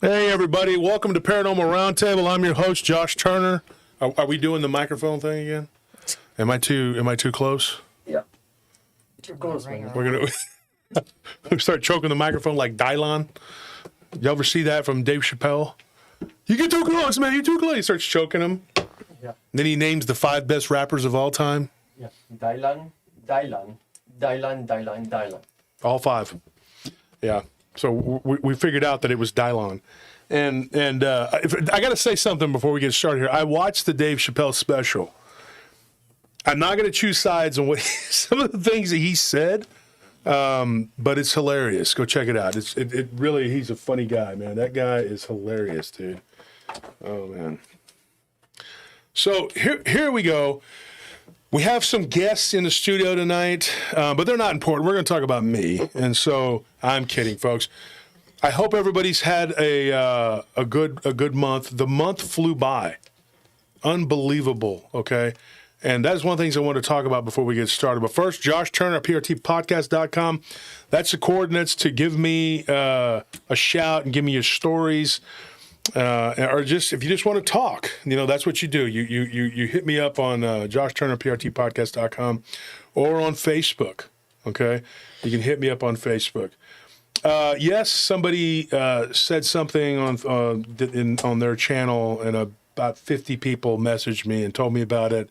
Hey, everybody. Welcome to Paranormal Roundtable. I'm your host, Josh Turner. Are we doing the microphone thing again? Am I too close? Yeah. Too close, man. We're going to start choking the microphone like Dylon. You ever see that from Dave Chappelle? You get too close, man. You're too close. He starts choking him. Yeah. Then he names the 5 best rappers of all time. Yeah. Dylan. All 5. Yeah. So we figured out that it was Dylon. And I got to say something before we get started here. I watched the Dave Chappelle special. I'm not going to choose sides on what some of the things that he said, but it's hilarious. Go check it out. It really, he's a funny guy, man. That guy is hilarious, dude. Oh, man. So here we go. We have some guests in the studio tonight, but they're not important. We're going to talk about me. And so I'm kidding, folks. I hope everybody's had a good month. The month flew by. Unbelievable, okay? And that's one of the things I want to talk about before we get started. But first, Josh Turner, PRTpodcast.com. That's the coordinates to give me a shout and give me your stories. Or just if you just want to talk, that's what you do. You hit me up on Josh Turner, PRTpodcast.com, or on Facebook, okay? You can hit me up on Facebook. Yes, somebody said something on their channel, and about 50 people messaged me and told me about it.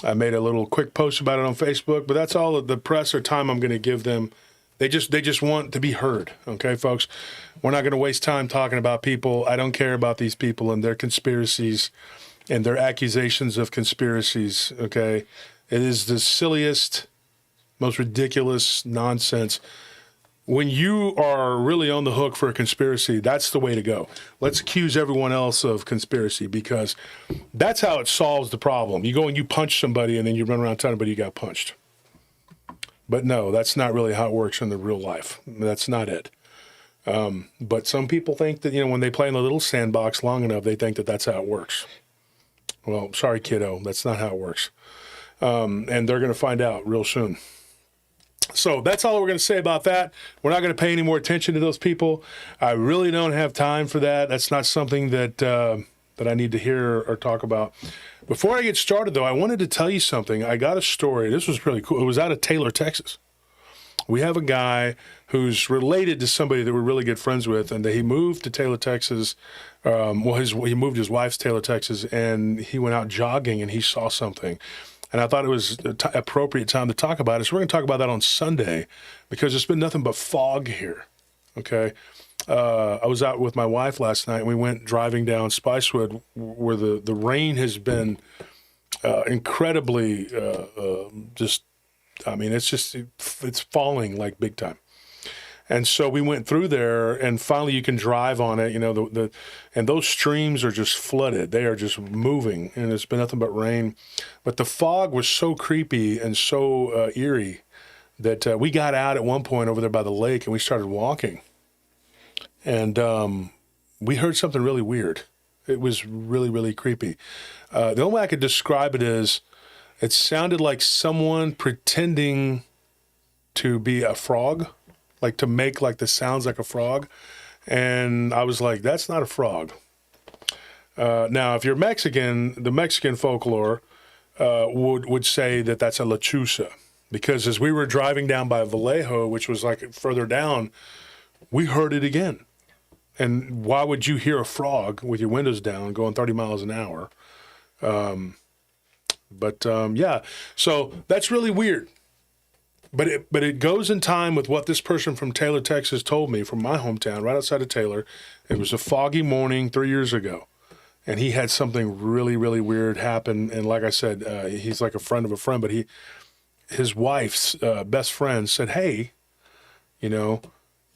I made a little quick post about it on Facebook, but that's all of the press or time I'm going to give them. They just want to be heard, okay, folks? We're not going to waste time talking about people. I don't care about these people and their conspiracies and their accusations of conspiracies, okay? It is the silliest, most ridiculous nonsense. When you are really on the hook for a conspiracy, that's the way to go. Let's accuse everyone else of conspiracy, because that's how it solves the problem. You go and you punch somebody, and then you run around telling everybody you got punched. But no, that's not really how it works in the real life. That's not it. But some people think that, when they play in the little sandbox long enough, they think that that's how it works. Well, sorry, kiddo, that's not how it works. And they're going to find out real soon. So that's all we're going to say about that. We're not going to pay any more attention to those people. I really don't have time for that. That's not something that I need to hear or talk about. Before I get started, though, I wanted to tell you something. I got a story. This was really cool. It was out of Taylor, Texas. We have a guy who's related to somebody that we're really good friends with, and he moved to Taylor, Texas. He moved his wife's Taylor, Texas, and he went out jogging, and he saw something. And I thought it was an appropriate time to talk about it. So we're going to talk about that on Sunday, because it's been nothing but fog here, okay? I was out with my wife last night, and we went driving down Spicewood, where the rain has been incredibly it's falling like big time. And so we went through there, and finally you can drive on it, and those streams are just flooded. They are just moving, and it's been nothing but rain. But the fog was so creepy and so eerie that we got out at one point over there by the lake, and we started walking. And we heard something really weird. It was really, really creepy. The only way I could describe it is it sounded like someone pretending to be a frog, like to make like the sounds like a frog. And I was like, that's not a frog. Now, if you're Mexican, the Mexican folklore would say that that's a lechuza, because as we were driving down by Vallejo, which was like further down, we heard it again. And why would you hear a frog with your windows down going 30 miles an hour? Yeah, so that's really weird. But it goes in time with what this person from Taylor, Texas told me, from my hometown, right outside of Taylor. It was a foggy morning 3 years ago, and he had something really, really weird happen. And like I said, he's like a friend of a friend, but his wife's best friend said, hey,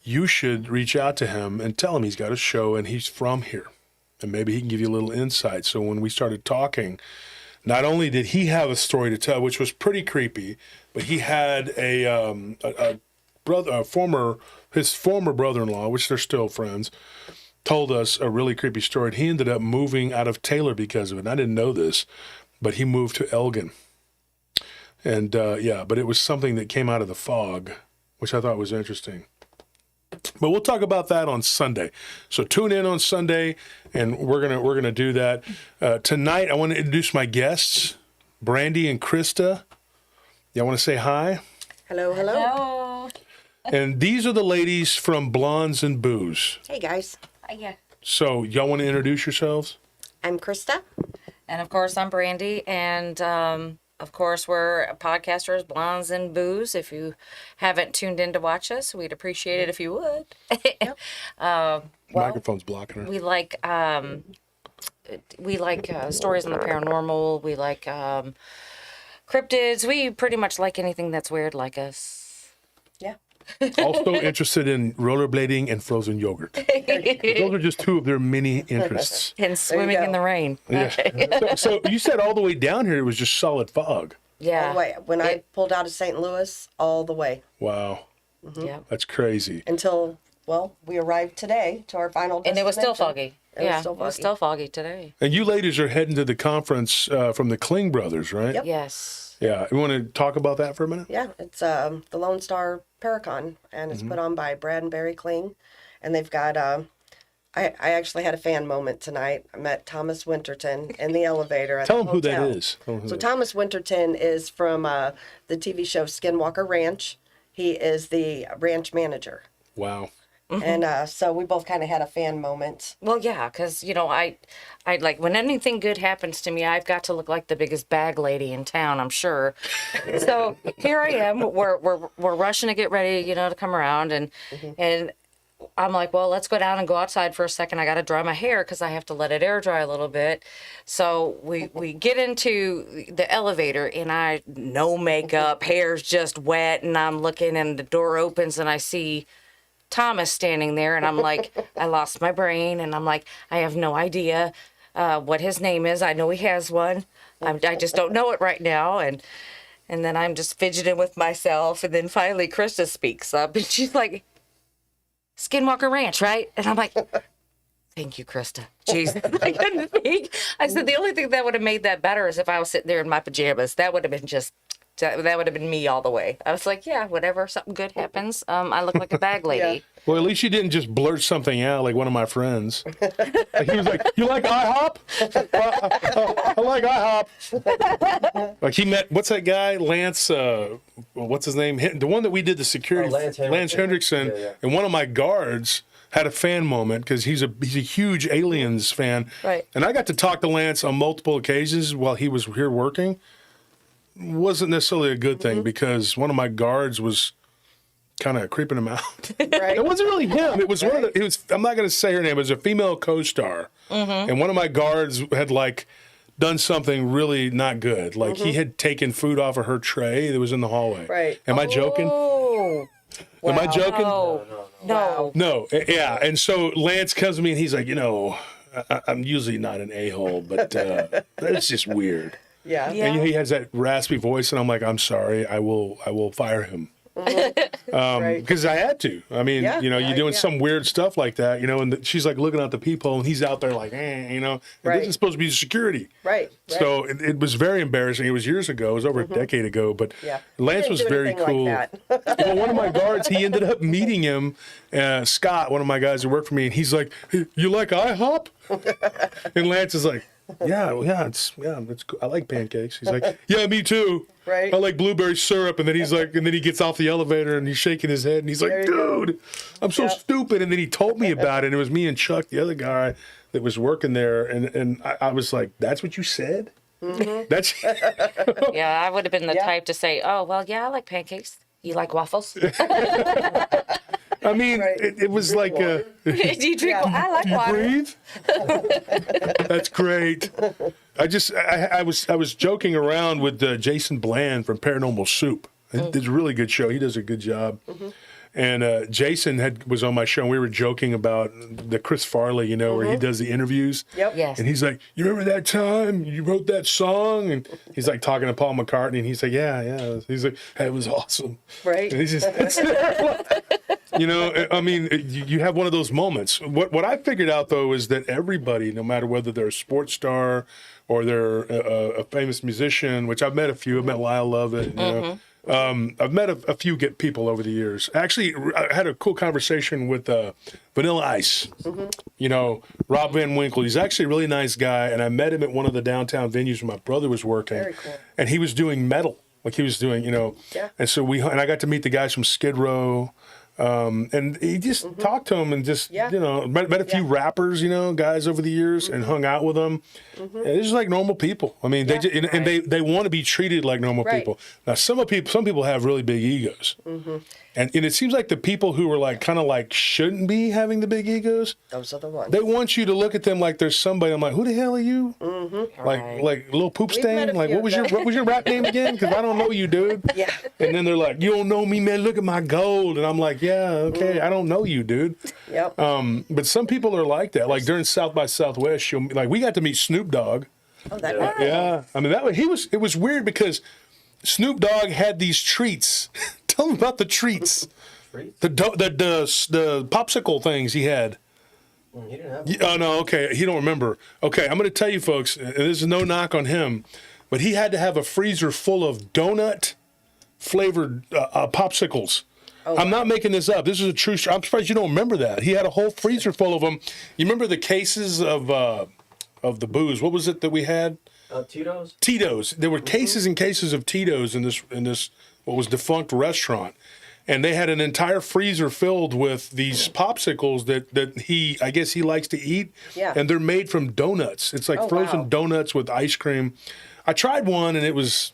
you should reach out to him and tell him he's got a show and he's from here, and maybe he can give you a little insight. So when we started talking, not only did he have a story to tell, which was pretty creepy, but he had his former brother-in-law, which they're still friends, told us a really creepy story. And he ended up moving out of Taylor because of it. And I didn't know this, but he moved to Elgin. And but it was something that came out of the fog, which I thought was interesting. But we'll talk about that on Sunday. So tune in on Sunday, and we're gonna do that. Tonight, I want to introduce my guests, Brandi and Krista. Y'all want to say hi? Hello, hello. Hello. And these are the ladies from Blondes and Booze. Hey, guys. Yeah. So y'all want to introduce yourselves? I'm Krista. And of course, I'm Brandi. And of course, we're podcasters, Blondes and Booze. If you haven't tuned in to watch us, we'd appreciate it if you would. Microphone's blocking her. We like stories on the paranormal. We like cryptids. We pretty much like anything that's weird like us. Yeah. Also interested in rollerblading and frozen yogurt. Those are just two of their many interests. And swimming in the rain. Yeah. So you said all the way down here it was just solid fog. Yeah. All the way. When I pulled out of St. Louis, all the way. Wow. Yeah. That's crazy. Until, well, we arrived today to our final destination. And it was still foggy. It was still foggy today. And you ladies are heading to the conference from the Kling brothers, right? Yep. Yes. Yeah. You want to talk about that for a minute? Yeah, it's the Lone Star Paracon, and it's put on by Brad and Barry Kling. And they've got, I actually had a fan moment tonight. I met Thomas Winterton in the elevator at Tell the them who that hotel. is. Tell 'em who So that is. Thomas Winterton is from the TV show Skinwalker Ranch. He is the ranch manager. Wow. And so we both kind of had a fan moment. Well, yeah, because, I like when anything good happens to me, I've got to look like the biggest bag lady in town, I'm sure. So here I am. We're rushing to get ready, to come around. And I'm like, well, let's go down and go outside for a second. I got to dry my hair because I have to let it air dry a little bit. So we get into the elevator and no makeup, hair's just wet. And I'm looking and the door opens and I see Thomas standing there, and I'm like, I lost my brain, and I'm like, I have no idea what his name is. I know he has one. I just don't know it right now, and then I'm just fidgeting with myself, and then finally Krista speaks up, and she's like, Skinwalker Ranch, right? And I'm like, thank you, Krista. Jeez, I couldn't speak. I said the only thing that would have made that better is if I was sitting there in my pajamas. That would have been that would have been me all the way. I was like, yeah, whatever, something good happens. I look like a bag lady. Well, at least you didn't just blurt something out like one of my friends. Like, he was like, "You like IHOP?" I like IHOP. Like he met, what's that guy? Lance, what's his name? The one that we did the security. Lance Hendrickson. Yeah. And one of my guards had a fan moment because he's a huge Aliens fan. Right. And I got to talk to Lance on multiple occasions while he was here working. Wasn't necessarily a good thing because one of my guards was kind of creeping him out. Right. It wasn't really him. It was one of the. It was. I'm not going to say her name. It was a female co-star, and one of my guards had done something really not good. Like he had taken food off of her tray that was in the hallway. Right. Am I joking? Oh. Am I joking? No. No. Yeah. And so Lance comes to me and he's like, I'm usually not an a-hole, but that's just weird. Yeah. Yeah. And he has that raspy voice, and I'm like, I'm sorry, I will fire him. Right. Because I had to. I mean, Yeah, you're doing some weird stuff like that, and she's like looking out the peephole, and he's out there like, and Right. this is supposed to be security. Right. So it was very embarrassing. It was years ago. It was over a decade ago, but Yeah. Lance He was didn't do very anything cool. like that. Well, one of my guards, he ended up meeting him, Scott, one of my guys who worked for me, and he's like, "Hey, you like IHOP?" And Lance is like, it's cool. I like pancakes. He's like, yeah, me too. Right. I like blueberry syrup. And then he's like, and then he gets off the elevator and he's shaking his head and he's like, There you go. dude, I'm so stupid. And then he told me about it. And it was me and Chuck, the other guy that was working there. And I was like, that's what you said? Mm-hmm. That's Yeah, I would have been the Yeah. type to say, oh, well, yeah, I like pancakes. You like waffles? I mean, Right. it was like Do you drink? Yeah. I like water. breathe. That's great. I was joking around with Jason Bland from Paranormal Soup. It's a really good show. He does a good job. And Jason was on my show, and we were joking about the Chris Farley, where he does the interviews. Yep. Yes. And he's like, you remember that time you wrote that song? And he's like talking to Paul McCartney, and he's like, yeah. He's like, hey, it was awesome. Right. And he's just, I mean, you have one of those moments. What I figured out, though, is that everybody, no matter whether they're a sports star or they're a famous musician, which I've met a few. I've met Lyle Lovett, I've met a few people over the years. Actually, I had a cool conversation with Vanilla Ice. You know, Rob Van Winkle. He's actually a really nice guy, and I met him at one of the downtown venues where my brother was working. Very cool. And he was doing metal, like he was doing, you know. Yeah. And so I got to meet the guys from Skid Row. And he just talked to him and just, you know, met a few rappers, you know, guys over the years and hung out with them. And they're just like normal people. I mean, they just, and they want to be treated like normal people. Now, some people have really big egos. And it seems like the people who are like kind of like shouldn't be having the big egos, Those are the ones. they want you to look at them like there's somebody. I'm like, who the hell are you? Right. Like little poop We've stain. met a Like few what of was your rap name again? Because I don't know you, dude. Yeah. And then they're like, you don't know me, man. Look at my gold. And I'm like, yeah, okay, I don't know you, dude. Yep. But some people are like that. Like during South by Southwest, we got to meet Snoop Dogg. Oh, that Yeah, I mean it was weird because Snoop Dogg had these treats. Tell them about the treats. The popsicle things he had. He didn't have Oh no, okay, he don't remember. Okay, I'm going to tell you folks, and this is no knock on him, but he had to have a freezer full of donut flavored popsicles. I'm not making this up. This is a true story. I'm surprised you don't remember that. He had a whole freezer full of them. You remember the cases of the booze? What was it that we had? Tito's? Tito's. There were cases and cases of Tito's in this what was defunct restaurant. And they had an entire freezer filled with these popsicles that I guess he likes to eat. Yeah. And they're made from donuts. It's like frozen wow. donuts with ice cream. I tried one and it was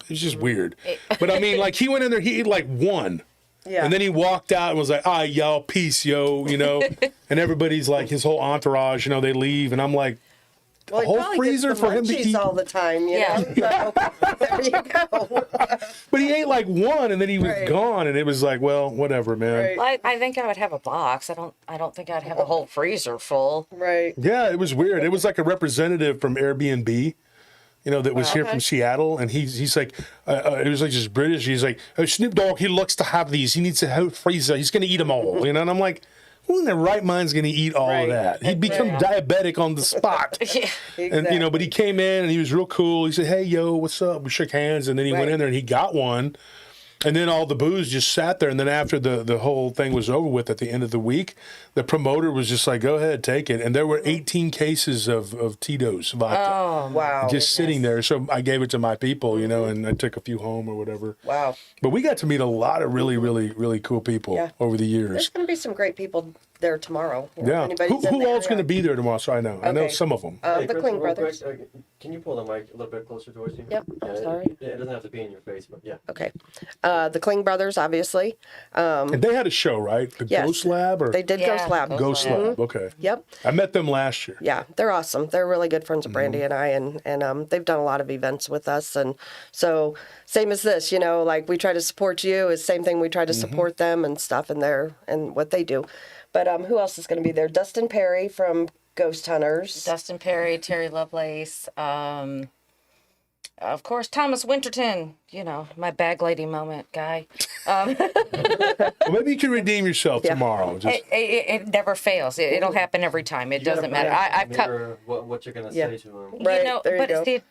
just weird. But I mean, like he went in there, he ate like one. Yeah. And then he walked out and was like, y'all, peace, yo, you know. And everybo's like, his whole entourage, you know, they leave. And I'm like, Well, he whole probably freezer gets the for him to munchies eat. all the time, you Yeah. know? So, there you go. But he ate like one and then he was Right. gone. And it was like, well, whatever, man. Right. I think I would have a box. I don't think I'd have a whole freezer full. Right. Yeah, it was weird. It was like a representative from Airbnb, you know, that was here from Seattle, and he's like, it was like just British. He's like, Snoop Dogg, he looks to have these. He needs to have freezer. He's going to eat them all, you know. And I'm like, who in their right mind's going to eat all Right. of that? He'd become diabetic on the spot. Yeah. And you know, but he came in and he was real cool. He said, "Hey, yo, what's up?" We shook hands, and then he went in there and he got one. And then all the booze just sat there. And then after the whole thing was over with at the end of the week, the promoter was just like, go ahead, take it. And there were 18 cases of Tito's vodka Oh, Wow. just sitting there. So I gave it to my people, you know, and I took a few home or whatever. Wow. But we got to meet a lot of really, really, really cool people Yeah. over the There's years. going to be some great people there tomorrow. You know, if Yeah. anybody's in Who the all's going to area. be there tomorrow? So I know. I know Okay. some of them. Hey, The Krista, Kling real brothers. quick, can you pull the mic a little bit closer towards you? Yep, I'm sorry. It doesn't have to be in your face, but yeah. Okay. The Kling brothers, obviously. And they had a show, right? The Yes. Ghost Lab or They did Yeah, Ghost Lab. Ghost Ghost Lab. Lab. Okay. Yep. I met them last year. Yeah, they're awesome. They're really good friends of Brandi and I, and they've done a lot of events with us. And so, same as this, you know, like we try to support you, is same thing. We try to support them and stuff and what they do. But who else is going to be there? Dustin Perry from Ghost Hunters. Dustin Perry, Terry Lovelace, of course, Thomas Winterton, you know, my bag lady moment guy. Well, maybe you can redeem yourself tomorrow. Just, It never fails. It'll happen every time. It You gotta doesn't matter. practice I've cut. mirror what you're gonna Yeah. say to him. Right, You know, there you but go. see,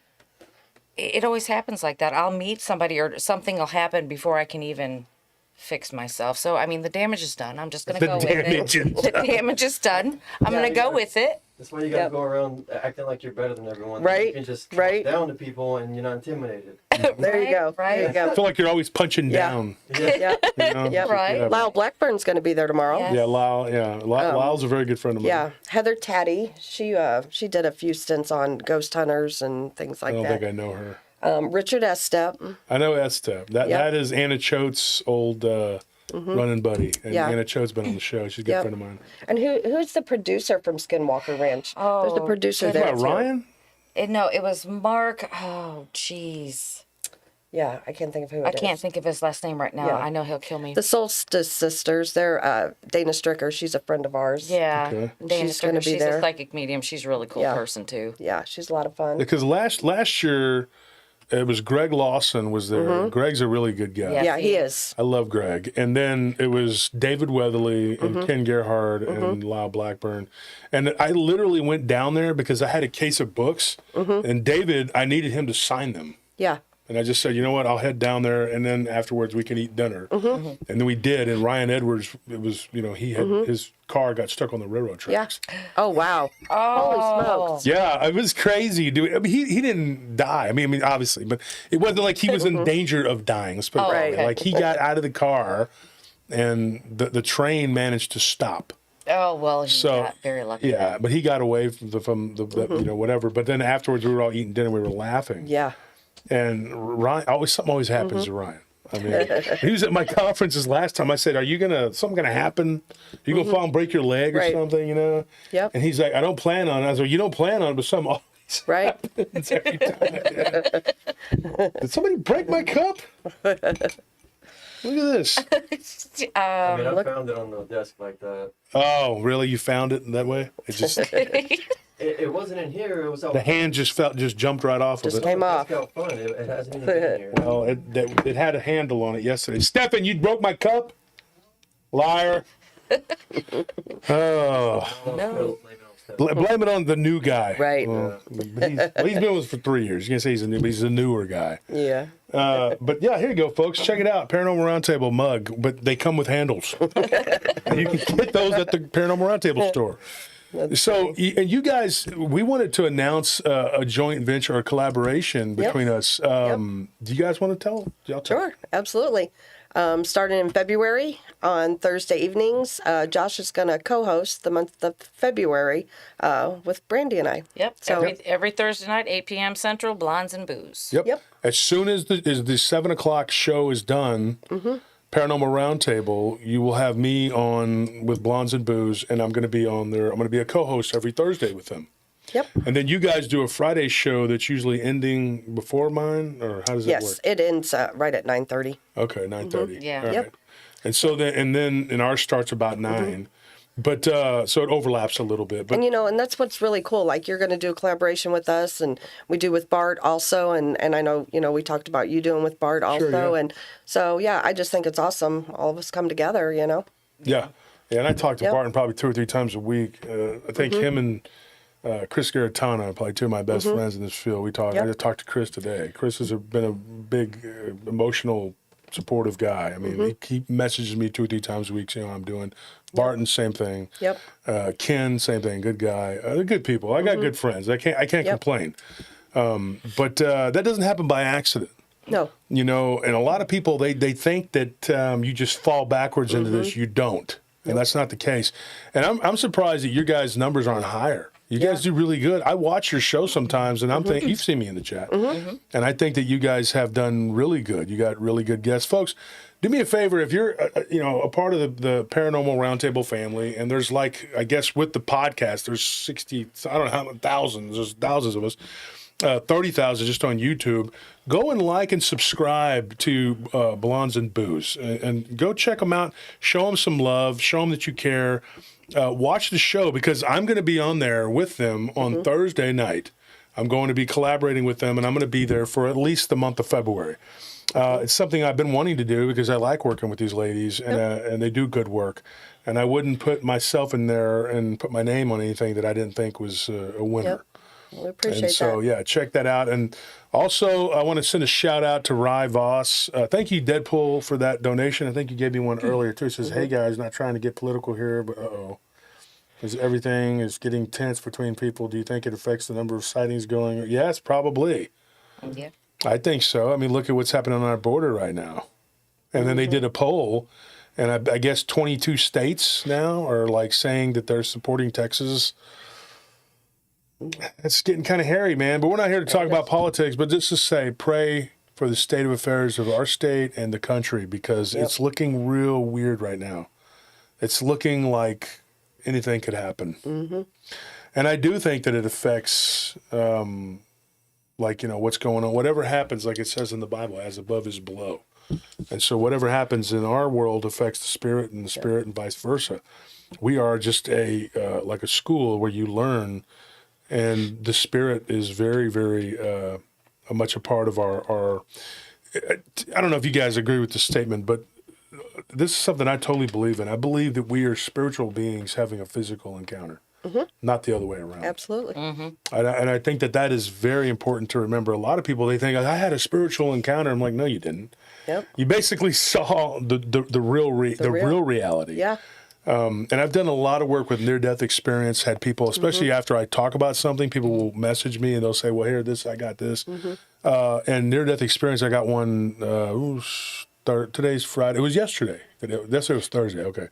it always happens like that. I'll meet somebody or something will happen before I can even fix myself. So, I mean, the damage is done. I'm just going to go with it. The damage is done. I'm going to go with it. That's why you gotta Yep. go around acting like you're better than everyone. Right, You can just talk right. down to people and you're not intimidated. There you go. Right, There you I go. feel like you're always punching Yeah. down. Yeah. Yeah. You know? Yep. Right. Yeah. Lyle Blackburn's going to be there tomorrow. Yeah. Yeah, Lyle. Yeah, Lyle's a very good friend of mine. Yeah, Heather Taddy. She did a few stints on Ghost Hunters and things I like don't that. think I know her. Richard Estep. I know Estep. That Yep. that is Anna Choate's old running buddy, and Yeah. Anna Choate's been on the show. She's a good Yep. friend of mine. And who's the producer from Skinwalker Ranch? There's a Oh, producer Talking there about too. Ryan? No, it was Mark. Oh, jeez. Yeah, I can't think of who it is. I can't think of his last name right now. Yeah. I know he'll kill me. The Solstice Sisters. They're Dana Stricker. She's a friend of ours. Yeah. Okay. Dana She's gonna Stricker, be she's there. a psychic medium. She's a really cool Yeah. person, too. Yeah, she's a lot of fun. Because last year it was Greg Lawson was there. Greg's a really good guy. Yeah. Yeah, he is. I love Greg. And then it was David Weatherly and Ken Gerhard and Lyle Blackburn. And I literally went down there because I had a case of books. And David, I needed him to sign them. Yeah. And I just said, you know what, I'll head down there, and then afterwards we can eat dinner. And then we did. And Ryan Edwards, it was, you know, he had his car got stuck on the railroad Yeah. tracks. Oh, wow. Holy smokes. Yeah, it was crazy, dude. I mean, he didn't die. I mean, obviously, but it wasn't like he was in danger of dying. Let's put it that way. Right. Like he got out of the car, and the train managed to stop. Oh, well, he got very lucky. Yeah, but he got away from the you know, whatever. But then afterwards, we were all eating dinner. We were laughing. Yeah. And Ryan, something always happens to Ryan. I mean, he was at my conferences last time. I said, something gonna happen? You gonna fall and break your leg or Right. something, you know? Yep. And he's like, I don't plan on it. I was like, you don't plan on it, but something always Right. happens every time. Did somebody break my cup? Look at this. I mean, I found it on the desk like that. Oh, really? You found it in that way? It just It wasn't in here. It was out. the hand just jumped right off of Just it. came off. It's got fun. It hasn't even been in here. Well, it had a handle on it yesterday. Stefan, you broke my cup? Liar. Oh. No. Blame it on the new guy. Right. Well, he's been with us for 3 years. You can say he's a newer guy. Yeah. But yeah, here you go, folks. Check it out. Paranormal Roundtable mug, but they come with handles. You can get those at the Paranormal Roundtable store. So, and you guys, we wanted to announce a joint venture or collaboration between us. Do you guys want to tell? Y'all tell. Sure. Absolutely. Starting in February on Thursday evenings, Josh is going to co-host the month of February with Brandi and I. Yep. So- Every Thursday night, 8 p.m. Central, Blondes and Booze. Yep. As soon as the 7 o'clock show is done, Paranormal Roundtable, you will have me on with Blondes and Booze, and I'm going to be on there. I'm going to be a co-host every Thursday with them. Yep. And then you guys do a Friday show that's usually ending before mine, or how does it work? Yes, it ends right at 9:30. Okay, 9:30. Yeah. All right. Yep. And so then ours starts about 9. But so it overlaps a little bit. But And and that's what's really cool. Like you're going to do a collaboration with us, and we do with Bart also. And I know we talked about you doing with Bart also. yeah. And so I just think it's awesome. All of us come together. yeah, and I talk to Yep. Barton probably 2 or 3 times a week. I think him and Chris Garatana are probably 2 of my best friends in this field. We talk. I Yep. just talked to Chris today. Chris has been a big emotional, supportive guy. I mean, he messages me 2 or 3 times a week, saying how I'm doing. Barton, same thing. Yep. Ken, same thing. Good guy. They're good people. I got good friends. I can't Yep. complain. But that doesn't happen by accident. No. And a lot of people, they think that you just fall backwards into this. You don't. And that's not the case. And I'm surprised that your guys' numbers aren't higher. You guys do really good. I watch your show sometimes, and I'm thinking, you've seen me in the chat. And I think that you guys have done really good. You got really good guests. Folks, do me a favor. If you're, a part of the Paranormal Roundtable family, and there's I guess with the podcast, there's 60, I don't know how many thousands, there's thousands of us. 30,000 just on YouTube. Go and like and subscribe to Blondes and Booze, and go check them out. Show them some love. Show them that you care. Watch the show, because I'm going to be on there with them on Thursday night. I'm going to be collaborating with them, and I'm going to be there for at least the month of February. It's something I've been wanting to do because I like working with these ladies, and they do good work. And I wouldn't put myself in there and put my name on anything that I didn't think was a winner. Yep. We appreciate And so, that. check that out. And also, I want to send a shout out to Rye Voss. Thank you, Deadpool, for that donation. I think you gave me one earlier, too. It says, hey, guys, not trying to get political here, but As everything is getting tense between people, do you think it affects the number of sightings going? Yes, probably. Yeah. I think so. I mean, look at what's happening on our border right now. And then they did a poll, and I guess 22 states now are saying that they're supporting Texas. It's getting kind of hairy, man. But we're not here to talk about politics, but just to say, pray for the state of affairs of our state and the country, because it's looking real weird right now. It's looking like anything could happen. And I do think that it affects, what's going on. Whatever happens, like it says in the Bible, as above is below. And so whatever happens in our world affects the spirit and vice versa. We are just like a school where you learn. And the spirit is very, very much a part of our. I don't know if you guys agree with this statement, but this is something I totally believe in. I believe that we are spiritual beings having a physical encounter. not the other way around. Absolutely. And I think that is very important to remember. A lot of people, they think, I had a spiritual encounter. I'm like, no, you didn't. Yep. You basically saw the real reality. Yeah. And I've done a lot of work with near-death experience, had people, especially after I talk about something, people will message me and they'll say, well, here, I got this. And near-death experience, I got one, today's Friday. It was yesterday. Yesterday was Thursday, okay.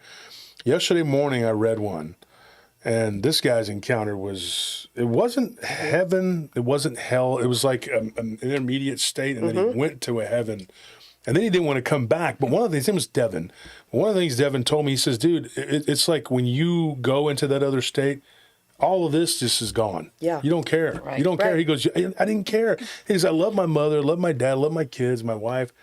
Yesterday morning, I read one. And this guy's encounter it wasn't heaven, it wasn't hell. It was like an intermediate state, and then he went to a heaven. And then he didn't want to come back. But one of the things, his name was Devin. One of the things Devin told me, he says, dude, it's like when you go into that other state, all of this just is gone. Yeah. You don't care. Right. You don't care. He goes, I didn't care. He says, I love my mother, I love my dad, I love my kids, my wife.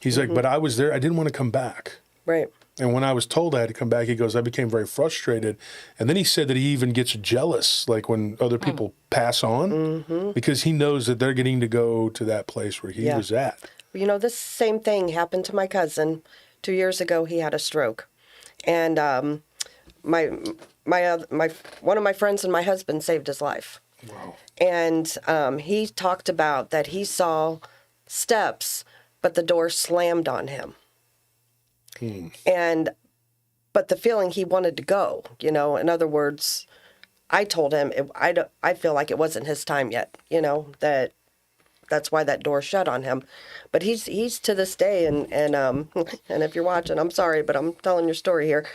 He's like, but I was there. I didn't want to come back. Right. And when I was told I had to come back, he goes, I became very frustrated. And then he said that he even gets jealous, like when other people pass on, because he knows that they're getting to go to that place where he was at. You know, this same thing happened to my cousin 2 years ago. He had a stroke, and my one of my friends and my husband saved his life. Wow. And he talked about that he saw steps, but the door slammed on him. But the feeling he wanted to go, you know, in other words, I told him I feel like it wasn't his time yet, you know, that's why that door shut on him. But he's to this day, and if you're watching, I'm sorry, but I'm telling your story here.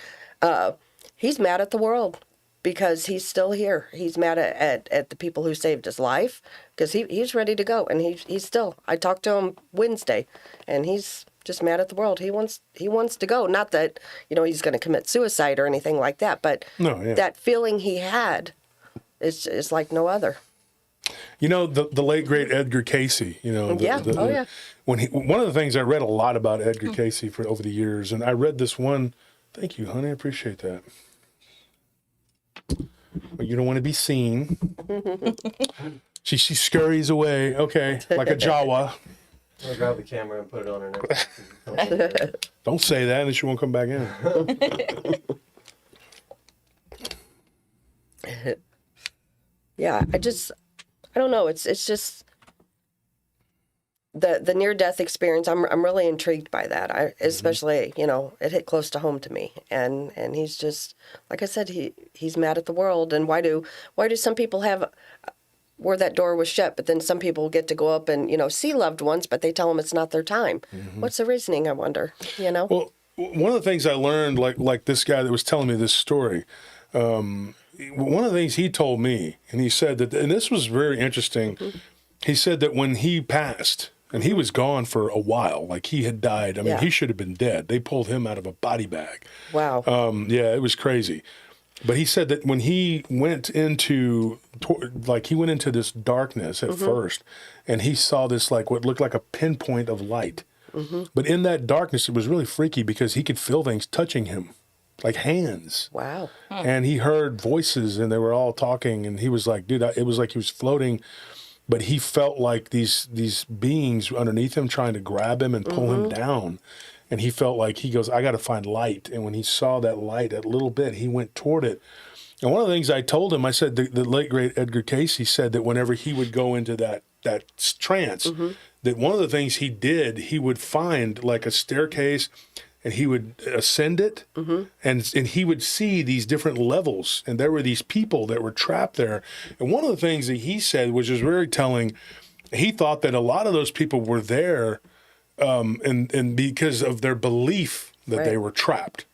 He's mad at the world because he's still here. He's mad at the people who saved his life because he's ready to go, and he's still. I talked to him Wednesday, and he's just mad at the world. He wants to go. Not that, you know, he's going to commit suicide or anything like that, but that feeling he had is like no other. You know, the late great Edgar Casey, you know. One of the things I read a lot about Edgar Casey over the years, and I read this one. Thank you, honey. I appreciate that. But you don't want to be seen. She scurries away. Okay, like a Jawa. I'm gonna grab the camera and put it on her neck. Don't say that, and she won't come back in. Yeah, I don't know. It's just the near death experience. I'm really intrigued by that. Especially, you know, it hit close to home to me. And he's just, like I said, he's mad at the world. And why do some people have where that door was shut, but then some people get to go up and, you know, see loved ones, but they tell them it's not their time. What's the reasoning, I wonder? You know. Well, one of the things I learned, like this guy that was telling me this story. One of the things he told me, and he said that, and this was very interesting, he said that when he passed, and he was gone for a while, like he had died. I mean, he should have been dead. They pulled him out of a body bag. Wow. Yeah, it was crazy. But he said that when he went into this darkness at first, and he saw this, like what looked like a pinpoint of light. But in that darkness, it was really freaky because he could feel things touching him. Like hands. Wow. And he heard voices and they were all talking, and he was like, dude, it was like he was floating, but he felt like these beings underneath him trying to grab him and pull him down. And he felt like, he goes, I got to find light. And when he saw that light, that little bit, he went toward it. And one of the things I told him, I said, the late great Edgar Casey said that whenever he would go into that trance, that one of the things he did, he would find like a staircase, and he would ascend it, and he would see these different levels, and there were these people that were trapped there. And one of the things that he said, which is very telling, he thought that a lot of those people were there, and because of their belief that they were trapped.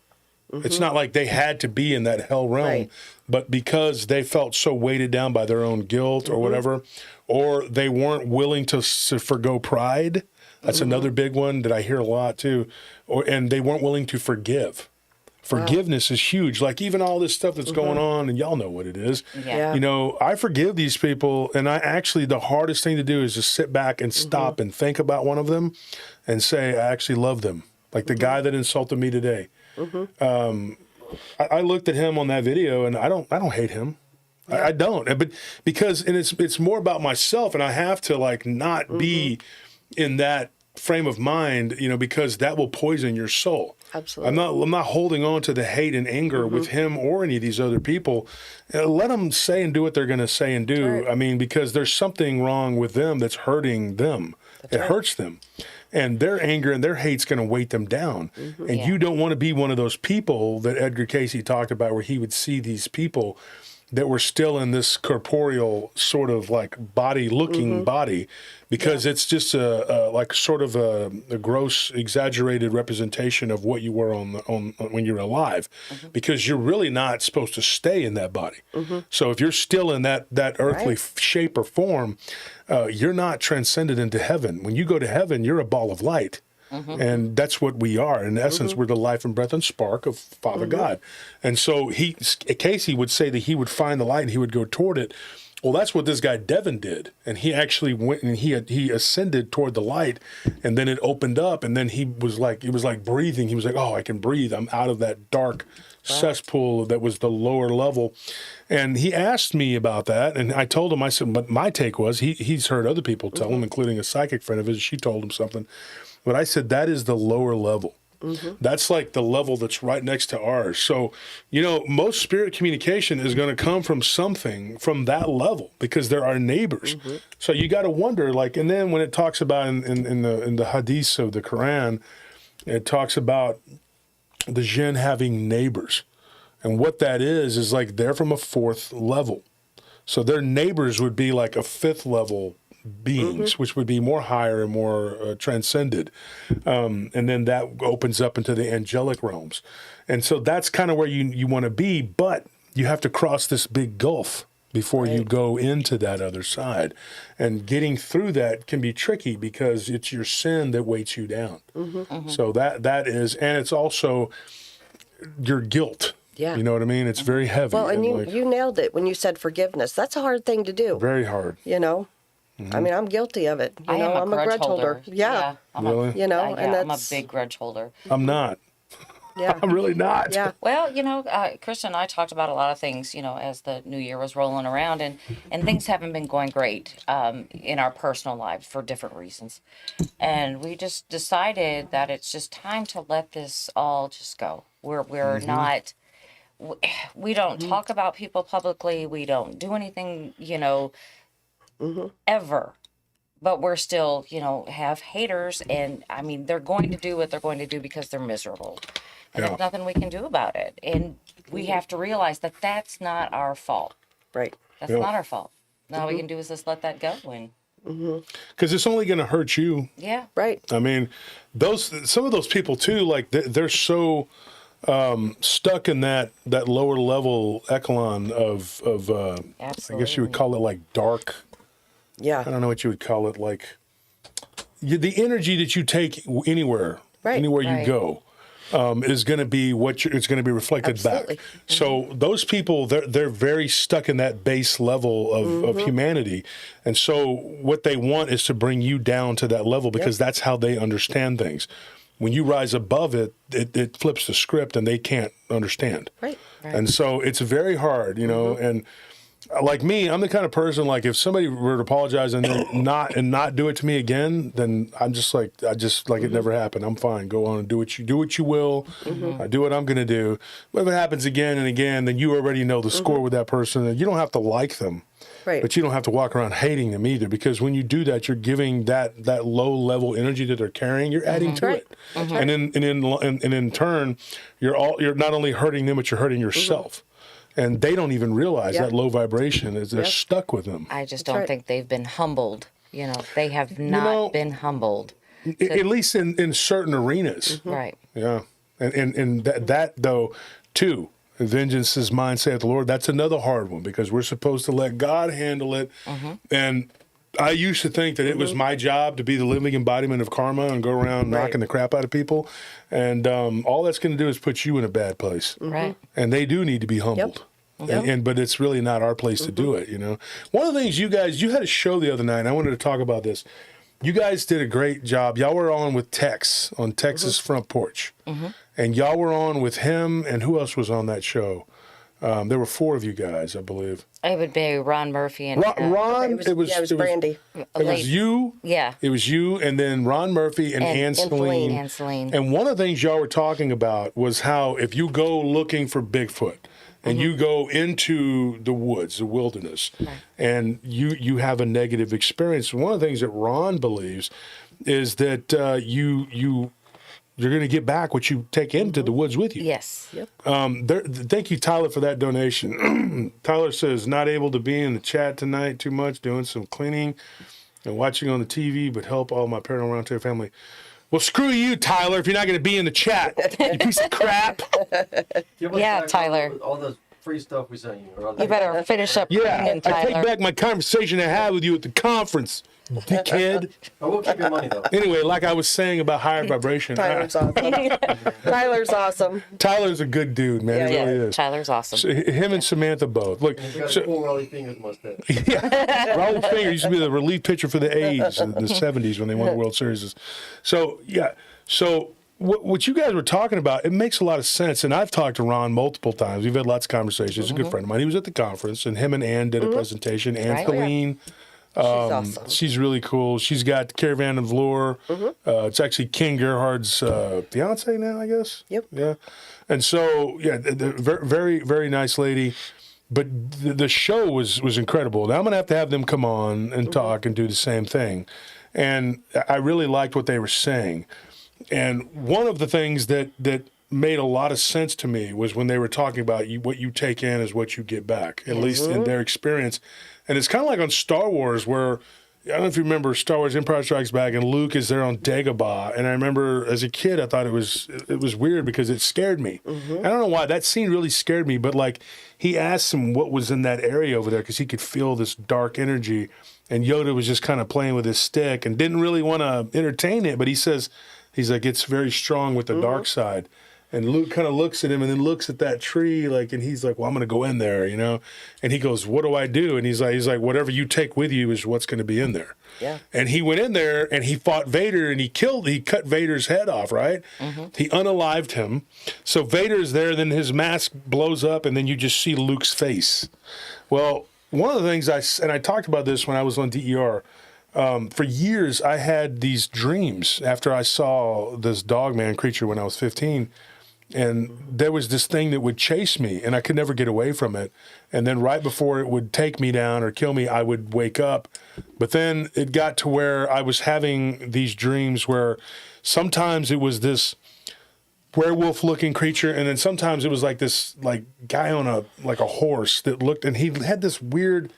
It's not like they had to be in that hell realm, but because they felt so weighted down by their own guilt or whatever, or they weren't willing to forgo pride. That's another big one that I hear a lot too. And they weren't willing to forgive. Forgiveness is huge. Like even all this stuff that's going on, and y'all know what it is. Yeah. You know, I forgive these people, and the hardest thing to do is just sit back and stop and think about one of them and say, I actually love them. Like the guy that insulted me today. I looked at him on that video, and I don't hate him. I don't. But because it's more about myself, and I have to like not be in that frame of mind, because that will poison your soul. Absolutely. I'm not holding on to the hate and anger with him or any of these other people. Let them say and do what they're going to say and do. Right. I mean, because there's something wrong with them that's hurting them. It hurts them. And their anger and their hate's going to weight them down. And you don't want to be one of those people that Edgar Cayce talked about, where he would see these people that were still in this corporeal sort of like body-looking body, because it's just like sort of a gross, exaggerated representation of what you were on when you were alive, because you're really not supposed to stay in that body. So if you're still in that earthly shape or form, you're not transcended into heaven. When you go to heaven, you're a ball of light. And that's what we are. In essence, we're the life and breath and spark of Father God. And so Casey would say that he would find the light and he would go toward it. Well, that's what this guy Devin did. And he actually went and he ascended toward the light, and then it opened up, and then it was like breathing. He was like, oh, I can breathe. I'm out of that dark cesspool that was the lower level. And he asked me about that, and I told him, I said, but my take was, he's heard other people tell him, including a psychic friend of his, she told him something. But I said, that is the lower level. That's like the level that's right next to ours. So, most spirit communication is going to come from something from that level, because they're our neighbors. So you got to wonder, and then when it talks about in the hadiths of the Quran, it talks about the jinn having neighbors. And what that is like they're from a fourth level. So their neighbors would be like a fifth level beings, which would be more higher and more transcended. And then that opens up into the angelic realms. And so that's kind of where you want to be, but you have to cross this big gulf before you go into that other side. And getting through that can be tricky, because it's your sin that weights you down. So that is, and it's also your guilt. Yeah. You know what I mean? It's very heavy. Well, and you nailed it when you said forgiveness. That's a hard thing to do. Very hard. I mean, I'm guilty of it. I'm a grudge holder. Yeah. Really? And I'm a big grudge holder. I'm not. Yeah. I'm really not. Yeah. Well, Krista and I talked about a lot of things, as the new year was rolling around, and things haven't been going great in our personal lives for different reasons. And we just decided that it's just time to let this all just go. We're not, we don't talk about people publicly. We don't do anything, ever. But we're still, have haters, and I mean, they're going to do what they're going to do because they're miserable. And there's nothing we can do about it. And we have to realize that that's not our fault. Right. That's not our fault. All we can do is just let that go. And Because it's only going to hurt you. yeah. Right. I mean, some of those people too, they're so stuck in that lower level echelon of I guess you would call it like dark. Yeah. I don't know what you would call it, the energy that you take anywhere you go. Is going to be it's going to be reflected Absolutely. back. So those people, they're very stuck in that base level of humanity. And so what they want is to bring you down to that level, because that's how they understand things. When you rise above it, it flips the script and they can't understand. Right. And so it's very hard, and like me, I'm the kind of person, if somebody were to apologize and then not do it to me again, then I'm just like, it never happened. I'm fine. Go on and do what you will. I do what I'm going to do. But if it happens again and again, then you already know the score with that person. And you don't have to like them. Right. But you don't have to walk around hating them either, because when you do that, you're giving that low level energy that they're carrying, you're adding to it. And in turn, you're not only hurting them, but you're hurting yourself. And they don't even realize that low vibration is they're stuck with them. I just don't think they've been humbled. They have not been humbled. At least in certain arenas. Right. Yeah. And that though, too, vengeance is mine, saith the Lord. That's another hard one, because we're supposed to let God handle it. And I used to think that it was my job to be the living embodiment of karma and go around knocking the crap out of people. And all that's going to do is put you in a bad place. Right. And they do need to be humbled. But it's really not our place to do it, One of the things you had a show the other night, and I wanted to talk about this. You guys did a great job. Y'all were on with Tex on Texas Front Porch. And y'all were on with him, and who else was on that show? There were 4 of you guys, I believe. It would be Ron Murphy and It was Brandi. It was you. Yeah. It was you, and then Ron Murphy and Ann Celine. Ann Celine. And one of the things y'all were talking about was how if you go looking for Bigfoot and you go into the woods, the wilderness, and you have a negative experience, one of the things that Ron believes is that you're going to get back what you take into the woods with you. Yes. Yep. Thank you, Tyler, for that donation. Tyler says, not able to be in the chat tonight too much, doing some cleaning and watching on the TV, but help all my Paranormal Roundtable family. Well, screw you, Tyler, if you're not going to be in the chat, you piece of crap. Yeah, Tyler. All those free stuff we sent you. You better finish up cleaning, Tyler. I take back my conversation I had with you at the conference, dickhead. I will keep your money, though. Anyway, like I was saying about higher vibration. Tyler's awesome. Tyler's awesome. Tyler's a good dude, man. He really is. Tyler's awesome. So, him and Samantha both. Look, He's got a cool Raleigh Fingers mustache. Raul Finger used to be the relief pitcher for the A's in the 70s when they won the World Series. So, yeah. So, what you guys were talking about, it makes a lot of sense. And I've talked to Ron multiple times. We've had lots of conversations. He's a good friend of mine. He was at the conference, and him and Ann did a presentation. Ann Celine. She's awesome. She's really cool. She's got Caravan of Lore. It's actually King Gerhard's fiance now, I guess. Yep. Yeah. And so, yeah, very, very nice lady. But the show was incredible. Now I'm going to have them come on and talk and do the same thing. And I really liked what they were saying. And one of the things that made a lot of sense to me was when they were talking about what you take in is what you get back, at least in their experience. And it's kind of like on Star Wars where, I don't know if you remember Star Wars Empire Strikes Back and Luke is there on Dagobah. And I remember as a kid, I thought it was weird because it scared me. I don't know why. That scene really scared me. But like he asked him what was in that area over there because he could feel this dark energy. And Yoda was just kind of playing with his stick and didn't really want to entertain it. But he says, he's like, it's very strong with the dark side. And Luke kind of looks at him and then looks at that tree, like, and he's like, well, I'm going to go in there, you know? And he goes, what do I do? And he's like, whatever you take with you is what's going to be in there. Yeah. And he went in there and he fought Vader and he cut Vader's head off, right? He unalived him. So Vader's there, then his mask blows up and then you just see Luke's face. Well, one of the things I talked about this when I was on DER, for years I had these dreams after I saw this dogman creature when I was 15. And there was this thing that would chase me, and I could never get away from it. And then right before it would take me down or kill me, I would wake up. But then it got to where I was having these dreams where sometimes it was this werewolf-looking creature, and then sometimes it was like this guy on a horse that looked, and he had this weird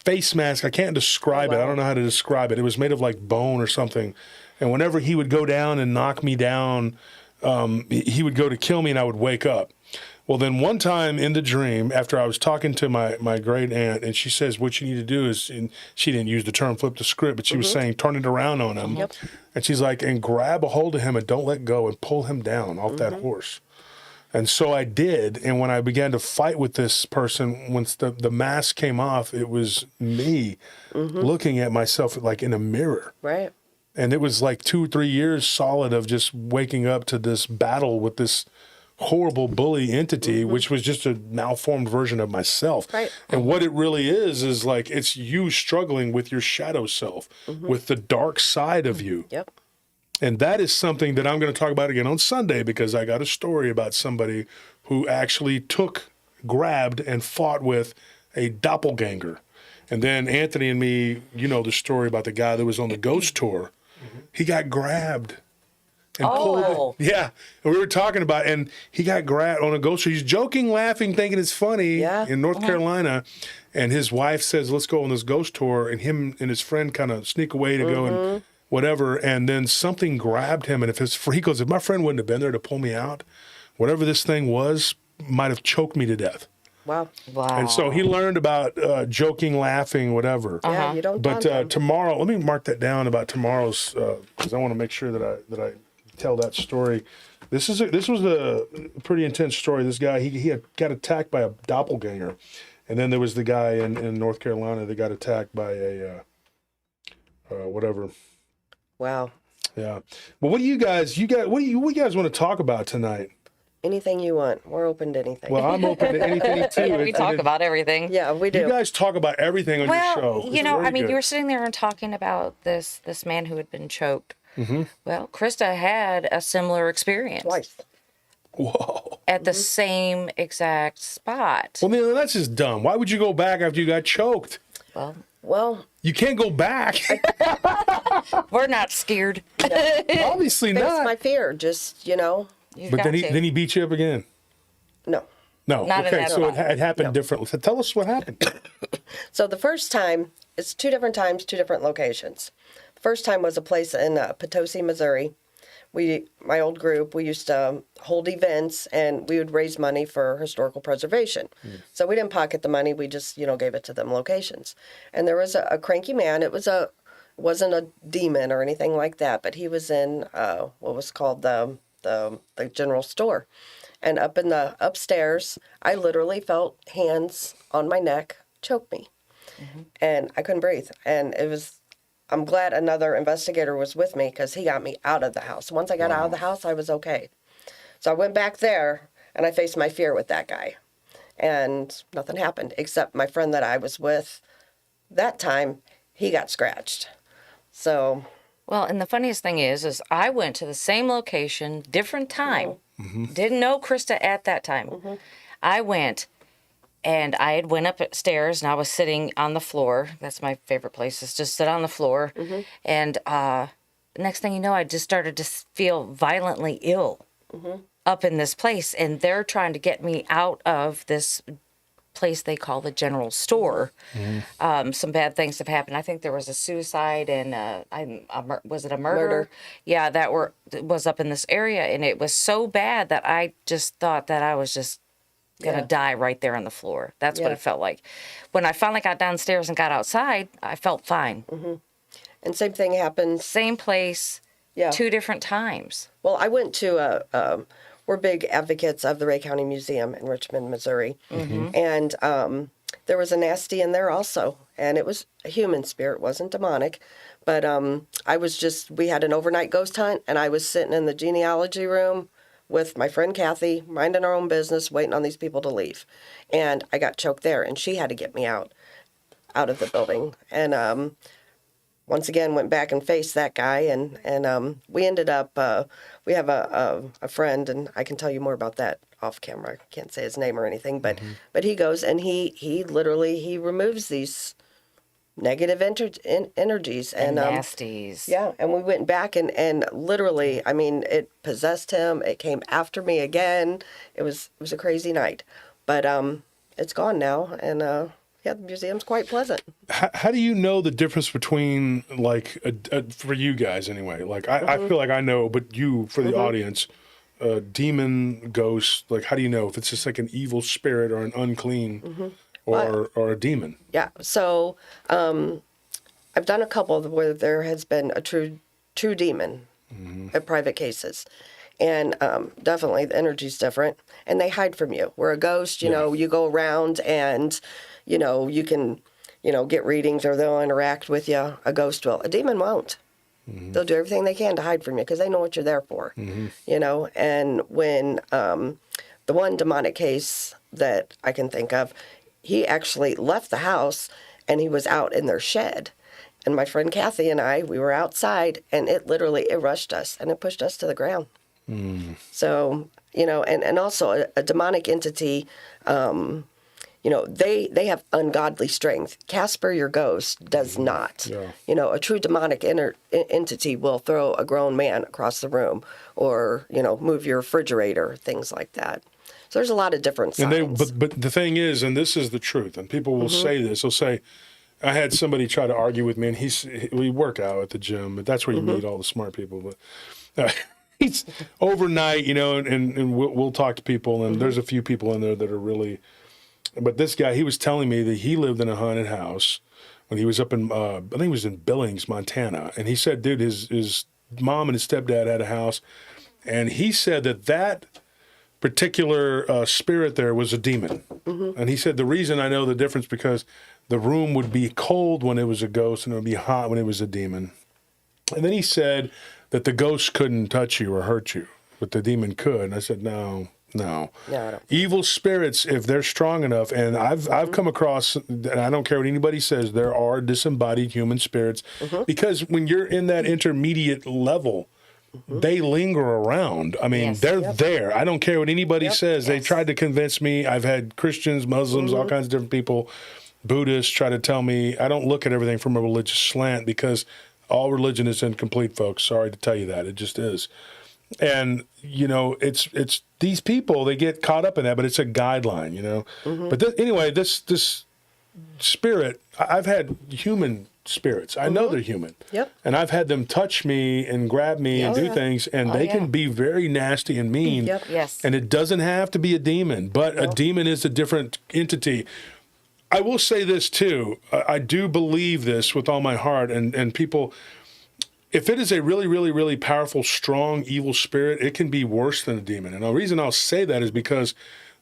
face mask. I can't describe it. I don't know how to describe it. It was made of like bone or something. And whenever he would go down and knock me down, he would go to kill me and I would wake up. Well, then one time in the dream, after I was talking to my great aunt, and she says, what you need to do is, and she didn't use the term flip the script, but she was saying, turn it around on him. Yep. And she's like, and grab a hold of him and don't let go and pull him down off that horse. And so I did. And when I began to fight with this person, once the mask came off, it was me looking at myself like in a mirror. Right. And it was like 2 or 3 years solid of just waking up to this battle with this horrible bully entity, which was just a malformed version of myself. Right. And what it really is like it's you struggling with your shadow self, with the dark side of you. Yep. And that is something that I'm going to talk about again on Sunday because I got a story about somebody who actually grabbed and fought with a doppelganger. And then Anthony and me, you know the story about the guy that was on the ghost tour. He got grabbed and pulled. Yeah. And we were talking about it, and he got grabbed on a ghost tour. He's joking, laughing, thinking it's funny in North Carolina. And his wife says, let's go on this ghost tour. And him and his friend kind of sneak away to go and whatever. And then something grabbed him. And he goes, if my friend wouldn't have been there to pull me out, whatever this thing was might have choked me to death. Wow. And so he learned about joking, laughing, whatever. Yeah, you don't. But tomorrow, let me mark that down about tomorrow's, because I want to make sure that I tell that story. This was a pretty intense story. This guy, he had got attacked by a doppelganger, and then there was the guy in North Carolina that got attacked by a whatever. Wow. Yeah. Well, what do you guys want to talk about tonight? Anything you want. We're open to anything. Well, I'm open to anything too. We talk about everything. yeah, we do. You guys talk about everything on your show. Well, It's I very mean, good. you were sitting there and talking about this man who had been choked. Mm-hmm. Well, Krista had a similar experience. Twice. Whoa. At the same exact spot. Well, Neil, that's just dumb. Why would you go back after you got choked? Well, You can't go back. We're not scared. Obviously that's not. my fear. Just, You've But got then to. he beat you up again. no. No. Not in okay, that so spot. it happened differently. So tell us what happened. So the first time, it's 2 different times, 2 different locations. The first time was a place in Potosi, Missouri. My old group, we used to hold events and we would raise money for historical preservation. So we didn't pocket the money, we just, gave it to them locations. And there was a cranky man. It wasn't a demon or anything like that, but he was in what was called the general store. And up in the upstairs, I literally felt hands on my neck choke me. And I couldn't breathe. And I'm glad another investigator was with me because he got me out of the house. Once I got out of the house, I was okay. So I went back there and I faced my fear with that guy. And nothing happened except my friend that I was with that time, he got scratched. So, Well, and the funniest thing is I went to the same location, different time. Didn't know Krista at that time. I went, and I had went upstairs, and I was sitting on the floor. That's my favorite place, is just sit on the floor. And next thing you know, I just started to feel violently ill up in this place, and they're trying to get me out of this place they call the general store. Some bad things have happened. I think there was a suicide and was it a murder? Murder. Yeah, that was up in this area, and it was so bad that I just thought that I was just gonna die right there on the floor. That's what Yeah. it felt like. When I finally got downstairs and got outside, I felt fine. and same thing happened. Same place, Yeah. 2 different times. Well, I went to we're big advocates of the Ray County Museum in Richmond, Missouri. And there was a nasty in there also. And it was a human spirit, wasn't demonic. But we had an overnight ghost hunt, and I was sitting in the genealogy room with my friend Kathy, minding our own business, waiting on these people to leave. And I got choked there, and she had to get me out of the building. And once again went back and faced that guy, and we ended up we have a friend, and I can tell you more about that off camera. I can't say his name or anything, but he goes and he literally removes these negative energies and Nasties. yeah, and we went back and literally, I mean, it possessed him. It came after me again. It was a crazy night, but it's gone now, and yeah, the museum's quite pleasant. How do you know the difference between, like, for you guys anyway? Like, I feel like I know, but you, for the audience, demon, ghost, like, how do you know if it's just like an evil spirit or an unclean or a demon? Yeah, so I've done a couple where there has been a true demon at private cases. And definitely the energy's different, and they hide from you. Where a ghost, you know, you go around and, you can, get readings or they'll interact with you. A ghost will. A demon won't. They'll do everything they can to hide from you because they know what you're there for, And when the one demonic case that I can think of, he actually left the house and he was out in their shed. And my friend Kathy and I, we were outside, and it rushed us and it pushed us to the ground. So, and also a demonic entity, they have ungodly strength. Casper, your ghost, does not. Yeah. A true demonic entity will throw a grown man across the room or, move your refrigerator, things like that. So there's a lot of different signs. And but the thing is, and this is the truth, and people will say this, they'll say, I had somebody try to argue with me, and we work out at the gym, but that's where you meet all the smart people. But he's overnight, and we'll talk to people, and there's a few people in there that are really, but this guy, he was telling me that he lived in a haunted house when he was up in, I think it was in Billings, Montana, and he said, dude, his mom and his stepdad had a house, and he said that particular spirit there was a demon. And he said, the reason I know the difference because the room would be cold when it was a ghost and it would be hot when it was a demon. And then he said that the ghost couldn't touch you or hurt you, but the demon could. And I said, no, No. No, I don't. Evil spirits, if they're strong enough, and I've come across, and I don't care what anybody says, there are disembodied human spirits, because when you're in that intermediate level, they linger around. I mean, Yes. they're there. I don't care what anybody says. They Yes. tried to convince me. I've had Christians, Muslims, all kinds of different people, Buddhists try to tell me I don't look at everything from a religious slant, because all religion is incomplete, folks. Sorry to tell you that. It just is. And, you know, it's these people, they get caught up in that, but it's a guideline, you know. But anyway, this spirit, I've had human spirits. I know they're human. Yep. And I've had them touch me and grab me and do things, and they can be very nasty and mean. Yep. Yes. And it doesn't have to be a demon, but a demon is a different entity. I will say this too. I do believe this with all my heart, and people, if it is a really, really, really powerful, strong, evil spirit, it can be worse than a demon. And the reason I'll say that is because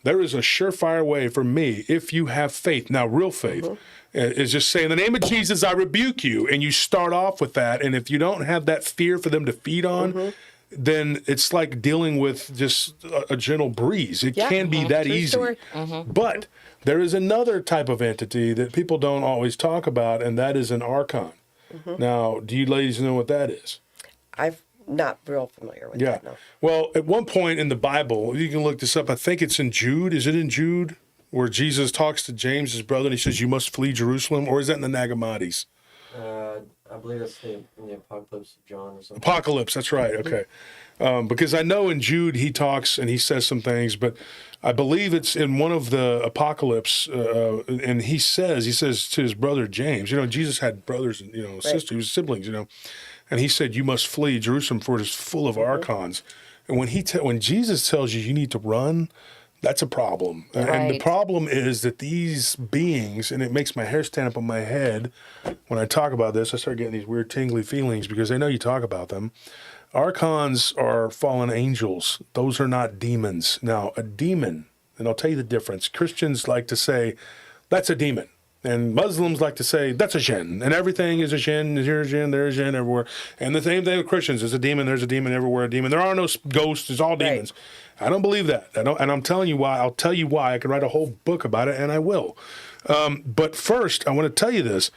there is a surefire way for me, if you have faith. Now, real faith is just saying, in the name of Jesus, I rebuke you. And you start off with that. And if you don't have that fear for them to feed on, then it's like dealing with just a gentle breeze. It can be that True easy. story. But there is another type of entity that people don't always talk about, and that is an archon. Now, do you ladies know what that is? I'm not real familiar with that. No. Well, at one point in the Bible, you can look this up. I think it's in Jude. Is it in Jude where Jesus talks to James, his brother, and he says, "You must flee Jerusalem"? Or is that in the Nagamadis? I believe that's in the Apocalypse of John or something. Apocalypse. That's right. Okay. Because I know in Jude he talks and he says some things, but I believe it's in one of the Apocalypse, and he says to his brother James, you know, Jesus had brothers and, you know, sisters, he was siblings, you know, and he said, "You must flee Jerusalem, for it is full of archons." And when Jesus tells you need to run, that's a problem. And the problem is that these beings, and it makes my hair stand up on my head when I talk about this, I start getting these weird tingly feelings because I know you talk about them. Archons are fallen angels. Those are not demons. Now, a demon, and I'll tell you the difference. Christians like to say, that's a demon. And Muslims like to say, that's a jinn. And everything is a jinn. Here's a jinn, there's a jinn everywhere. And the same thing with Christians. There's a demon everywhere, a demon. There are no ghosts. It's all demons. I don't believe that. And I'm telling you why. I'll tell you why. I could write a whole book about it, and I will. But first, I want to tell you this.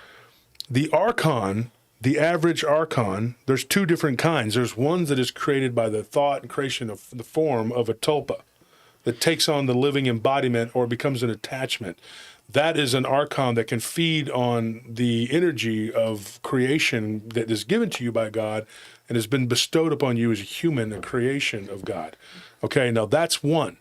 The archon, the average archon, there's two different kinds. There's one that is created by the thought and creation of the form of a tulpa that takes on the living embodiment or becomes an attachment. That is an archon that can feed on the energy of creation that is given to you by God and has been bestowed upon you as a human, a creation of God. Okay, now that's one.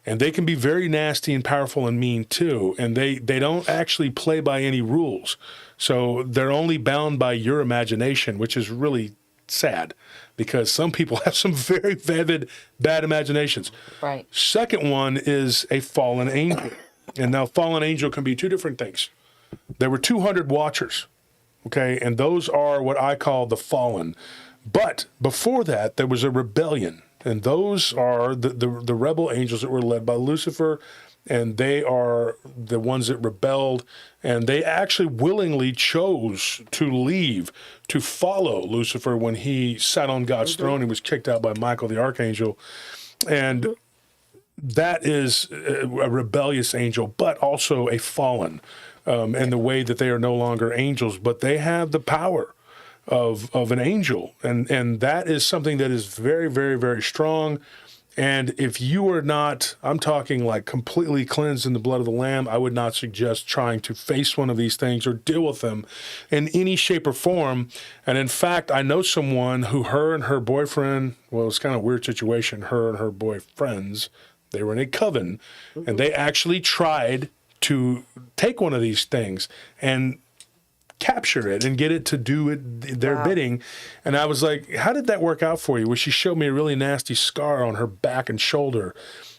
And they can be very nasty and powerful and mean too. And they don't actually play by any rules. So they're only bound by your imagination, which is really sad because some people have some very vivid, bad imaginations. Right. Second one is a fallen angel. And now fallen angel can be two different things. There were 200 watchers, okay? And those are what I call the fallen. But before that, there was a rebellion. And those are the rebel angels that were led by Lucifer, and they are the ones that rebelled, and they actually willingly chose to leave, to follow Lucifer when he sat on God's throne and was kicked out by Michael the archangel. And that is a rebellious angel, but also a fallen, in the way that they are no longer angels, but they have the power of an angel. And that is something that is very, very, very strong. And if you are not, I'm talking like completely cleansed in the blood of the Lamb, I would not suggest trying to face one of these things or deal with them in any shape or form. And in fact, I know someone who her and her boyfriend, well, it's kind of a weird situation, her and her boyfriends, they were in a coven, and they actually tried to take one of these things and capture it and get it to do their bidding. And I was like, how did that work out for you? Well, she showed me a really nasty scar on her back and shoulder.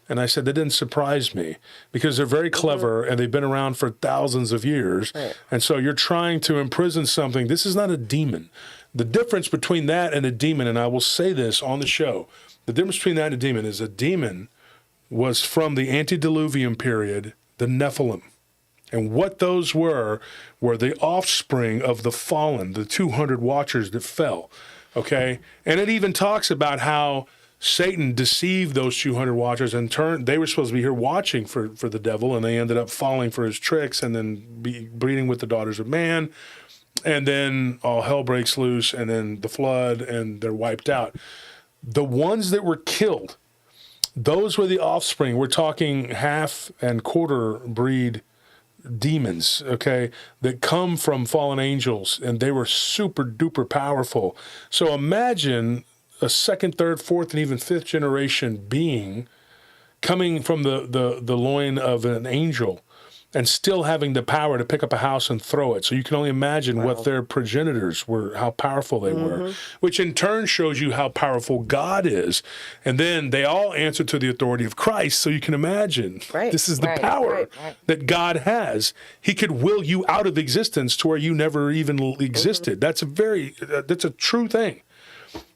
And I said, that didn't surprise me because they're very clever and they've been around for thousands of years. Right. And so you're trying to imprison something. This is not a demon. The difference between that and a demon, and I will say this on the show, the difference between that and a demon is a demon was from the antediluvian period, the Nephilim. And what those were the offspring of the fallen, the 200 watchers that fell, okay? And it even talks about how Satan deceived those 200 watchers and they were supposed to be here watching for the devil, and they ended up falling for his tricks and then breeding with the daughters of man. And then all hell breaks loose, and then the flood, and they're wiped out. The ones that were killed, those were the offspring. We're talking half and quarter breed demons, okay, that come from fallen angels, and they were super duper powerful. So imagine a second, third, fourth, and even fifth generation being coming from the loin of an angel and still having the power to pick up a house and throw it. So you can only imagine what their progenitors were, how powerful they were, which in turn shows you how powerful God is. And then they all answer to the authority of Christ. So you can imagine this is the power that God has. He could will you out of existence to where you never even existed. That's a true thing.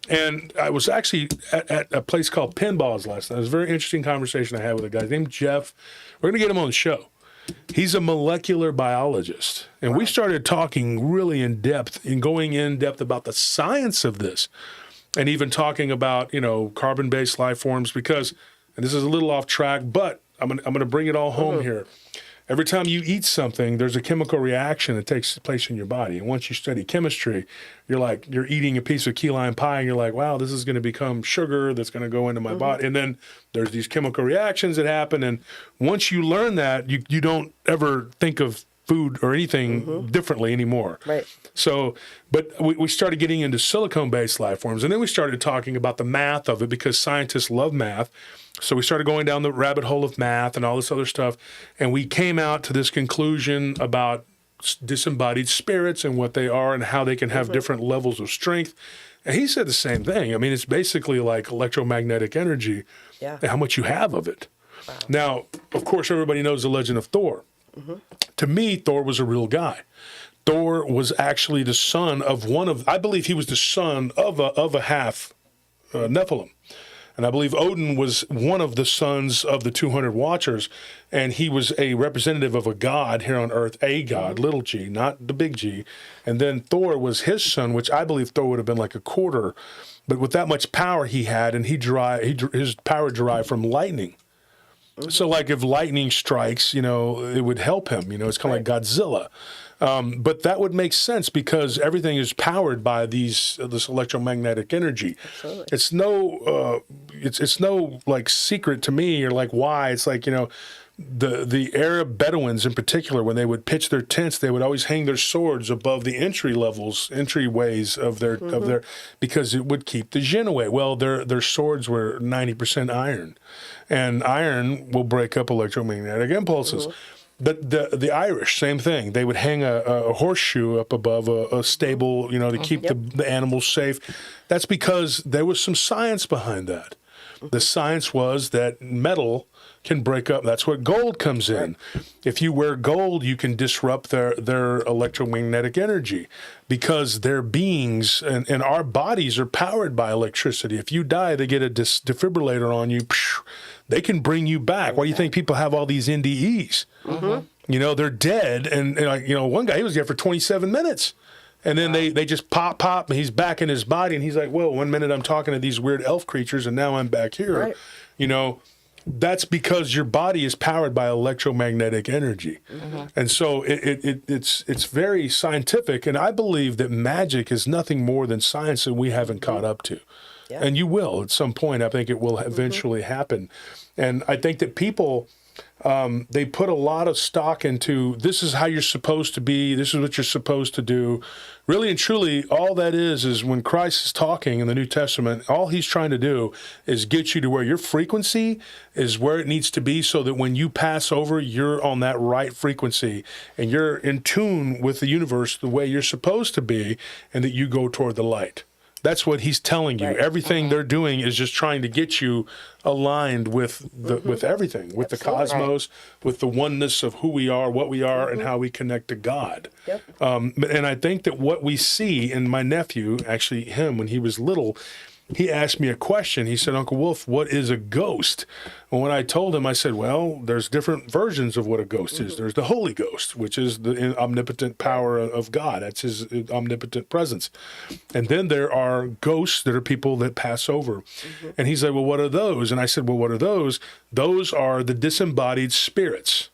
And I was actually at a place called Pinballs last night. It was a very interesting conversation I had with a guy named Jeff. We're going to get him on the show. He's a molecular biologist. And we started talking really in depth and going in depth about the science of this, and even talking about, carbon-based life forms, because, and this is a little off track, but I'm going to bring it all home here. Every time you eat something, there's a chemical reaction that takes place in your body. And once you study chemistry, you're eating a piece of key lime pie and you're like, wow, this is going to become sugar that's going to go into my body. And then there's these chemical reactions that happen. And once you learn that, you don't ever think of food or anything differently anymore. Right. So, but we started getting into silicone-based life forms. And then we started talking about the math of it, because scientists love math. So we started going down the rabbit hole of math and all this other stuff. And we came out to this conclusion about disembodied spirits and what they are and how they can have different levels of strength. And he said the same thing. I mean, it's basically like electromagnetic energy and how much you have of it. Wow. Now, of course, everybody knows the legend of Thor. To me, Thor was a real guy. Thor was actually the son of I believe he was the son of a half Nephilim. And I believe Odin was one of the sons of the 200 Watchers, and he was a representative of a god here on Earth, a god, little g, not the big G. And then Thor was his son, which I believe Thor would have been like a quarter, but with that much power he had, and his power derived from lightning. So like if lightning strikes, it would help him. It's kind of like Godzilla. But that would make sense, because everything is powered by this electromagnetic energy. Absolutely. It's no like secret to me, or like why. It's like, the Arab Bedouins in particular, when they would pitch their tents, they would always hang their swords above the entryways of their because it would keep the jinn away. Well, their swords were 90% iron, and iron will break up electromagnetic impulses. But the Irish, same thing. They would hang a horseshoe up above a stable, to keep the animals safe. That's because there was some science behind that. The science was that metal can break up. That's what gold comes in. If you wear gold, you can disrupt their electromagnetic energy, because their beings and our bodies are powered by electricity. If you die, they get a defibrillator on you. They can bring you back. Why do you think people have all these NDEs? They're dead. And one guy, he was there for 27 minutes. And then they just pop, and he's back in his body. And he's like, whoa, 1 minute I'm talking to these weird elf creatures, and now I'm back here. Right. That's because your body is powered by electromagnetic energy. And so it's very scientific. And I believe that magic is nothing more than science that we haven't caught up to. Yeah. And you will at some point. I think it will eventually happen. And I think that people, they put a lot of stock into, this is how you're supposed to be, this is what you're supposed to do. Really and truly, all that is when Christ is talking in the New Testament, all he's trying to do is get you to where your frequency is where it needs to be, so that when you pass over, you're on that right frequency and you're in tune with the universe the way you're supposed to be, and that you go toward the light. That's what he's telling you. Right. Everything they're doing is just trying to get you aligned with with everything, with the cosmos, with the oneness of who we are, what we are, and how we connect to God. Yep. And I think that what we see in my nephew, actually him, when he was little, he asked me a question. He said, Uncle Wolf, what is a ghost? And when I told him, I said, well, there's different versions of what a ghost is. There's the Holy Ghost, which is the omnipotent power of God. That's his omnipotent presence. And then there are ghosts that are people that pass over. And he's like, well, what are those? And I said, well, what are those? Those are the disembodied spirits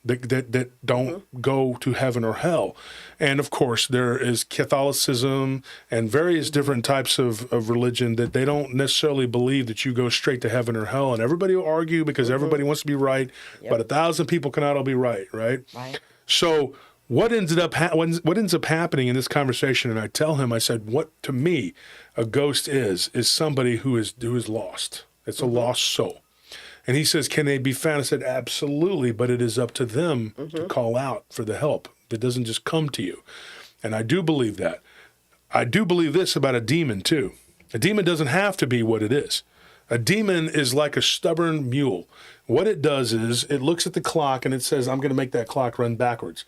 that don't go to heaven or hell. And of course, there is Catholicism and various different types of religion that they don't necessarily believe that you go straight to heaven or hell. And everybody will argue because everybody wants to be right, but 1,000 people cannot all be right, right? Right. So what ends up happening in this conversation, and I tell him, I said, what to me a ghost is somebody who is lost. It's a lost soul. And he says, can they be found? I said, absolutely, but it is up to them to call out for the help. It doesn't just come to you. And I do believe that. I do believe this about a demon, too. A demon doesn't have to be what it is. A demon is like a stubborn mule. What it does is it looks at the clock and it says, I'm going to make that clock run backwards.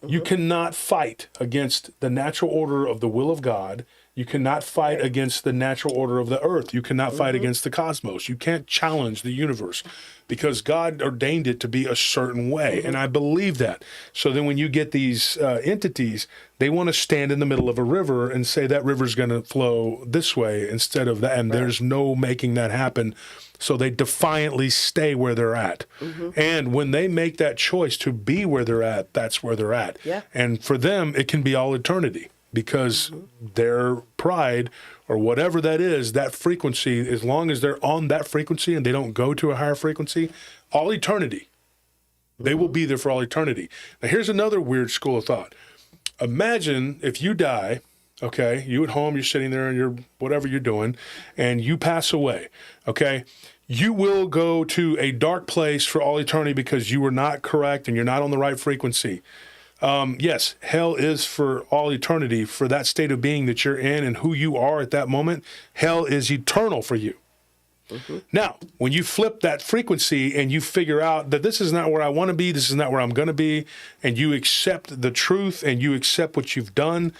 You cannot fight against the natural order of the will of God. You cannot fight against the natural order of the earth. You cannot fight against the cosmos. You can't challenge the universe because God ordained it to be a certain way. And I believe that. So then when you get these entities, they want to stand in the middle of a river and say that river's going to flow this way instead of that. And there's no making that happen. So they defiantly stay where they're at. And when they make that choice to be where they're at, that's where they're at. Yeah. And for them, it can be all eternity. Because their pride or whatever that is, that frequency, as long as they're on that frequency and they don't go to a higher frequency, all eternity, they will be there for all eternity. Now, here's another weird school of thought. Imagine if you die, okay, you at home, you're sitting there and you're whatever you're doing, and you pass away, okay? You will go to a dark place for all eternity because you were not correct and you're not on the right frequency. Yes, hell is for all eternity for that state of being that you're in and who you are at that moment. Hell is eternal for you. Now, when you flip that frequency and you figure out that this is not where I want to be, this is not where I'm going to be, and you accept the truth and you accept what you've done,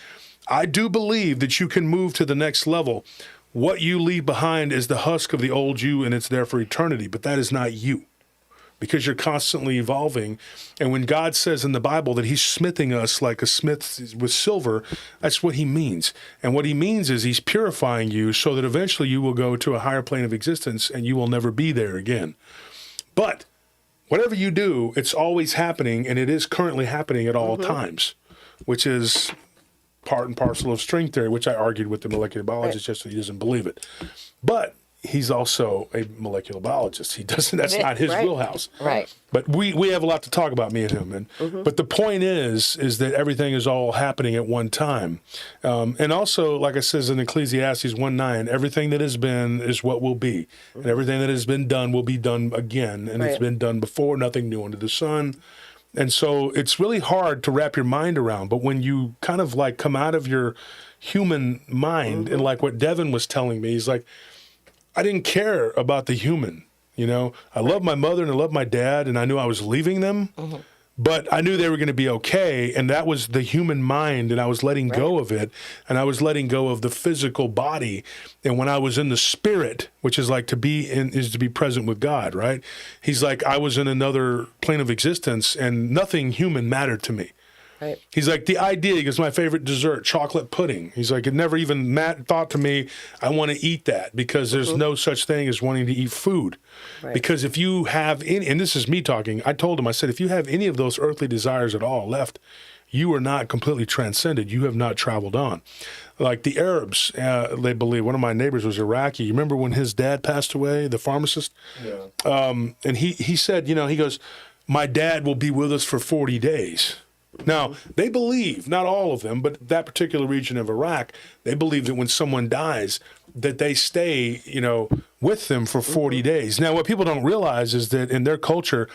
I do believe that you can move to the next level. What you leave behind is the husk of the old you, and it's there for eternity, but that is not you. Because you're constantly evolving. And when God says in the Bible that he's smithing us like a smith with silver, that's what he means. And what he means is he's purifying you so that eventually you will go to a higher plane of existence and you will never be there again. But whatever you do, it's always happening, and it is currently happening at all times, which is part and parcel of string theory, which I argued with the molecular biologist just so he doesn't believe it. But he's also a molecular biologist. He doesn't, that's not his wheelhouse. Right. But we have a lot to talk about, me and him. And but the point is that everything is all happening at one time. And also, like it says in Ecclesiastes 1:9, everything that has been is what will be. And everything that has been done will be done again. And it's been done before, nothing new under the sun. And so it's really hard to wrap your mind around. But when you kind of like come out of your human mind, and like what Devin was telling me, he's like, I didn't care about the human, you know. I love my mother and I love my dad, and I knew I was leaving them, but I knew they were going to be okay, and that was the human mind, and I was letting go of it, and I was letting go of the physical body. And when I was in the spirit, which is like to be present with God, right? He's like, I was in another plane of existence, and nothing human mattered to me. Right. He's like, the idea, he goes, my favorite dessert, chocolate pudding. He's like, it never even thought to me, I want to eat that, because there's no such thing as wanting to eat food. Right. Because if you have any, and this is me talking, I told him, I said, if you have any of those earthly desires at all left, you are not completely transcended. You have not traveled on. Like the Arabs, they believe, one of my neighbors was Iraqi. You remember when his dad passed away, the pharmacist? Yeah. And he said, you know, he goes, my dad will be with us for 40 days. Now, they believe, not all of them, but that particular region of Iraq, they believe that when someone dies, that they stay, you know, with them for 40 days. Now, what people don't realize is that in their culture,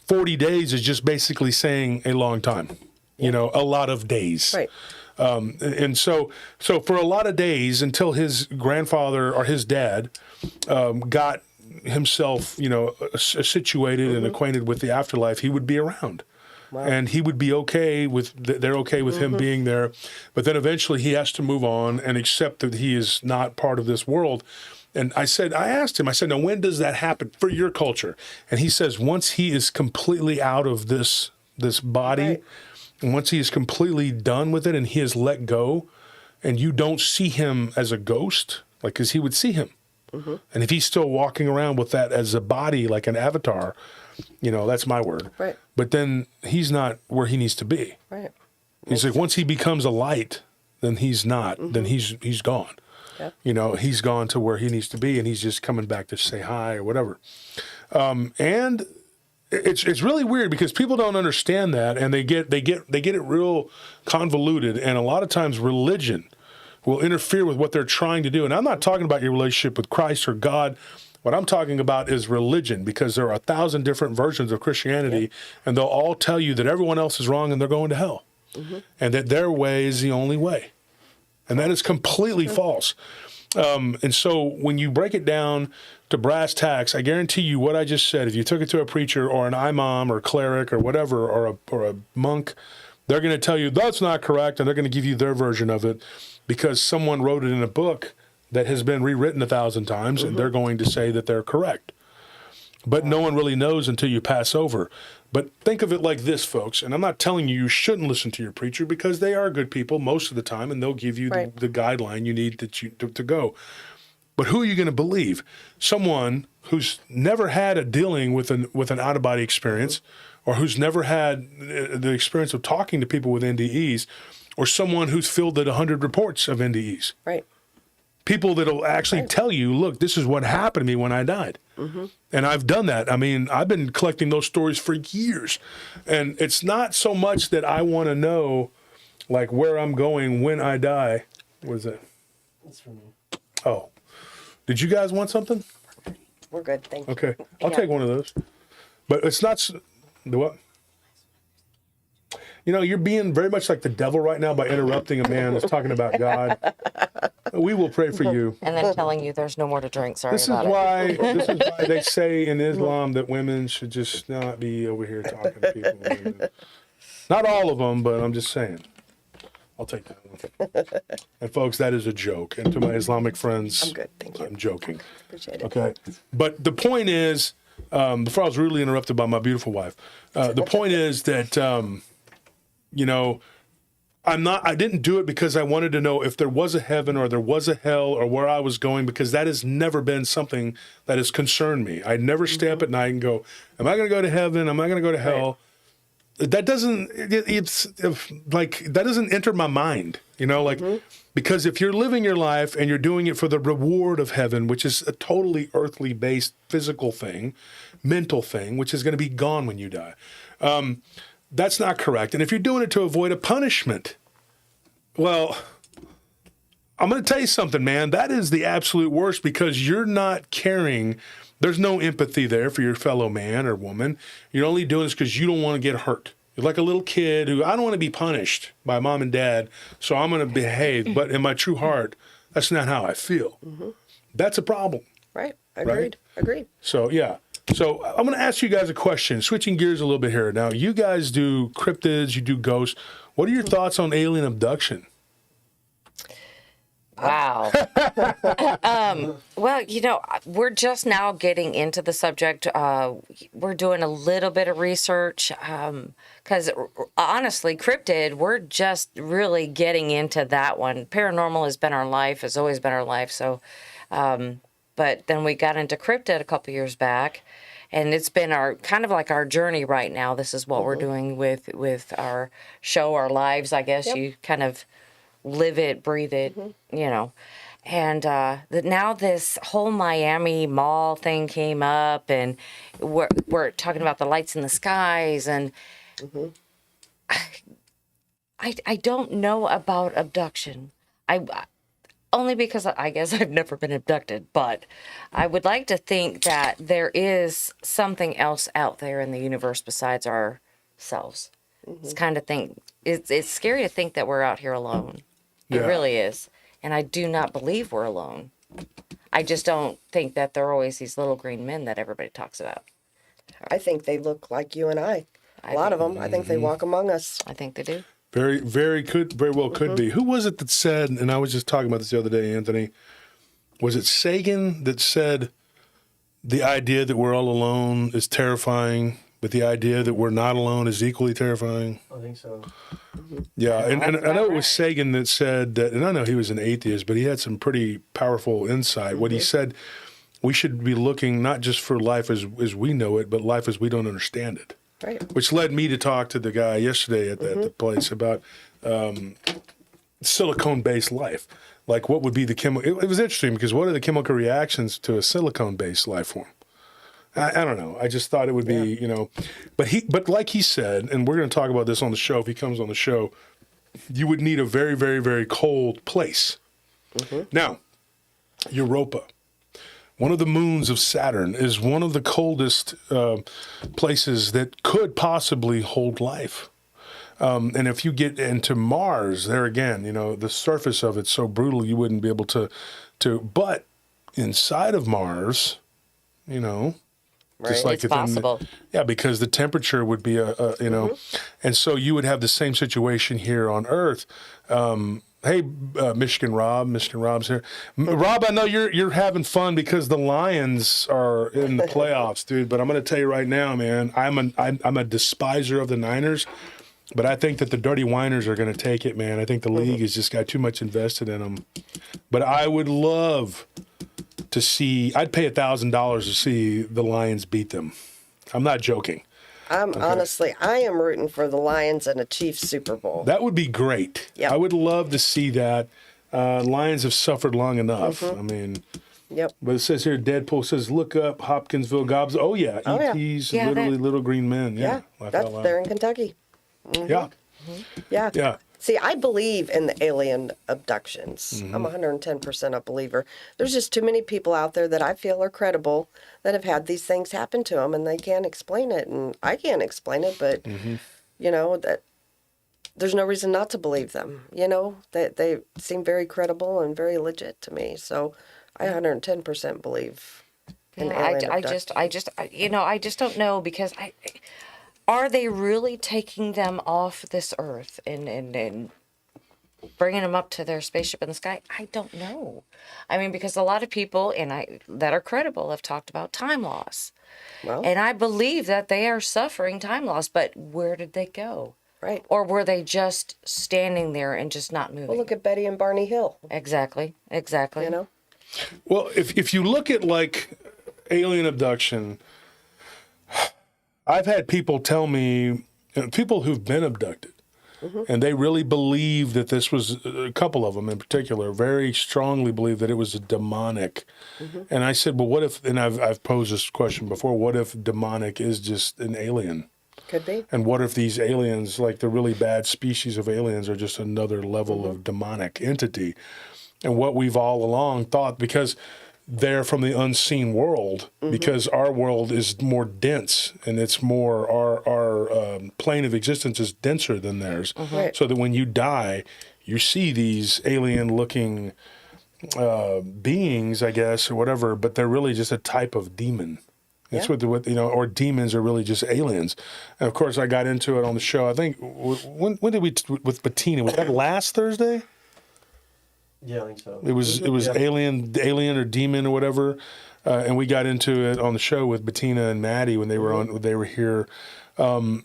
40 days is just basically saying a long time, you know, a lot of days. Right. And so for a lot of days, until his grandfather or his dad got himself, you know, situated and acquainted with the afterlife, he would be around. and he would be okay with, they're okay with him being there. But then eventually he has to move on and accept that he is not part of this world. And I asked him, now when does that happen for your culture? And he says, once he is completely out of this body, Right. and once he is completely done with it and he has let go, and you don't see him as a ghost, like, because he would see him. And if he's still walking around with that as a body, like an avatar, that's my word. Right. But then he's not where he needs to be. Right. He's like, once he becomes a light, then he's not. Then he's gone. Yeah. He's gone to where he needs to be, and he's just coming back to say hi or whatever. And it's really weird because people don't understand that, and they get it real convoluted. And a lot of times, religion will interfere with what they're trying to do. And I'm not talking about your relationship with Christ or God. What I'm talking about is religion, because there are 1,000 different versions of Christianity, and they'll all tell you that everyone else is wrong and they're going to hell, and that their way is the only way. And that is completely false. And so when you break it down to brass tacks, I guarantee you what I just said, if you took it to a preacher or an imam or cleric or whatever, or a monk, they're going to tell you that's not correct, and they're going to give you their version of it because someone wrote it in a book that has been rewritten 1,000 times, and they're going to say that they're correct. But no one really knows until you pass over. But think of it like this, folks, and I'm not telling you shouldn't listen to your preacher, because they are good people most of the time, and they'll give you the guideline you need to go. But who are you going to believe? Someone who's never had a dealing with an out-of-body experience, or who's never had the experience of talking to people with NDEs, or someone who's fielded 100 reports of NDEs. Right. People that'll actually tell you, look, this is what happened to me when I died. And I've done that. I mean, I've been collecting those stories for years. And it's not so much that I want to know, like, where I'm going when I die. What is that? That's for me. Oh. Did you guys want something? We're good. Thank you. Okay. I'll take one of those. But it's not... The what? You're being very much like the devil right now by interrupting a man that's talking about God. We will pray for you. And then telling you there's no more to drink. Sorry about it. This is why they say in Islam that women should just not be over here talking to people. Not all of them, but I'm just saying. I'll take that one. And folks, that is a joke. And to my Islamic friends, I'm good. Thank you. I'm joking. Appreciate it. Okay. But the point is, before I was rudely interrupted by my beautiful wife, the point is that, I didn't do it because I wanted to know if there was a heaven or there was a hell or where I was going, because that has never been something that has concerned me. I never stay up at night and go, am I going to go to heaven? Am I going to go to hell? That doesn't, that doesn't enter my mind, because if you're living your life and you're doing it for the reward of heaven, which is a totally earthly based physical thing, mental thing, which is going to be gone when you die. That's not correct. And if you're doing it to avoid a punishment, well, I'm going to tell you something, man. That is the absolute worst, because you're not caring. There's no empathy there for your fellow man or woman. You're only doing this because you don't want to get hurt. You're like a little kid who, I don't want to be punished by mom and dad, so I'm going to behave. But in my true heart, that's not how I feel. That's a problem. Right. Agreed. Agreed. So, yeah. So I'm going to ask you guys a question, switching gears a little bit here. Now, you guys do cryptids, you do ghosts. What are your thoughts on alien abduction? Wow. Well, we're just now getting into the subject. We're doing a little bit of research because honestly, cryptid, we're just really getting into that one. Paranormal has always been our life. So, but then we got into cryptid a couple years back, and it's been our journey right now. This is what we're doing with our show, our lives, I guess. Yep. You kind of live it, breathe it, And now this whole Miami mall thing came up, and we're talking about the lights in the skies, and I don't know about abduction. Only because I guess I've never been abducted, but I would like to think that there is something else out there in the universe besides ourselves. It's kind of it's scary to think that we're out here alone. It really is. And I do not believe we're alone. I just don't think that there are always these little green men that everybody talks about. I think they look like you and I. A lot of them. I think they walk among us. I think they do. Very, very well could be. Who was it that said, and I was just talking about this the other day, Anthony, was it Sagan that said the idea that we're all alone is terrifying, but the idea that we're not alone is equally terrifying? I think so. Yeah, and I know it was right. Sagan that said that, and I know he was an atheist, but he had some pretty powerful insight. What he said, we should be looking not just for life as we know it, but life as we don't understand it. Right. Which led me to talk to the guy yesterday at the place about silicone-based life. Like, what would be the chemical? It was interesting because what are the chemical reactions to a silicone-based life form? I don't know. I just thought it would be, but like he said, and we're going to talk about this on the show if he comes on the show, you would need a very, very, very cold place. Now, Europa, one of the moons of Saturn, is one of the coldest places that could possibly hold life. And if you get into Mars, there again, the surface of it's so brutal you wouldn't be able to. But inside of Mars, Right. just like It's possible. Yeah, because the temperature would be and so you would have the same situation here on Earth. Hey, Michigan Rob's here. Rob, I know you're having fun because the Lions are in the playoffs, dude. But I'm going to tell you right now, man, I'm a despiser of the Niners, but I think that the Dirty Whiners are going to take it, man. I think the league has just got too much invested in them. But I would love to see. I'd pay $1,000 to see the Lions beat them. I'm not joking. Honestly, I am rooting for the Lions and a Chiefs Super Bowl. That would be great. Yep. I would love to see that. Lions have suffered long enough. I mean, but it says here, Deadpool says, look up Hopkinsville Gobs. Oh, yeah. ETs, Yeah, literally Little Green Men. Yeah. Laugh that's out loud. they're in Kentucky. Yeah. Yeah. Yeah. See, I believe in the alien abductions. I'm 110% a believer. There's just too many people out there that I feel are credible that have had these things happen to them and they can't explain it. And I can't explain it, but, that there's no reason not to believe them. They seem very credible and very legit to me. So I 110% believe in alien abductions. I just don't know because are they really taking them off this earth and bringing them up to their spaceship in the sky? I don't know. I mean, because a lot of people that are credible have talked about time loss. Well, And I believe that they are suffering time loss, but where did they go? right. Or were they just standing there and just not moving? Well, look at Betty and Barney Hill, Exactly. Well, if you look at like alien abduction, I've had people tell me, people who've been abducted, and they really believe that this was, a couple of them in particular, very strongly believe that it was a demonic. And I said, well, what if, and I've posed this question before, what if demonic is just an alien? could be. And what if these aliens, like the really bad species of aliens, are just another level of demonic entity? And what we've all along thought, because they're from the unseen world, because our world is more dense and it's more, our plane of existence is denser than theirs. Right. So that when you die, you see these alien-looking beings, I guess, or whatever, but they're really just a type of demon. That's what or demons are really just aliens. And of course, I got into it on the show. I think when did we with Bettina? Was that last Thursday? Yeah, I think so. It was alien or demon or whatever, and we got into it on the show with Bettina and Maddie when they were on. They were here, and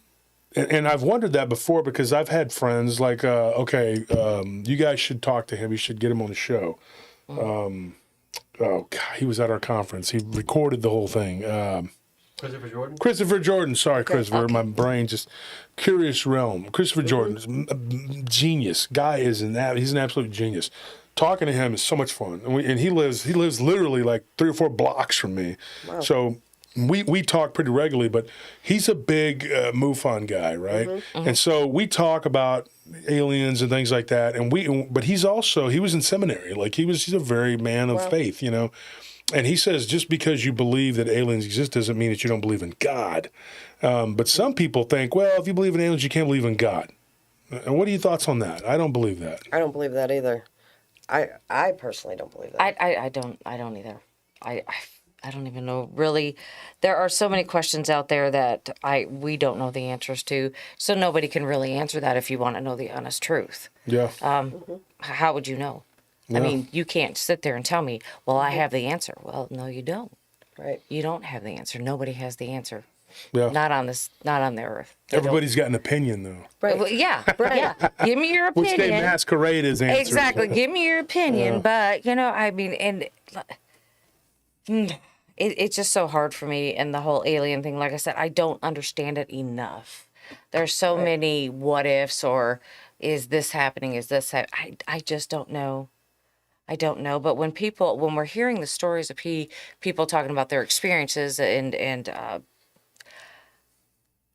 I've wondered that before because I've had friends like, you guys should talk to him. You should get him on the show. Oh God, he was at our conference. He recorded the whole thing. Christopher Jordan? Christopher Jordan. Sorry, Christopher. My brain just Curious Realm. Christopher Jordan, genius. Guy is he's an absolute genius. Talking to him is so much fun, and he lives literally like 3 or 4 blocks from me. Wow. So we talk pretty regularly, but he's a big MUFON guy, right? And so we talk about aliens and things like that, but he was in seminary, like he's a very man of faith, And he says just because you believe that aliens exist doesn't mean that you don't believe in God. But some people think, well, if you believe in aliens, you can't believe in God. And what are your thoughts on that? I don't believe that. I don't believe that either. I personally don't believe that. I don't either. I don't even know really. There are so many questions out there that we don't know the answers to. So nobody can really answer that if you want to know the honest truth. Yeah. How would you know? Yeah. I mean, you can't sit there and tell me, well, I have the answer. Well, no, you don't. Right. You don't have the answer. Nobody has the answer. Yeah. Not on the earth. They don't- Everybody's got an opinion, though. Right. Well, yeah, yeah. Give me your opinion. Which they masquerade as answers. Exactly. Give me your opinion. But, I mean, and it's just so hard for me. And the whole alien thing, like I said, I don't understand it enough. There's so many what ifs, or is this happening? Is this happening? I just don't know. I don't know. But when we're hearing the stories of people talking about their experiences and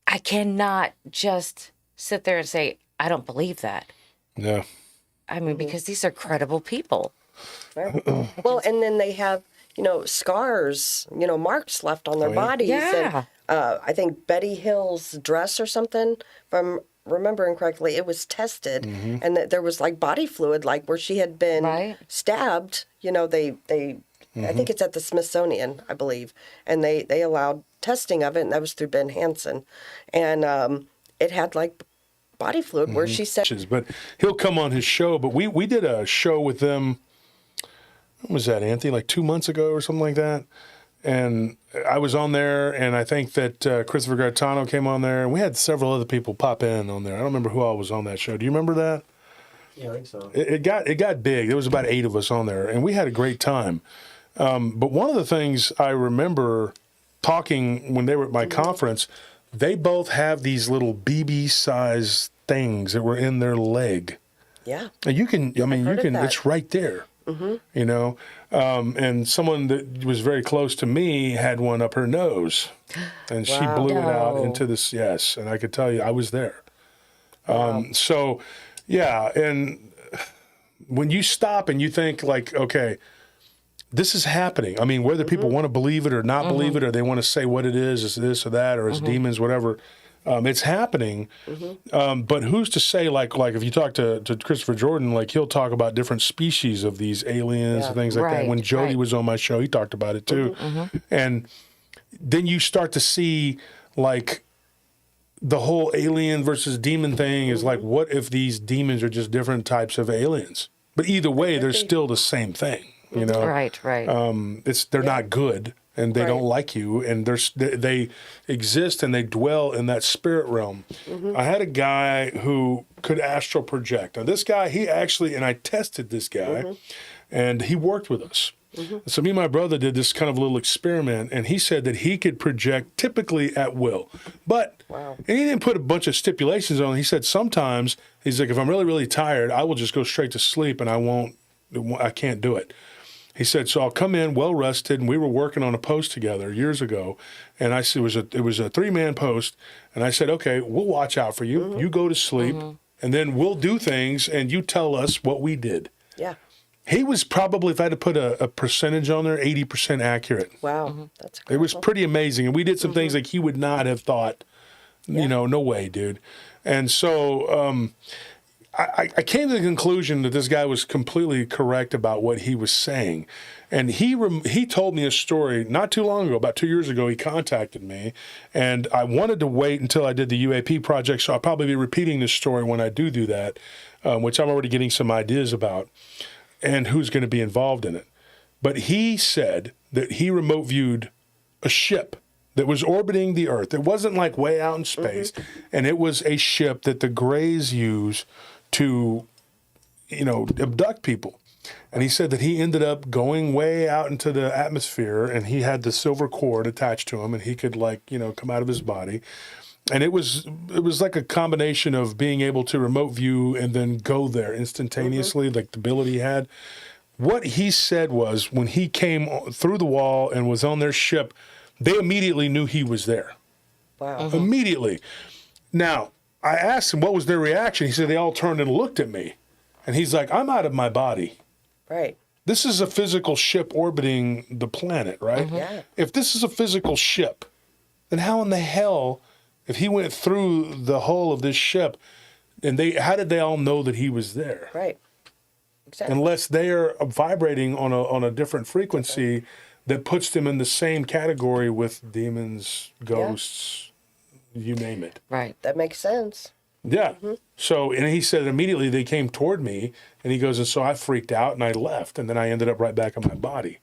I cannot just sit there and say, I don't believe that. Yeah. I mean, because these are credible people. Right. Well, and then they have, scars, marks left on their bodies. Yeah. And, I think Betty Hill's dress or something, if I'm remembering correctly, it was tested, and that there was like body fluid, like where she had been stabbed. They I think it's at the Smithsonian, I believe, and they allowed testing of it, and that was through Ben Hansen, and it had like body fluid where she said. But he'll come on his show. But we did a show with them. When was that, Anthony? Like 2 months ago or something like that. And I was on there, and I think that Christopher Gaetano came on there, and we had several other people pop in on there. I don't remember who all was on that show. Do you remember that? Yeah, I think so. It got big. There was about 8 of us on there, and we had a great time. But one of the things I remember talking when they were at my conference, they both have these little BB-sized things that were in their leg. Yeah. And you can, it's right there. And someone that was very close to me had one up her nose, and she blew it out into this. Yes, and I could tell you, I was there. So, yeah, and when you stop and you think like, okay, this is happening. I mean, whether people want to believe it or not believe it, or they want to say what it is this or that, or it's demons, whatever. It's happening, but who's to say, like if you talk to Christopher Jordan, like he'll talk about different species of these aliens and things like that. When Jody was on my show, he talked about it too. And then you start to see like the whole alien versus demon thing is like, what if these demons are just different types of aliens? But either way, they're still the same thing, Right. they're not good. And they don't like you, and they exist and they dwell in that spirit realm. I had a guy who could astral project. Now, this guy, and I tested this guy, and he worked with us. So me and my brother did this kind of little experiment, and he said that he could project typically at will. But, and he didn't put a bunch of stipulations on it. He said sometimes, he's like, if I'm really, really tired, I will just go straight to sleep, and I can't do it. He said, so I'll come in well rested, and we were working on a post together years ago, and I said it was a 3-man post, and I said, okay, we'll watch out for you. You go to sleep, and then we'll do things, and you tell us what we did. Yeah. He was probably, if I had to put a percentage on there, 80% accurate. Wow. That's incredible. It was pretty amazing, and we did some things like he would not have thought, no way, dude. And so I came to the conclusion that this guy was completely correct about what he was saying. And he told me a story not too long ago, about 2 years ago. He contacted me, and I wanted to wait until I did the UAP project, so I'll probably be repeating this story when I do that, which I'm already getting some ideas about, and who's going to be involved in it. But he said that he remote viewed a ship that was orbiting the Earth. It wasn't like way out in space, and it was a ship that the Greys use to, abduct people. And he said that he ended up going way out into the atmosphere, and he had the silver cord attached to him, and he could come out of his body. And it was like a combination of being able to remote view and then go there instantaneously, like the ability he had. What he said was when he came through the wall and was on their ship, they immediately knew he was there. Wow. Immediately. Now, I asked him what was their reaction. He said they all turned and looked at me. And he's like, I'm out of my body. Right. This is a physical ship orbiting the planet, right? Yeah. If this is a physical ship, then how in the hell, if he went through the hull of this ship, and how did they all know that he was there? Right. Exactly. Unless they are vibrating on a different frequency that puts them in the same category with demons, ghosts, you name it. Right. That makes sense. Yeah. So, and he said immediately they came toward me, and he goes, and so I freaked out and I left, and then I ended up right back in my body.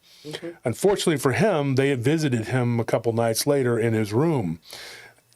Unfortunately for him, they had visited him a couple nights later in his room.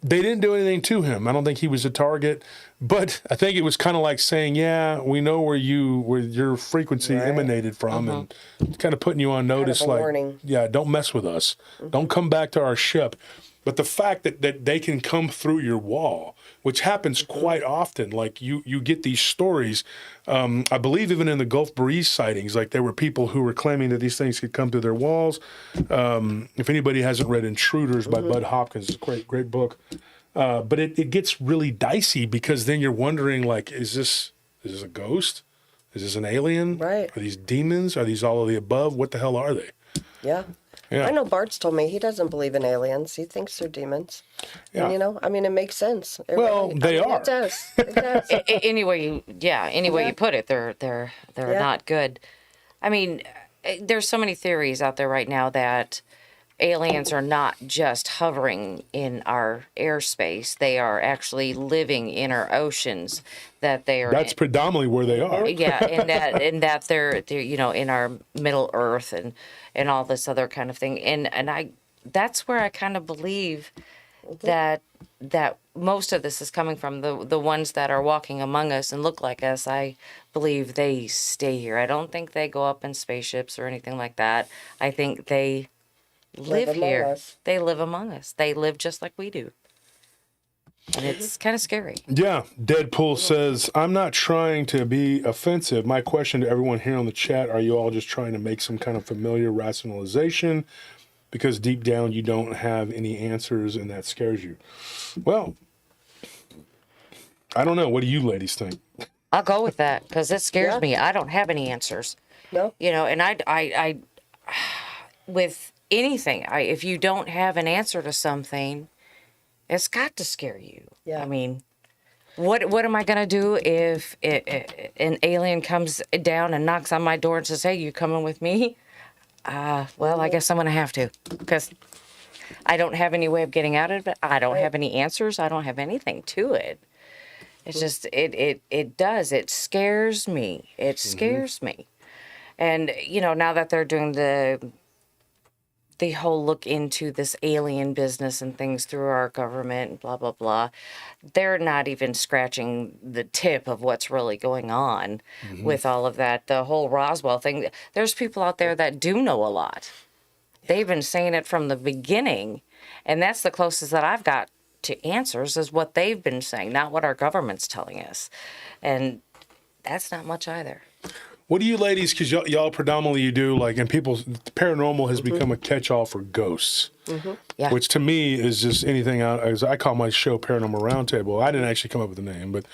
They didn't do anything to him. I don't think he was a target, but I think it was kind of like saying, yeah, we know where your frequency emanated from, and kind of putting you on notice, Kind of a like, warning. yeah, don't mess with us. Don't come back to our ship. But the fact that they can come through your wall, which happens quite often, like you get these stories. I believe even in the Gulf Breeze sightings, like there were people who were claiming that these things could come through their walls. If anybody hasn't read Intruders by Bud Hopkins, it's a great book. But it gets really dicey because then you're wondering, like, is this a ghost? Is this an alien? Right. Are these demons? Are these all of the above? What the hell are they? Yeah. Yeah. I know Bart's told me he doesn't believe in aliens. He thinks they're demons. Yeah. And, I mean, it makes sense. Well, they are. It does. It does. Any way you put it, they're not good. I mean, there's so many theories out there right now that aliens are not just hovering in our airspace; they are actually living in our oceans. That they are. That's predominantly where they are. Yeah, and that they're in our Middle Earth and all this other kind of thing. And I that's where I kind of believe that most of this is coming from the ones that are walking among us and look like us. I believe they stay here. I don't think they go up in spaceships or anything like that. I think they live among here. us. They live among us. They live just like we do. And it's kind of scary. Yeah, Deadpool says, I'm not trying to be offensive. My question to everyone here on the chat, are you all just trying to make some kind of familiar rationalization? Because deep down you don't have any answers and that scares you. Well, I don't know. What do you ladies think? I'll go with that because it scares me. I don't have any answers. No. And I with anything, if you don't have an answer to something, it's got to scare you. Yeah. I mean, what am I going to do if an alien comes down and knocks on my door and says, hey, you coming with me? Well, I guess I'm going to have to because I don't have any way of getting out of it. I don't have any answers. I don't have anything to it. It's just, it does. It scares me. It scares me. And, now that they're doing the whole look into this alien business and things through our government and blah, blah, blah, they're not even scratching the tip of what's really going on with all of that. The whole Roswell thing, there's people out there that do know a lot. They've been saying it from the beginning, and that's the closest that I've got to answers is what they've been saying, not what our government's telling us. And that's not much either. What do you ladies, because y'all predominantly you do, like, and paranormal has become a catch-all for ghosts, Yeah. which to me is just anything out, as I call my show Paranormal Roundtable. I didn't actually come up with the name, but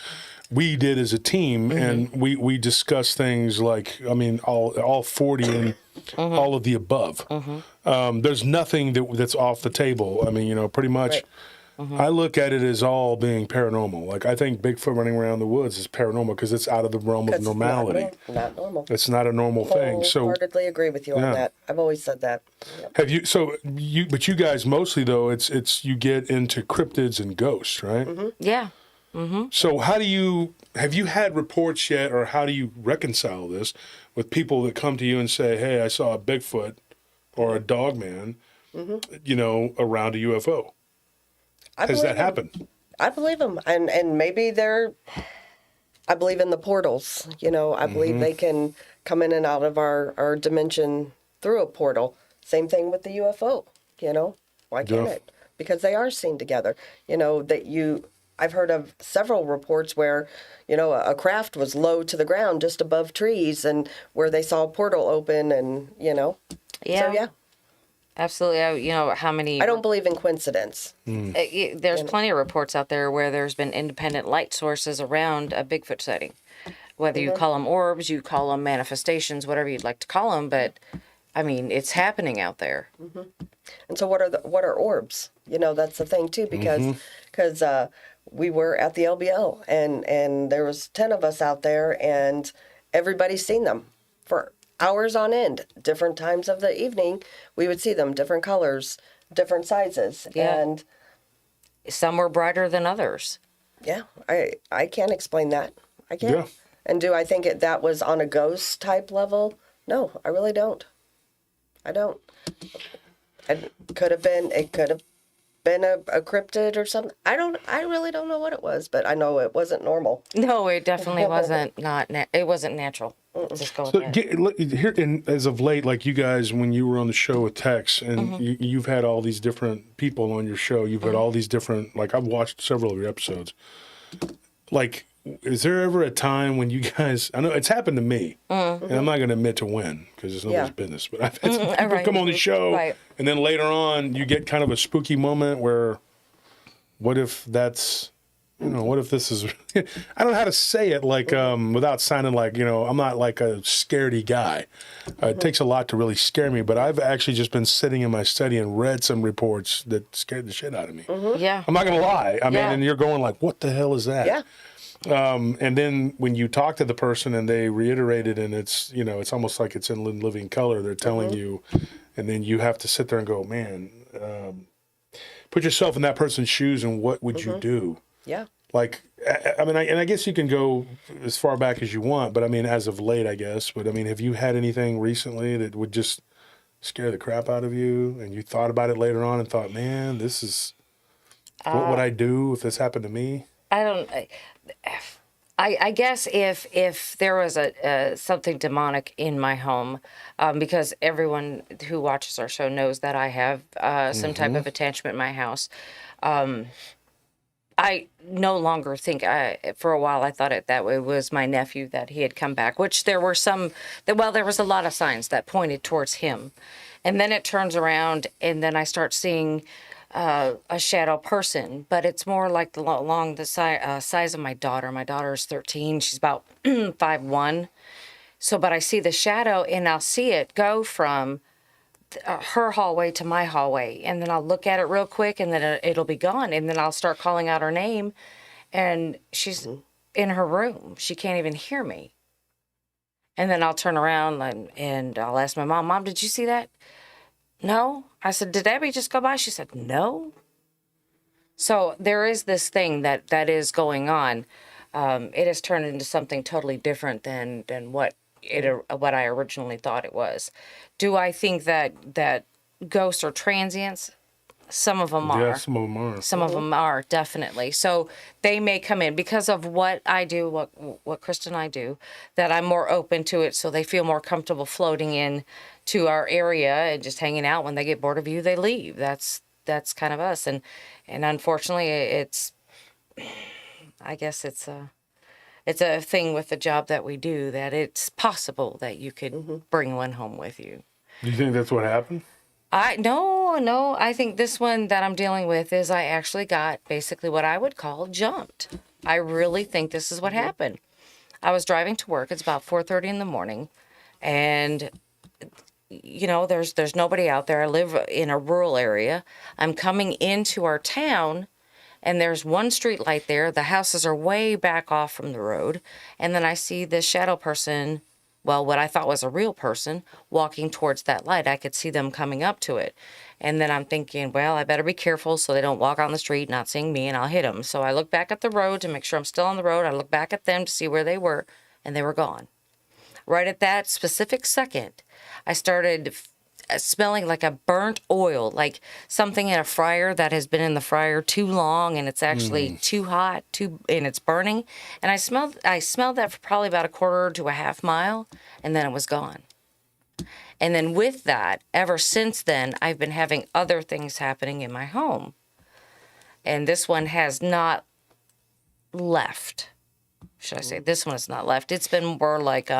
we did as a team, and we discussed things like, I mean, all 40 and all of the above. There's nothing that's off the table. I mean, pretty much. Right. I look at it as all being paranormal. Like, I think Bigfoot running around the woods is paranormal because it's out of the realm of normality. Not normal. It's not a normal thing. So, Wholeheartedly agree with you on that. I've always said that. Yep. but you guys mostly though, it's you get into cryptids and ghosts, right? Yeah. So have you had reports yet, or how do you reconcile this with people that come to you and say, "Hey, I saw a Bigfoot or a dog man, around a UFO"? Has that happened? I believe them, and maybe I believe in the portals. I believe they can come in and out of our dimension through a portal. Same thing with the UFO. Why can't it? Because they are seen together. I've heard of several reports where, a craft was low to the ground just above trees, and where they saw a portal open, and Yeah. So yeah. Absolutely. How many... I don't believe in coincidence. There's plenty of reports out there where there's been independent light sources around a Bigfoot sighting. Whether you call them orbs, you call them manifestations, whatever you'd like to call them, but, I mean, it's happening out there. And so what are orbs? That's the thing, too, because we were at the LBL, and there was 10 of us out there, and everybody's seen them for hours on end, different times of the evening, we would see them, different colors, different sizes. Yeah. And Some were brighter than others. yeah, I can't explain that. I can't. Yeah. And do I think that was on a ghost type level? No, I really don't. I don't. It could have been a cryptid or something. I really don't know what it was, but I know it wasn't normal. No, it definitely wasn't it wasn't natural. Just go with that. Look, here, as of late, like you guys, when you were on the show with Tex, and you've had all these different people on your show, you've had all these different, like I've watched several of your episodes. Like, is there ever a time when you guys, I know it's happened to me, and I'm not going to admit to when, because it's nobody's business, but I've had some people Right. come on the show, Right. and then later on, you get kind of a spooky moment where, what if that's, what if this is, I don't know how to say it, like, without sounding like, I'm not like a scaredy guy. It takes a lot to really scare me, but I've actually just been sitting in my study and read some reports that scared the shit out of me. Yeah. I'm not going to lie. I mean, Yeah. and you're going like, what the hell is that? Yeah. And then when you talk to the person and they reiterate it, and it's, it's almost like it's in living color, they're telling you, and then you have to sit there and go, man, put yourself in that person's shoes, and what would you do? Yeah. Like, I mean, and I guess you can go as far back as you want, but I mean, as of late, I guess. But I mean, have you had anything recently that would just scare the crap out of you, and you thought about it later on and thought, man, this is, what would I do if this happened to me? I guess if there was a something demonic in my home, because everyone who watches our show knows that I have some type of attachment in my house. I no longer think, for a while I thought that it was my nephew, that he had come back, which there were there was a lot of signs that pointed towards him. And then it turns around, and then I start seeing a shadow person, but it's more like along the size of my daughter. My daughter is 13. She's about 5'1". So, but I see the shadow, and I'll see it go from her hallway to my hallway, and then I'll look at it real quick, and then it'll be gone, and then I'll start calling out her name, and she's in her room. She can't even hear me. And then I'll turn around and I'll ask my mom, did you see that? No. I said, did Abby just go by? She said, no. So there is this thing that is going on. It has turned into something totally different than what I originally thought it was. Do I think that ghosts are transients? Some of them are. Yeah, some of them are. Some of them are, definitely. So they may come in because of what I do, what Krista and I do, that I'm more open to it, so they feel more comfortable floating in to our area and just hanging out. When they get bored of you, they leave. That's kind of us. And unfortunately, I guess it's a thing with the job that we do, that it's possible that you could bring one home with you. Do you think that's what happened? No. I think this one that I'm dealing with is I actually got basically what I would call jumped. I really think this is what happened. I was driving to work. It's about 4:30 in the morning, and there's nobody out there. I live in a rural area. I'm coming into our town, and there's one street light there. The houses are way back off from the road, and then I see this shadow person. Well, what I thought was a real person walking towards that light. I could see them coming up to it. And then I'm thinking, well, I better be careful so they don't walk on the street not seeing me, and I'll hit them. So I look back at the road to make sure I'm still on the road. I look back at them to see where they were, and they were gone. Right at that specific second, I started smelling like a burnt oil, like something in a fryer that has been in the fryer too long, and it's actually too hot, and it's burning. And I smelled that for probably about a quarter to a half mile, and then it was gone. And then with that, ever since then, I've been having other things happening in my home. And this one has not left. Should I say, this one has not left. It's been more like,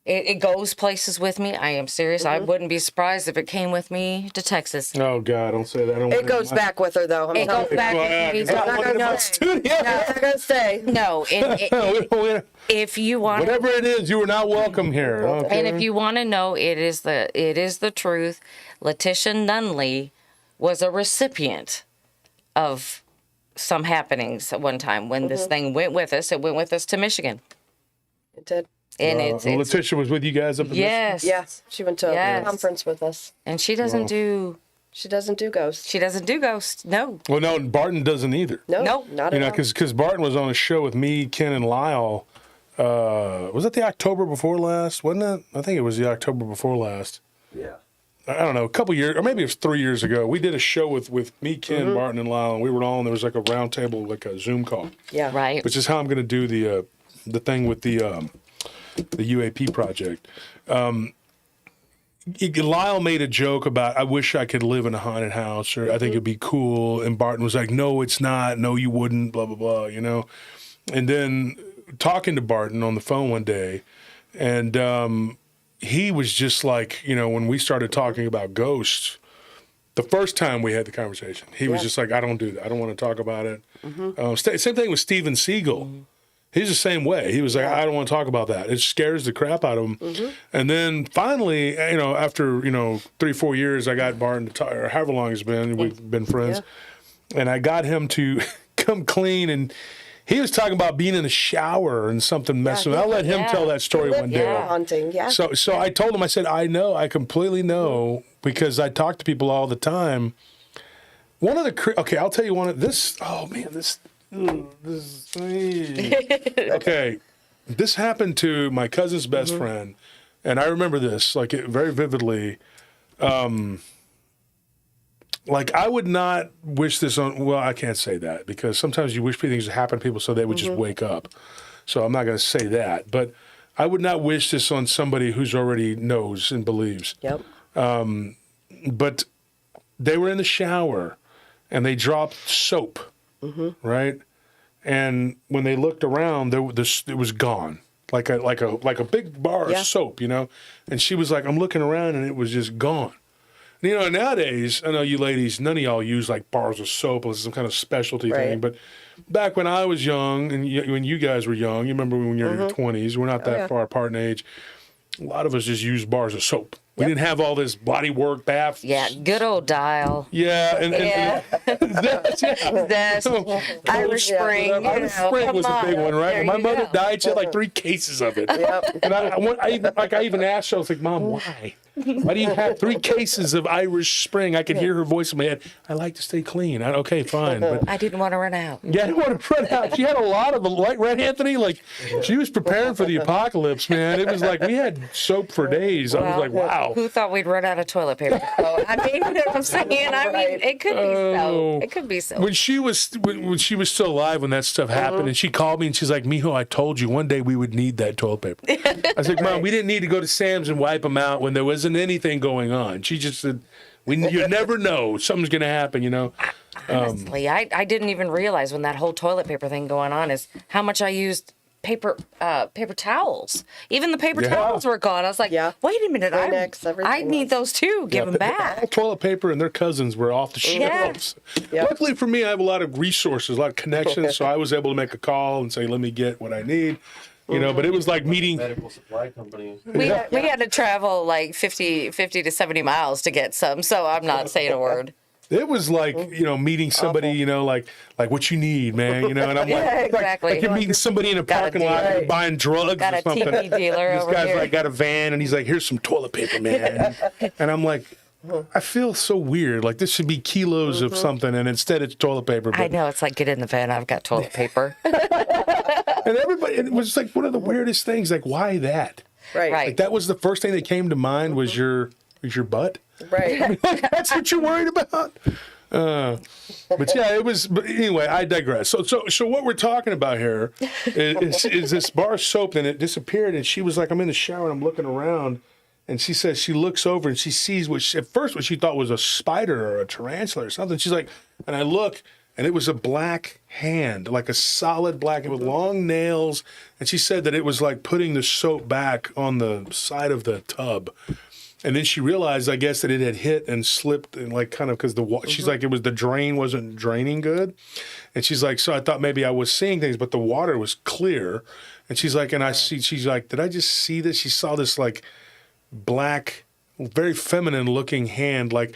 it goes places with me. I am serious. I wouldn't be surprised if it came with me to Texas. Oh, God, don't say that. It goes back with her, though. It goes back with me. It's not going to stay. No, if you want, Whatever it is, you are not welcome here. Okay? and if you want to know, it is the truth. Letitia Nunley was a recipient of some happenings at one time when this thing went with us. It went with us to Michigan. It did. And it's Letitia was with you guys up in yes, Yeah, she went to a conference with us. and she doesn't do She doesn't do ghosts. she doesn't do ghosts. No, Well, no, and Barton doesn't either. No, Nope. not You at know, all. because Barton was on a show with me, Ken, and Lyle. Was it the October before last? Wasn't it? I think it was the October before last. Yeah. I don't know, a couple years, or maybe it was 3 years ago. We did a show with me, Ken, Mm-hmm. Barton, and Lyle, and we were all, and there was like a round table, like a Zoom call, Yeah. right? which is how I'm going to do the thing with the UAP project. Lyle made a joke about, I wish I could live in a haunted house, or I think it'd be cool. And Barton was like, no, it's not. No, you wouldn't, blah, blah, blah, you know. And then talking to Barton on the phone one day, and he was just like, you know, when we started talking about ghosts, the first time we had the conversation, he was just like, I don't do that. I don't want to talk about it. Same thing with Steven Seagal. He's the same way. He was like, I don't want to talk about that. It scares the crap out of him. And then finally, you know, after, 3-4 years, I got Barton to talk, or however long it's been, we've been friends. And I got him to come clean, and he was talking about being in the shower and something messing. I'll let him tell that story one day. Haunting, yeah. So I told him, I said, I know, I completely know, because I talk to people all the time. One of the, okay, I'll tell you one of this, oh man, this okay, this happened to my cousin's best friend, and I remember this like very vividly. Like, I would not wish this on, well, I can't say that, because sometimes you wish things would happen to people so they would just wake up. So I'm not going to say that, but I would not wish this on somebody who's already knows and believes. Yep. But they were in the shower and they dropped soap, right? And when they looked around, it was gone, like a big bar of soap, you know. And she was like, "I'm looking around, and it was just gone." And, you know, nowadays, I know you ladies, none of y'all use like bars of soap as some kind of specialty thing. But back when I was young, and when you guys were young, you remember when you were in your 20s, we're not that far apart in age. A lot of us just used bars of soap. We didn't have all this body work, baths. Yeah, good old Dial. Yeah, and that's That's Irish Spring. Irish Spring was a big one, right? When my mother died, she had like 3 cases of it. And I even asked her, I was like, Mom, why? Why do you have 3 cases of Irish Spring? I could hear her voice in my head. I like to stay clean. Okay, fine. But I didn't want to run out. yeah, I didn't want to run out. She had a lot of them, like, right, Anthony? Like, she was preparing for the apocalypse, man. It was like we had soap for days. I was like, wow. Who thought we'd run out of toilet paper? So, I mean, you know what I'm saying? I mean, it could be so. It could be so. When she was still alive, when that stuff happened, and she called me and she's like, Mijo, I told you one day we would need that toilet paper. I was like, Mom, we didn't need to go to Sam's and wipe them out when there wasn't anything going on. She just said, you never know. Something's going to happen, you know. Honestly, I didn't even realize when that whole toilet paper thing going on is how much I used paper towels. Even the paper towels were gone. I was like, wait a minute, I need those too. Give them back. All toilet paper and their cousins were off the shelves. Luckily for me, I have a lot of resources, a lot of connections, so I was able to make a call and say, let me get what I need. You know, but it was like meeting medical supply company. We had to travel like 50 to 70 miles to get some, so I'm not saying a word. It was like, you know, meeting somebody, you know, like what you need, man, you know, and I'm like, exactly. like you're meeting somebody in a parking lot buying drugs Got or a something. TV dealer This over guy's here. like got a van and he's like, here's some toilet paper, man. And I'm like, I feel so weird. Like this should be kilos of something, and instead it's toilet paper. But, I know, it's like, get in the van, I've got toilet paper. and everybody, it was like one of the weirdest things. Like, why that? Right. Like that was the first thing that came to mind was your butt. Right. That's what you're worried about. But yeah, it was. But anyway, I digress. So what we're talking about here is this bar of soap, and it disappeared. And she was like, I'm in the shower and I'm looking around, and she says she looks over and she sees what she thought was a spider or a tarantula or something. She's like, and I look, and it was a black hand, like a solid black with long nails. And she said that it was like putting the soap back on the side of the tub. And then she realized, I guess, that it had hit and slipped, and like kind of because she's like, it was the drain wasn't draining good, and she's like, so I thought maybe I was seeing things, but the water was clear, and she's like, and she's like, did I just see this? She saw this like black, very feminine looking hand, like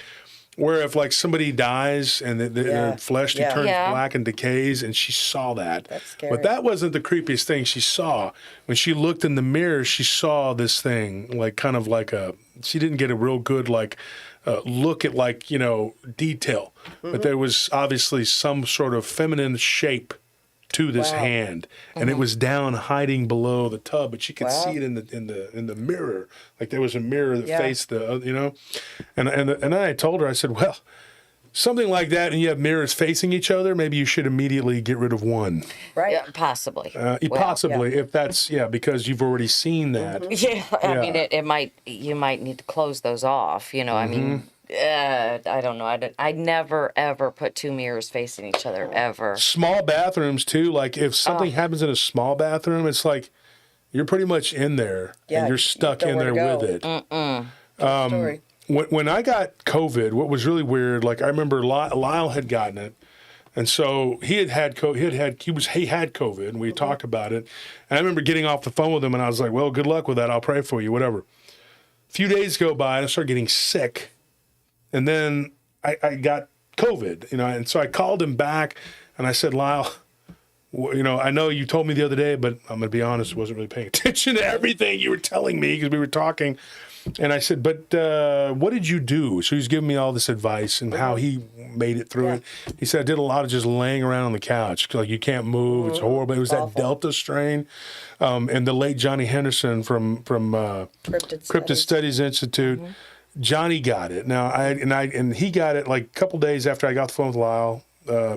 where if like somebody dies and their flesh turns Yeah. black and decays, and she saw that. That's scary. But that wasn't the creepiest thing she saw. When she looked in the mirror, she saw this thing, like kind of like she didn't get a real good like look at like, you know, detail. But there was obviously some sort of feminine shape to this hand, and it was down hiding below the tub, but she could see it in the mirror. Like there was a mirror that faced the, you know, and then I told her, I said, well, something like that, and you have mirrors facing each other, maybe you should immediately get rid of one. Right. Yeah, possibly. Possibly, if that's because you've already seen that. Yeah, I mean, you might need to close those off. You know, I mean, I don't know. I never ever put two mirrors facing each other ever. Small bathrooms too. Like if something happens in a small bathroom, it's like you're pretty much in there and you're stuck in there with it. Story. When I got COVID, what was really weird, like I remember Lyle had gotten it, and so he had COVID, and we talked about it. And I remember getting off the phone with him, and I was like, "Well, good luck with that. I'll pray for you, whatever." A few days go by, and I started getting sick, and then I got COVID, you know, and so I called him back, and I said, "Lyle, you know, I know you told me the other day, but I'm going to be honest, I wasn't really paying attention to everything you were telling me because we were talking." And I said, but what did you do? So he's giving me all this advice and how he made it through it. He said, I did a lot of just laying around on the couch. Like, you can't move. It's horrible. It was that Delta strain. And the late Johnny Henderson from Cryptid Studies Institute, Johnny got it. Now, and he got it like a couple days after I got the phone with Lyle.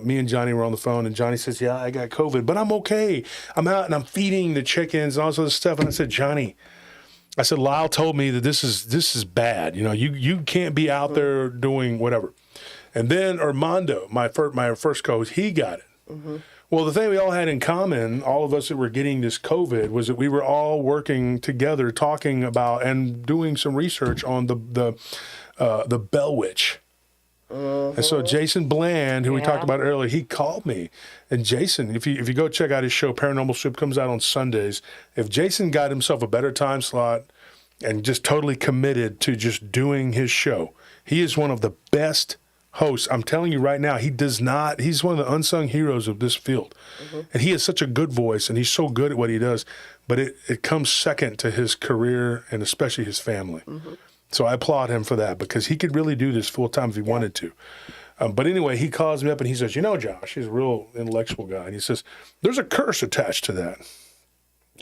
Me and Johnny were on the phone, and Johnny says, yeah, I got COVID, but I'm okay. I'm out, and I'm feeding the chickens and all this other stuff. And I said, Johnny, I said, Lyle told me that this is bad. You know, you can't be out there doing whatever. And then Armando, my first coach, he got it. Well, the thing we all had in common, all of us that were getting this COVID, was that we were all working together, talking about and doing some research on the Bell Witch. And so Jason Bland, who we talked about earlier, he called me. And Jason, if you go check out his show, Paranormal Strip, comes out on Sundays. If Jason got himself a better time slot and just totally committed to just doing his show, he is one of the best hosts. I'm telling you right now, he's one of the unsung heroes of this field. And he has such a good voice, and he's so good at what he does. But it comes second to his career and especially his family. So I applaud him for that, because he could really do this full time if he wanted to. But anyway, he calls me up and he says, you know, Josh, he's a real intellectual guy. And he says, there's a curse attached to that.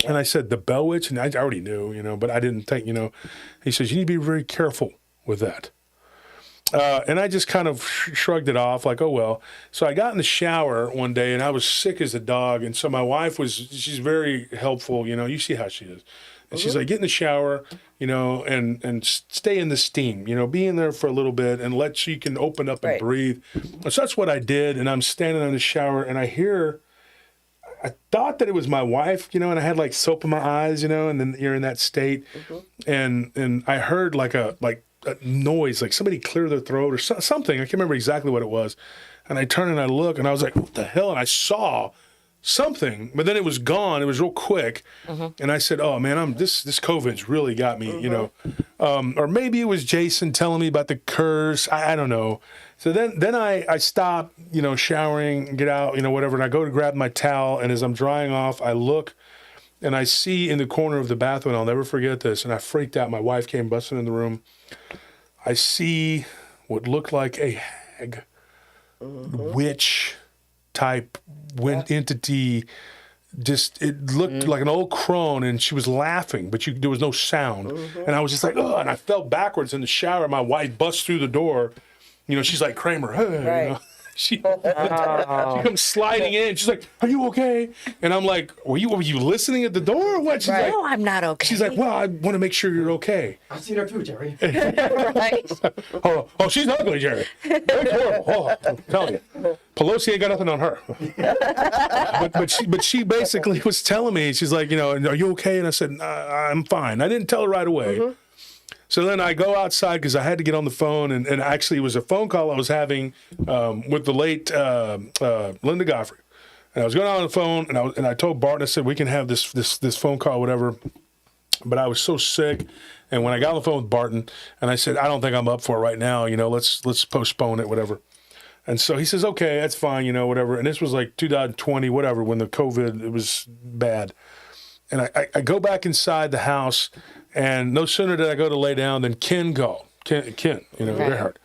And I said, the Bell Witch? And I already knew, you know, but I didn't think, you know. He says, you need to be very careful with that. And I just kind of shrugged it off like, oh, well. So I got in the shower one day, and I was sick as a dog. And so my wife she's very helpful. You know, you see how she is. And she's like, get in the shower, you know, and stay in the steam, you know, be in there for a little bit and so you can open up and breathe. So that's what I did. And I'm standing in the shower, and I thought that it was my wife, you know, and I had like soap in my eyes, you know, and then you're in that state. And I heard like a noise, like somebody clear their throat or something. I can't remember exactly what it was. And I turned and I looked, and I was like, what the hell? And I saw something, but then it was gone. It was real quick. And I said, oh man, this COVID's really got me, you know. Or maybe it was Jason telling me about the curse. I don't know. So then I stop, you know, showering, get out, you know, whatever. And I go to grab my towel. And as I'm drying off, I look and I see in the corner of the bathroom, and I'll never forget this. And I freaked out. My wife came busting in the room. I see what looked like a hag, witch type entity. Just, it looked like an old crone, and she was laughing, but there was no sound. And I was just like, oh, and I fell backwards in the shower. My wife busts through the door. You know, she's like Kramer. Hey, you know? She comes sliding in. She's like, are you okay? And I'm like, were you listening at the door or what? She's like, No, I'm not okay. she's like, well, I want to make sure you're okay. I've seen her too, Jerry. Right. Oh, she's ugly, Jerry. That's horrible. Oh, I'm telling you. Pelosi ain't got nothing on her. but she basically was telling me, she's like, you know, are you okay? And I said, I'm fine. I didn't tell her right away. So then I go outside because I had to get on the phone, and actually it was a phone call I was having with the late Linda Godfrey. And I was going on the phone, and I told Bart, I said, we can have this phone call, whatever. But I was so sick, and when I got on the phone with Barton, and I said, I don't think I'm up for it right now. Let's postpone it, whatever. And so he says, okay, that's fine, whatever. And this was like 2020, whatever, when the COVID, it was bad. And I go back inside the house, and no sooner did I go to lay down than Ken called. Ken, Gerhard.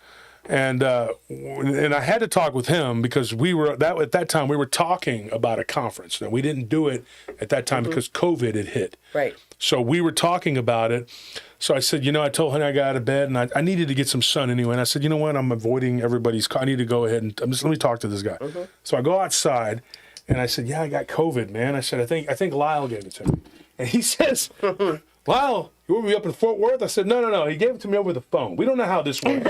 And I had to talk with him because at that time we were talking about a conference. Now, we didn't do it at that time because COVID had hit. Right. So we were talking about it. So I said, I told honey I got out of bed, and I needed to get some sun anyway. And I said, you know what? I'm avoiding everybody's call. I need to go ahead and let me talk to this guy. So I go outside, and I said, yeah, I got COVID, man. I said, I think Lyle gave it to me. And he says, Lyle, you want me up in Fort Worth? I said, no. He gave it to me over the phone. We don't know how this works.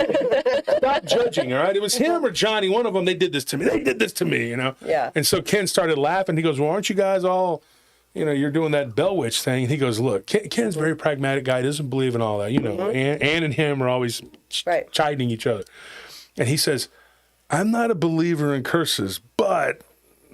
Stop judging, all right? It was him or Johnny. One of them, they did this to me. Yeah. And so Ken started laughing. He goes, well, aren't you guys all, you're doing that Bell Witch thing? And he goes, look, Ken's a very pragmatic guy. He doesn't believe in all that. Ann and him are always chiding each other. And he says, I'm not a believer in curses, but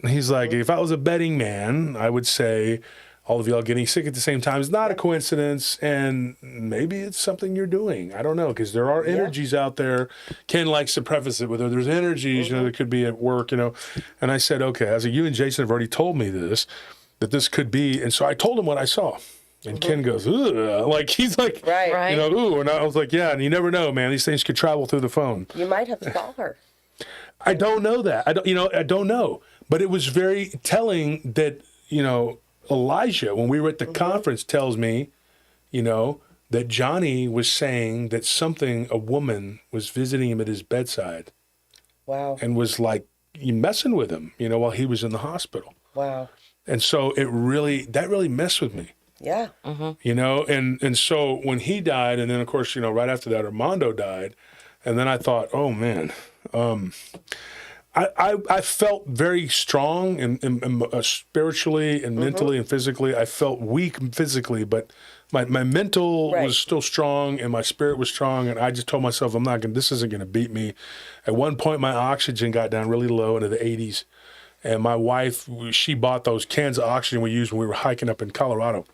he's like, if I was a betting man, I would say all of y'all getting sick at the same time is not a coincidence, and maybe it's something you're doing. I don't know, because there are energies out there. Ken likes to preface it with, there's energies, that could be at work, And I said, okay, I said, you and Jason have already told me that this could be. And so I told him what I saw. And Ken goes, ugh. Like, he's like, Right. Ooh. And I was like, yeah, and you never know, man. These things could travel through the phone. You might have saw her. I don't know that. I don't know. But it was very telling that, Elijah, when we were at the conference, tells me, that Johnny was saying that a woman was visiting him at his bedside. Wow. And was like messing with him, while he was in the hospital. Wow. And so that really messed with me. Yeah. And so when he died, and then of course, right after that, Armando died, and then I thought, oh man, I felt very strong and spiritually and mentally and physically. I felt weak physically, but my mental was still strong and my spirit was strong. And I just told myself, this isn't going to beat me. At one point, my oxygen got down really low into the 80s. And my wife, she bought those cans of oxygen we used when we were hiking up in Colorado.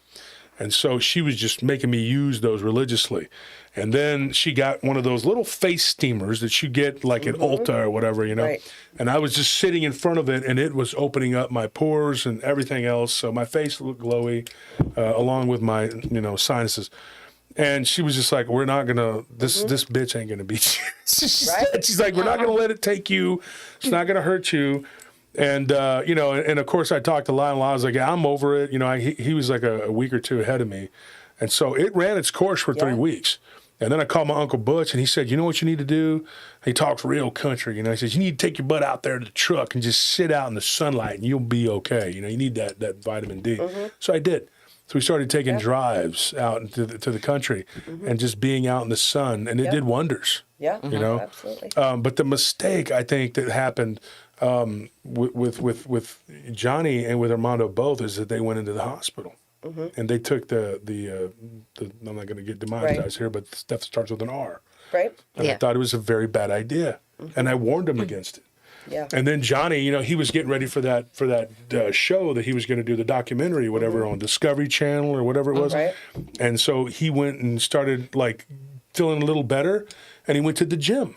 And so she was just making me use those religiously. And then she got one of those little face steamers that you get like at Ulta or whatever, Right. And I was just sitting in front of it, and it was opening up my pores and everything else. So my face looked glowy, along with my, sinuses. And she was just like, we're not going to, this bitch ain't going to beat you. She's like, we're not going to let it take you. It's not going to hurt you. And, and of course I talked to Lyle. I was like, yeah, I'm over it. He was like a week or two ahead of me. And so it ran its course for 3 weeks. And then I called my Uncle Butch, and he said, you know what you need to do? He talks real country. He says, you need to take your butt out there to the truck and just sit out in the sunlight, and you'll be okay. You need that vitamin D. So I did. So we started taking drives out into the country and just being out in the sun, and it did wonders. Yeah, absolutely. But the mistake, I think, that happened with Johnny and with Armando both is that they went into the hospital. And they took the I'm not going to get demonetized here, but the stuff that starts with an R. Right. And I thought it was a very bad idea. And I warned him against it. Yeah. And then Johnny, he was getting ready for that show that he was going to do, the documentary, whatever, on Discovery Channel or whatever it was. Right. And so he went and started like feeling a little better, and he went to the gym.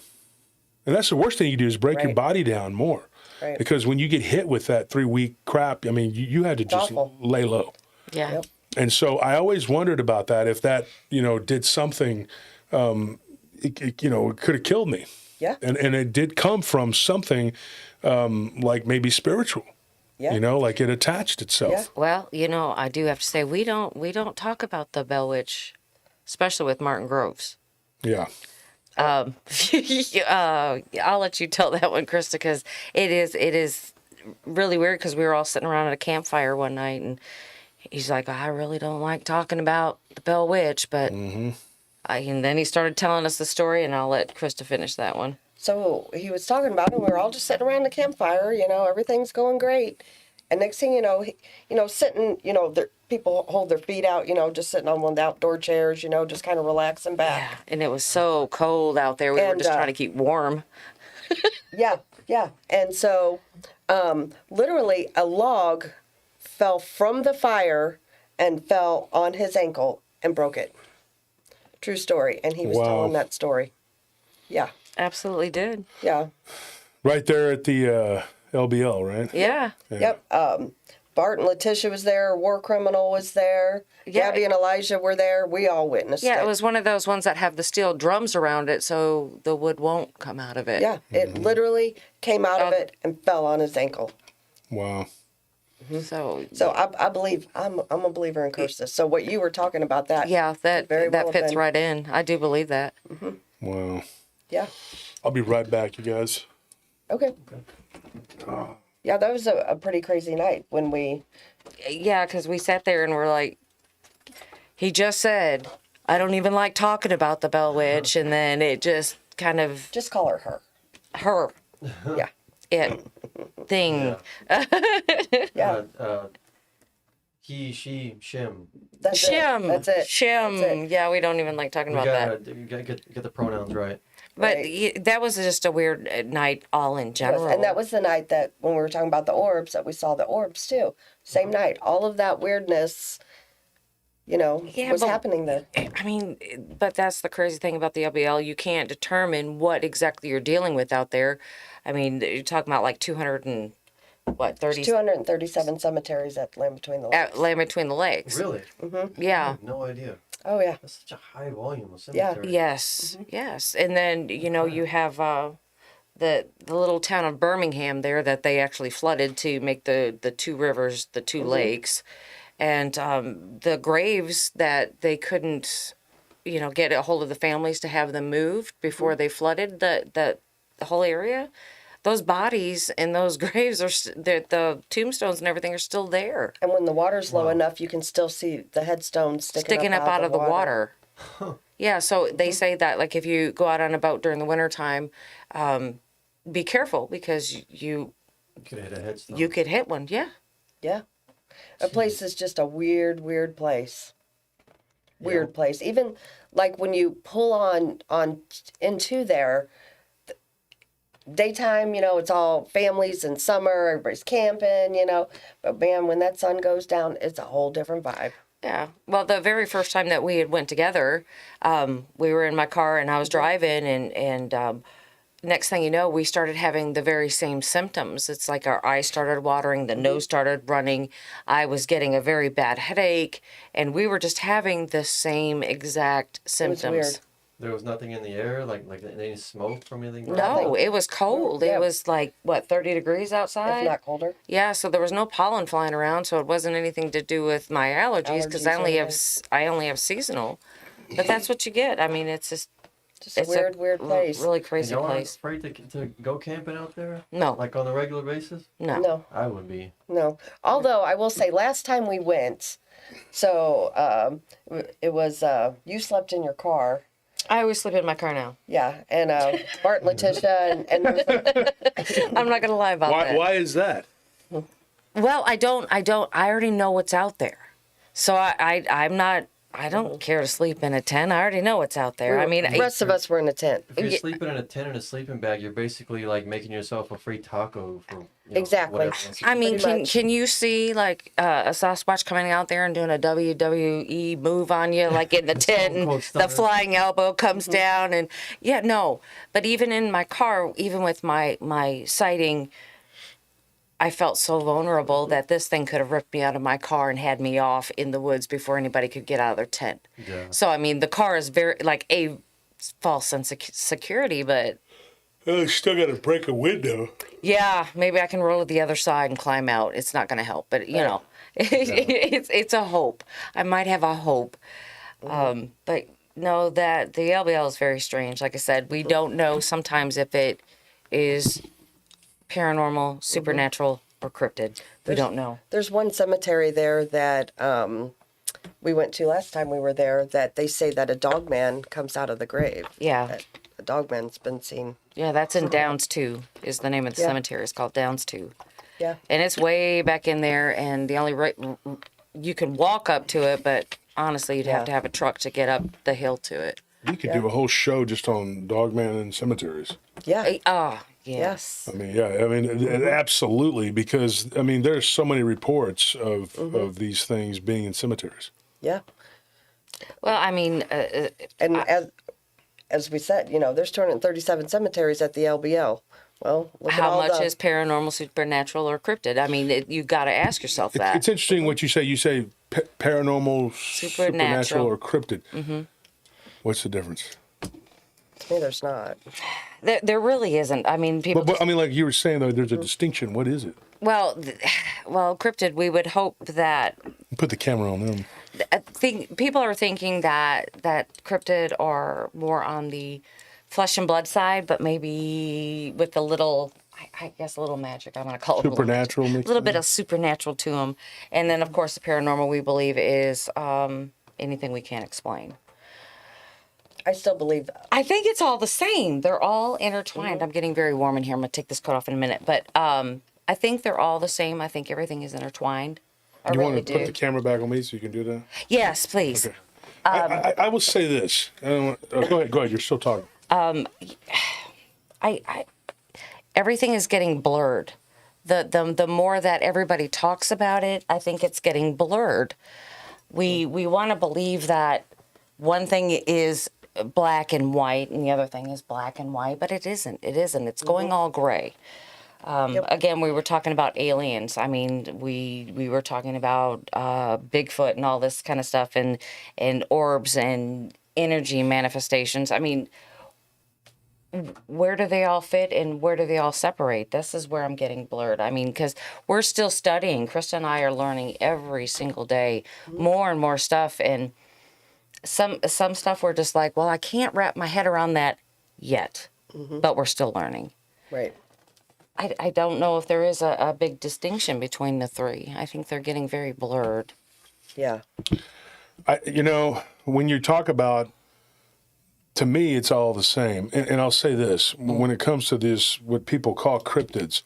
And that's the worst thing you do is break your body down more. Right. Because when you get hit with that 3-week crap, you had to just lay low. Yeah. Yep. And so I always wondered about that. If that, did something, it could have killed me. Yeah. And it did come from something like maybe spiritual. Yeah. Like it attached itself. Yeah. Well, I do have to say we don't talk about the Bell Witch, especially with Martin Groves. Yeah. I'll let you tell that one, Krista, because it is really weird. Because we were all sitting around at a campfire one night, and he's like, I really don't like talking about the Bell Witch, but and then he started telling us the story, and I'll let Krista finish that one. So he was talking about it, and we were all just sitting around the campfire, everything's going great. And next thing you know, sitting, people hold their feet out, just sitting on one of the outdoor chairs, just kind of relaxing back. Yeah, and it was so cold out there. We were just trying to keep warm. Yeah. And so literally a log fell from the fire and fell on his ankle and broke it. True story. And he was telling that story. Yeah. Absolutely did. Yeah. Right there at the LBL, right? Yeah. Yep. Bart and Letitia was there. War Criminal was there. Yeah. Gabby and Elijah were there. We all witnessed it. Yeah, it was one of those ones that have the steel drums around it so the wood won't come out of it. Yeah, it literally came out of it and fell on his ankle. Wow. So I believe I'm a believer in curses. So what you were talking about that? yeah, that very well fits been. right in. I do believe that. Wow. Yeah. I'll be right back, you guys. Okay. Yeah, that was a pretty crazy night when we. Yeah, because we sat there and we're like, he just said, I don't even like talking about the Bell Witch, and then it just kind of Just call her. her Yeah. it thing. Yeah. He, she, shim. That's Shim. It. That's it. Shim. That's it. Yeah, we don't even like talking We about that. gotta get the pronouns right. But Right. that was just a weird night all in general. And that was the night that when we were talking about the orbs that we saw the orbs too. Same night. All of that weirdness, was but- happening there. I mean, but that's the crazy thing about the LBL. You can't determine what exactly you're dealing with out there. I mean, you're talking about like 30 237 cemeteries at Land Between the Lakes. at Land Between the Legs. Really? I Yeah. had no idea. Oh yeah. That's such a high volume of Yeah. cemetery. Yes. Yes. And then, you have the little town of Birmingham there that they actually flooded to make the two rivers, the two lakes. And the graves that they couldn't, get a hold of the families to have them moved before they flooded the whole area. Those bodies and those graves the tombstones and everything are still there, And when the water's low enough, you can still see the headstones sticking up out of the water. Yeah, so they say that like if you go out on a boat during the wintertime, be careful because You could hit a headstone. you could hit one. Yeah. Yeah. A place is just a weird, weird place. Weird place. Even like when you pull on into there, daytime, it's all families in summer, everybody's camping, But man, when that sun goes down, it's a whole different vibe. Yeah. Well, the very first time that we had went together, we were in my car and I was driving and next thing you know, we started having the very same symptoms. It's like our eyes started watering, the nose started running. I was getting a very bad headache and we were just having the same exact symptoms. It was weird. There was nothing in the air, like any smoke from anything. No, it was cold. Yeah. It was like, 30 degrees outside? If not colder. Yeah, so there was no pollen flying around, so it wasn't anything to do with my allergies because Allergies, I only have seasonal. But that's what you get. I mean, it's just Just a weird place. really And crazy y'all aren't place. afraid to go camping out there? No. Like on a regular basis? No. No. I would be. No. Although I will say, last time we went, so it was you slept in your car. I always sleep in my car now. Yeah, and Bart and Letitia and I'm not gonna lie about that. Why is that? Well, I already know what's out there, so I don't care to sleep in a tent. I already know what's out there. I mean, the rest of us were in a tent. If you're sleeping in a tent and a sleeping bag, you're basically like making yourself a free taco for Exactly. whatever. I mean, Pretty much. can you see like a Sasquatch coming out there and doing a WWE move on you, like in the tent, and Cold the Stunner. flying elbow comes down, and yeah, no. But even in my car, even with my sighting, I felt so vulnerable that this thing could have ripped me out of my car and had me off in the woods before anybody could get out of their tent. Yeah. So I mean, the car is very like a false sense of security, but. Oh, you still got to break a window. Yeah, maybe I can roll to the other side and climb out. It's not going to help, but it's a hope. I might have a hope, but no, that the LBL is very strange. Like I said, we don't know sometimes if it is paranormal, supernatural, or cryptid. We don't know. There's one cemetery there that we went to last time we were there that they say that a dog man comes out of the grave. Yeah, That a dog man's been seen. yeah, that's in Downs 2 is the name of the Yeah. cemetery. It's called Downs 2. Yeah. And it's way back in there, and the only you can walk up to it, but honestly, you'd have to have a truck to get up the hill to it. We could do a whole show just on dogman and cemeteries. Yeah. Yes. I mean, absolutely, because I mean, there's so many reports of these things being in cemeteries. Yeah. Well, I mean, And as we said, you know, there's 237 cemeteries at the LBL. Well, look at how all much the, is paranormal, supernatural, or cryptid? I mean, you got to ask yourself that. It's interesting what you say. You say paranormal, supernatural, or cryptid. What's the difference? to me, there's not. There really isn't. I mean, people. But I mean, like you were saying, though, there's a distinction. What is it? Well, cryptid. We would hope that. Put the camera on them. I think people are thinking that cryptid are more on the flesh and blood side, but maybe with a little, I guess, a little magic. I'm going to call it Supernatural. a little bit of supernatural to them. And then, of course, the paranormal we believe is anything we can't explain. I still believe that. I think it's all the same. They're all intertwined. I'm getting very warm in here. I'm going to take this coat off in a minute. But I think they're all the same. I think everything is intertwined. I You really want to do. put the camera back on me so you can do that? Yes, please. Okay. I will say this. I don't want, go ahead. You're still talking. Everything is getting blurred. The more that everybody talks about it, I think it's getting blurred. We want to believe that one thing is black and white and the other thing is black and white, but it isn't. It isn't. It's going all gray. Again, we were talking about aliens. I mean, we were talking about Bigfoot and all this kind of stuff, and orbs and energy manifestations. I mean, where do they all fit and where do they all separate? This is where I'm getting blurred. I mean, because we're still studying. Krista and I are learning every single day more and more stuff, and some stuff we're just like, well, I can't wrap my head around that yet, but we're still learning. Right. I don't know if there is a big distinction between the three. I think they're getting very blurred. Yeah. When you talk about, to me, it's all the same. And I'll say this, when it comes to this, what people call cryptids,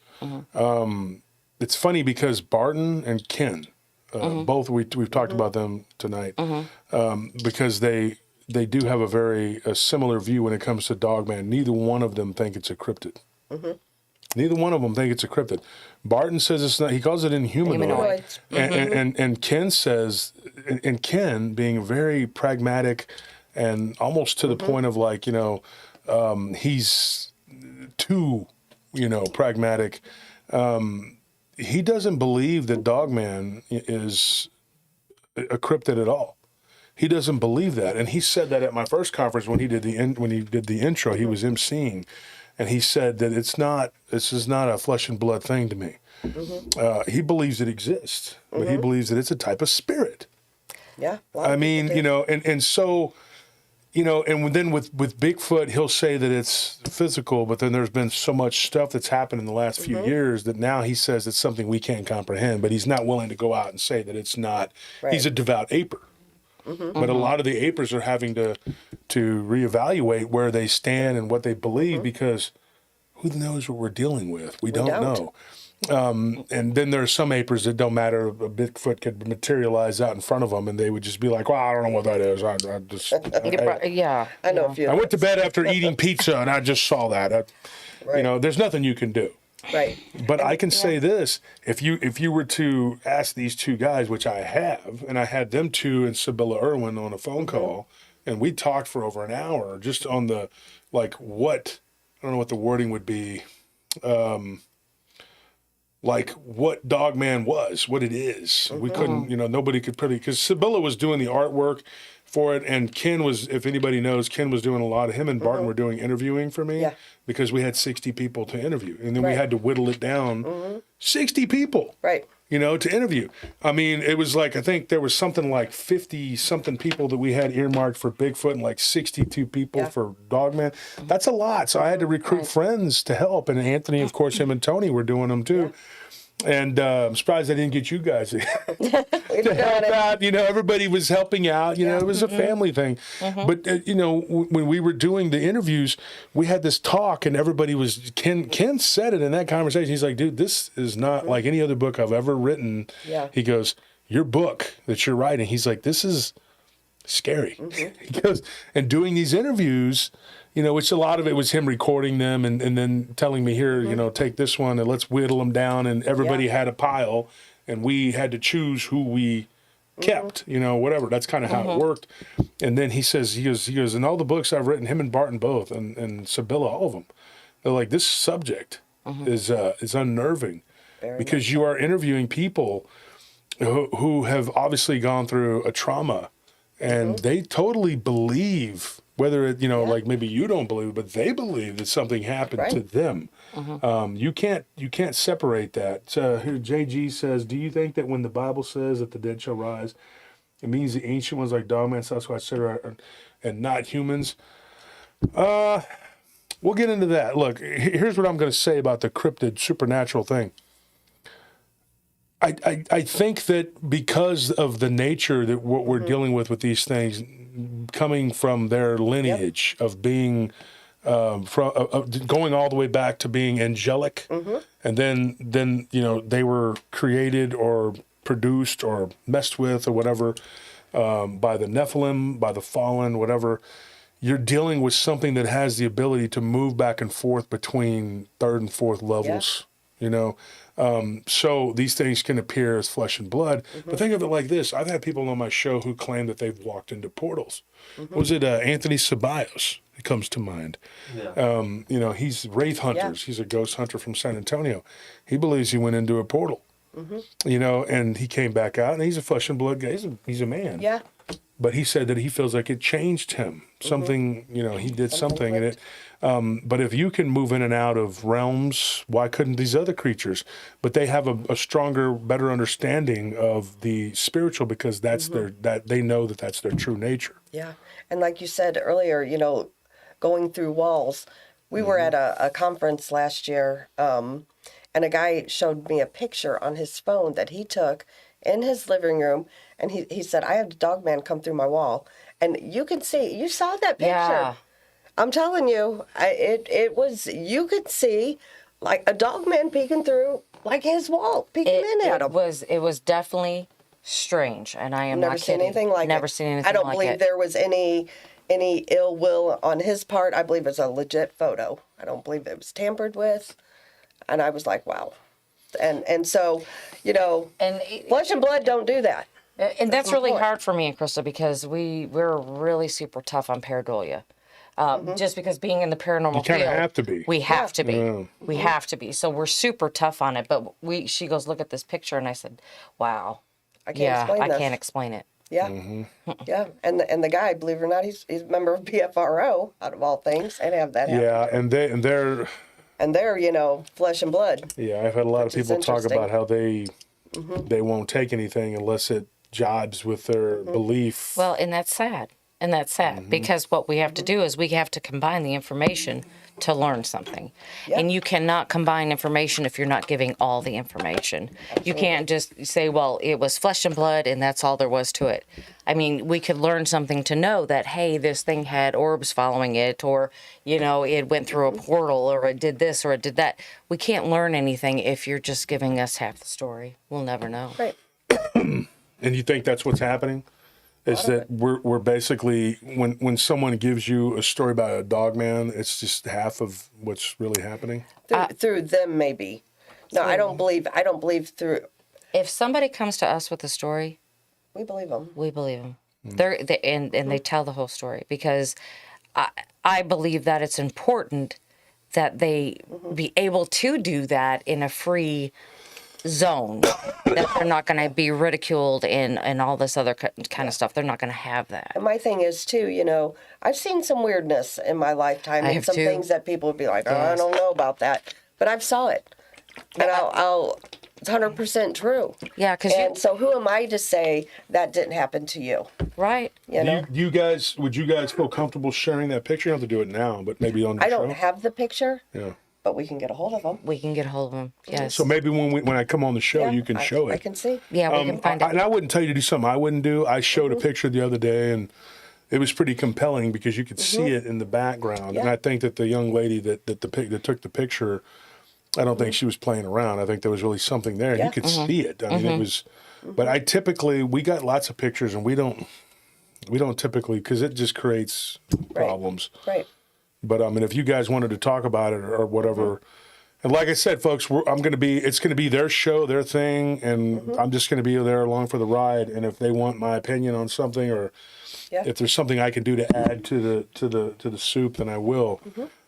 it's funny because Barton and Ken, both we've talked about them tonight, because they do have a similar view when it comes to Dogman. Neither one of them think it's a cryptid. Neither one of them think it's a cryptid. Barton says it's not. He calls it inhumanoid. Humanoids. And Ken says, and Ken being very pragmatic and almost to the point of like, he's too, pragmatic. He doesn't believe that Dogman is a cryptid at all. He doesn't believe that, and he said that at my first conference when he did the intro. He was emceeing. And he said that this is not a flesh and blood thing to me. He believes it exists, but he believes that it's a type of spirit. Yeah. I mean, and so, and then with Bigfoot, he'll say that it's physical, but then there's been so much stuff that's happened in the last few years that now he says it's something we can't comprehend, but he's not willing to go out and say that it's not. Right. He's a devout aper. But a lot of the apers are having to reevaluate where they stand and what they believe because who knows what we're dealing with? We don't know. And then there are some apers that don't matter. A Bigfoot could materialize out in front of them and they would just be like, well, I don't know what that is. I know a few. I went to bed after eating pizza and I just saw that. There's nothing you can do. Right. But I can say this, if you were to ask these two guys, which I have, and I had them two and Sibylla Irwin on a phone call, and we talked for over an hour just on the, like, what, I don't know what the wording would be, like what Dogman was, what it is. We couldn't, nobody could pretty, because Sibylla was doing the artwork for it, and Ken was, if anybody knows, Ken was doing a lot of, him and Barton were doing interviewing for me because we had 60 people to interview, and then we had to whittle it down, 60 people. Right. To interview. I mean, it was like, I think there was something like 50-something people that we had earmarked for Bigfoot and like 62 people for Dogman. That's a lot. So I had to recruit friends to help. And Anthony, of course, him and Tony were doing them too. And I'm surprised I didn't get you guys to help out. Everybody was helping out. It was a family thing. But, when we were doing the interviews, we had this talk and everybody was, Ken said it in that conversation. He's like, dude, this is not like any other book I've ever written. Yeah. He goes, your book that you're writing, he's like, this is scary. He goes, and doing these interviews, which a lot of it was him recording them and then telling me here, take this one and let's whittle them down. And everybody had a pile and we had to choose who we kept, whatever. That's kind of how it worked. And then he goes, in all the books I've written, him and Barton both, and Sibylla, all of them, they're like, this subject is unnerving because you are interviewing people who have obviously gone through a trauma, and they totally believe, whether it, like maybe you don't believe, but they believe that something happened to them. You can't separate that. Here, JG says, do you think that when the Bible says that the dead shall rise, it means the ancient ones like Dogman, Sasquatch, etc., and not humans? We'll get into that. Look, here's what I'm going to say about the cryptid supernatural thing. I think that because of the nature that what we're dealing with these things, coming from their lineage of being going all the way back to being angelic, and then they were created or produced or messed with or whatever by the Nephilim, by the fallen, whatever. You're dealing with something that has the ability to move back and forth between third and fourth levels. So these things can appear as flesh and blood. But think of it like this. I've had people on my show who claim that they've walked into portals. Was it Anthony Ceballos? It comes to mind. Yeah. He's Wraith Hunters. He's a ghost hunter from San Antonio. He believes he went into a portal, and he came back out, and he's a flesh and blood guy. He's a man. Yeah. But he said that he feels like it changed him. Something, he did something in it. But if you can move in and out of realms, why couldn't these other creatures? But they have a stronger, better understanding of the spiritual because that's that they know that that's their true nature. Yeah. And like you said earlier, going through walls. We were at a conference last year, and a guy showed me a picture on his phone that he took in his living room, and he said, I had a dog man come through my wall. And you saw that picture. Yeah. I'm telling you, it was, you could see like a dog man peeking through like his wall, peeking in at him. It was definitely strange, and I am never not seen kidding. Anything like never it. seen anything like it. I don't believe there was any ill will on his part. I believe it's a legit photo. I don't believe it was tampered with. And I was like, wow. And so, and flesh and blood don't do that. And that's really hard for me and Krista because we're really super tough on pareidolia. Just because being in the paranormal you kind of have to be. We have to be. Yeah. We have to be. So we're super tough on it. But she goes, look at this picture. And I said, wow. I can't explain it. Yeah. Yeah. And the guy, believe it or not, he's a member of BFRO, out of all things, and have that happen. Yeah, and they're flesh and blood. Yeah, I've had a lot of people talk about how they won't take anything unless it jibes with their belief. Well, and that's sad. Because what we have to do is we have to combine the information to learn something. Yep. And you cannot combine information if you're not giving all the information. Absolutely. You can't just say, well, it was flesh and blood and that's all there was to it. I mean, we could learn something to know that, hey, this thing had orbs following it, or, it went through a portal, or it did this, or it did that. We can't learn anything if you're just giving us half the story. We'll never know. Right. And you think that's what's happening? Is that we're basically, when someone gives you a story about a dog man, it's just half of what's really happening? Through them, maybe. No, I don't believe through. If somebody comes to us with a story, we believe them. We believe them. They tell the whole story, because I believe that it's important that they be able to do that in a free zone, that they're not going to be ridiculed and all this other kind of stuff. They're not going to have that. And my thing is too, I've seen some weirdness in my lifetime, and some things that people would be like, oh, I don't know about that, but I've saw it, and it's 100% true. Yeah, so who am I to say that didn't happen to you? Right. Would you guys feel comfortable sharing that picture? You don't have to do it now, but maybe on the show. I don't have the picture. Yeah. But we can get a hold of them. We can get a hold of them, yes. So maybe when I come on the show, you can show it. I can see. Yeah, we can find it. And I wouldn't tell you to do something I wouldn't do. I showed a picture the other day, and it was pretty compelling because you could see it in the background. Yeah. And I think that the young lady that took the picture, I don't think she was playing around. I think there was really something there. Yeah. You could see it. I mean, it was. But we got lots of pictures, and we don't typically, because it just creates problems. Right. But if you guys wanted to talk about it or whatever, And like I said, folks, it's going to be their show, their thing, and I'm just going to be there along for the ride. And if they want my opinion on something, or if there's something I can do to add to the soup, then I will.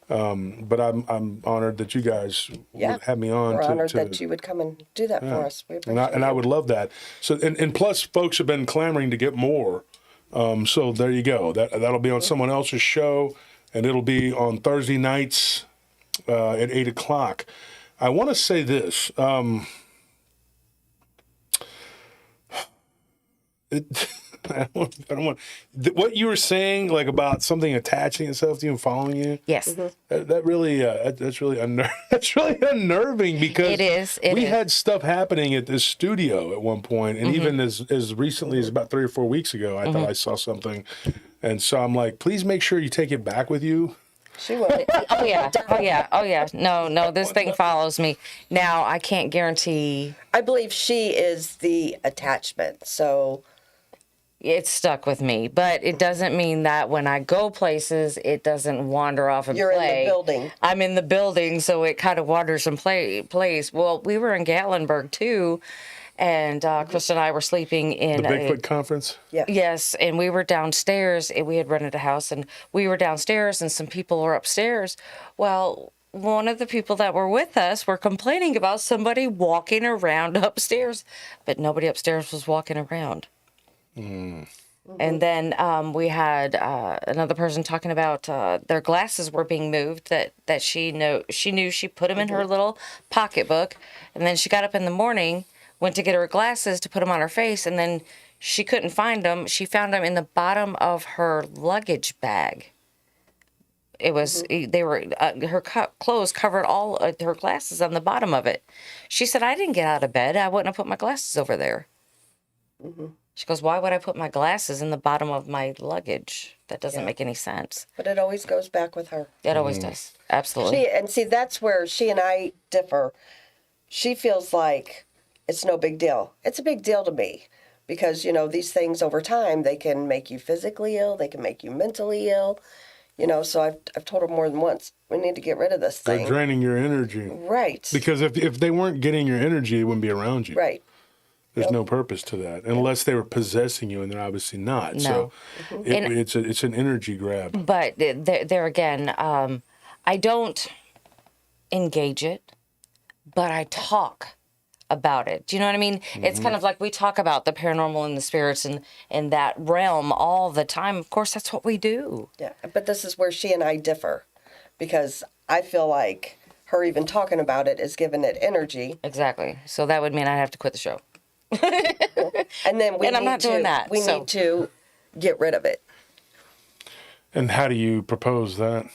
But I'm honored that you guys would have me on. We're honored that you would come and do that for us. We appreciate and I would love that. So and plus, folks have been clamoring to get more. So there you go. That'll be on someone else's show, and it'll be on Thursday nights at 8 o'clock. I want to say this. I don't want what you were saying, like about something attaching itself to you and following you. Yes. That really that's really that's really unnerving, because It is. We had stuff happening at this studio at one point, and even as recently as about 3 or 4 weeks ago, I thought I saw something, and so I'm like, please make sure you take it back with you. She will. Oh yeah. No, this thing follows me. Now, I can't guarantee I believe she is the attachment. So it's stuck with me, but it doesn't mean that when I go places, it doesn't wander off and you're play. in the building. I'm in the building, so it kind of wanders and plays. Well, we were in Gatlinburg too, and Krista and I were sleeping in The Bigfoot conference. Yeah. Yes, and we were downstairs. And we had rented a house, and we were downstairs, and some people were upstairs. Well, one of the people that were with us were complaining about somebody walking around upstairs, but nobody upstairs was walking around. And then we had another person talking about their glasses were being moved, that she knew she put them in her little pocketbook, and then she got up in the morning, went to get her glasses to put them on her face, and then she couldn't find them. She found them in the bottom of her luggage bag. It was they were her clothes covered all her glasses on the bottom of it. She said, "I didn't get out of bed. I wouldn't have put my glasses over there." She goes, "Why would I put my glasses in the bottom of my luggage? That doesn't make any sense." But it always goes back with her. It always does. Absolutely. See, that's where she and I differ. She feels like it's no big deal. It's a big deal to me, because, these things over time, they can make you physically ill. They can make you mentally ill. So I've told her more than once, we need to get rid of this thing. They're draining your energy. Right. Because if they weren't getting your energy, they wouldn't be around you. Right. There's no purpose to that, unless they were possessing you, and they're obviously not. No. So it's an energy grab. But there again, I don't engage it, but I talk about it. Do you know what I mean? It's kind of like we talk about the paranormal and the spirits and that realm all the time. Of course, that's what we do. Yeah. But this is where she and I differ, because I feel like her even talking about it is giving it energy. Exactly. So that would mean I'd have to quit the show. And then I'm not doing that, We so. need to get rid of it. And how do you propose that?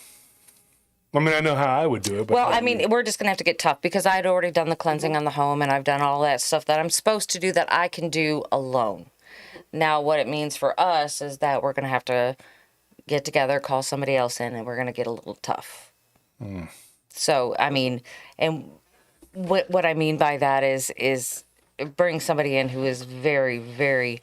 I mean, I know how I would do it. But Well, I mean, we're just going to have to get tough, because I'd already done the cleansing on the home, and I've done all that stuff that I'm supposed to do that I can do alone. Now, what it means for us is that we're going to have to get together, call somebody else in, and we're going to get a little tough. So, I mean, and what I mean by that is bring somebody in who is very, very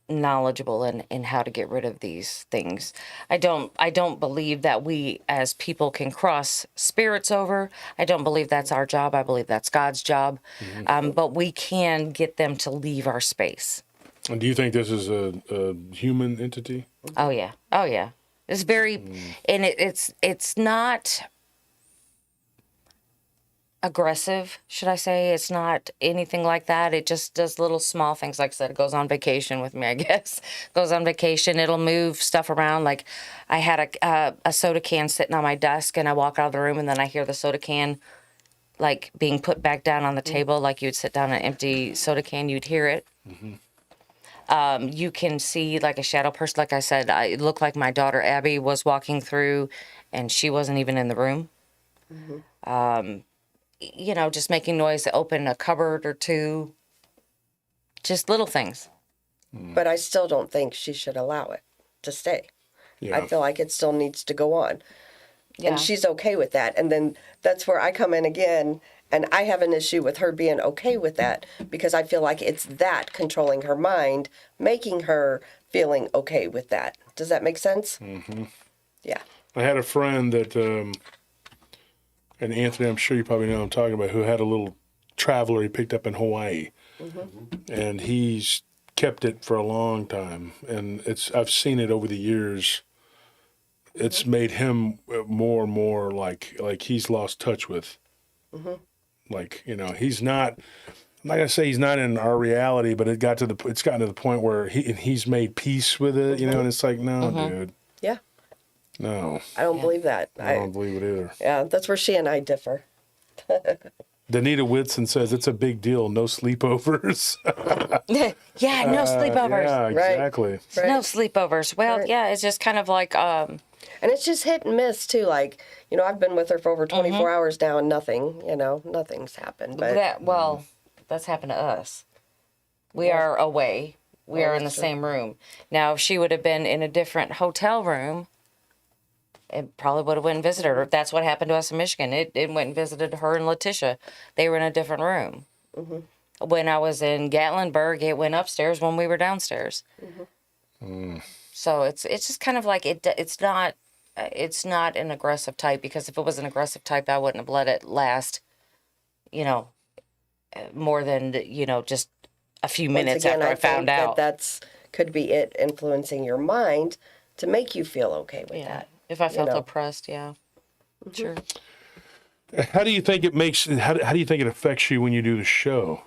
knowledgeable in how to get rid of these things. I don't believe that we as people can cross spirits over. I don't believe that's our job. I believe that's God's job. But we can get them to leave our space. And do you think this is a human entity? Oh yeah. It's very, and it's not aggressive, should I say. It's not anything like that. It just does little small things. Like I said, it goes on vacation with me, I guess. Goes on vacation. It'll move stuff around. Like I had a soda can sitting on my desk, and I walk out of the room, and then I hear the soda can like being put back down on the table. Like you'd sit down an empty soda can, you'd hear it. You can see like a shadow person. Like I said, it looked like my daughter Abby was walking through, and she wasn't even in the room. Just making noise to open a cupboard or two. Just little things. But I still don't think she should allow it to stay. Yeah. I feel like it still needs to go on. Yeah. And she's okay with that. And then that's where I come in again, and I have an issue with her being okay with that, because I feel like it's that controlling her mind, making her feeling okay with that. Does that make sense? Yeah. I had a friend that And Anthony, I'm sure you probably know who I'm talking about, who had a little traveler he picked up in Hawaii. And he's kept it for a long time. And I've seen it over the years. It's made him more and more like he's lost touch with. Like, he's not, I'm not gonna say he's not in our reality, but it's gotten to the point where he's made peace with it, and it's like, no, dude. Yeah. No. I don't believe that. I don't believe it either. Yeah, that's where she and I differ. Danita Whitson says it's a big deal. No sleepovers. Yeah, no sleepovers. Yeah, exactly. Right. No sleepovers. Well, Right. yeah, it's just kind of like, And it's just hit and miss too. Like, I've been with her for over 24 hours now and nothing's happened. But that's happened to us. We are away. We are in the same room. Now, if she would have been in a different hotel room, it probably would have went and visited her. That's what happened to us in Michigan. It went and visited her and Letitia. They were in a different room. When I was in Gatlinburg, it went upstairs when we were downstairs. So it's just kind of like it's not an aggressive type, because if it was an aggressive type, I wouldn't have let it last, more than just a few minutes once again, after I found think out. that's could be it influencing your mind to make you feel okay with that. If I felt oppressed, yeah, sure. How do you think it makes? How do you think it affects you when you do the show?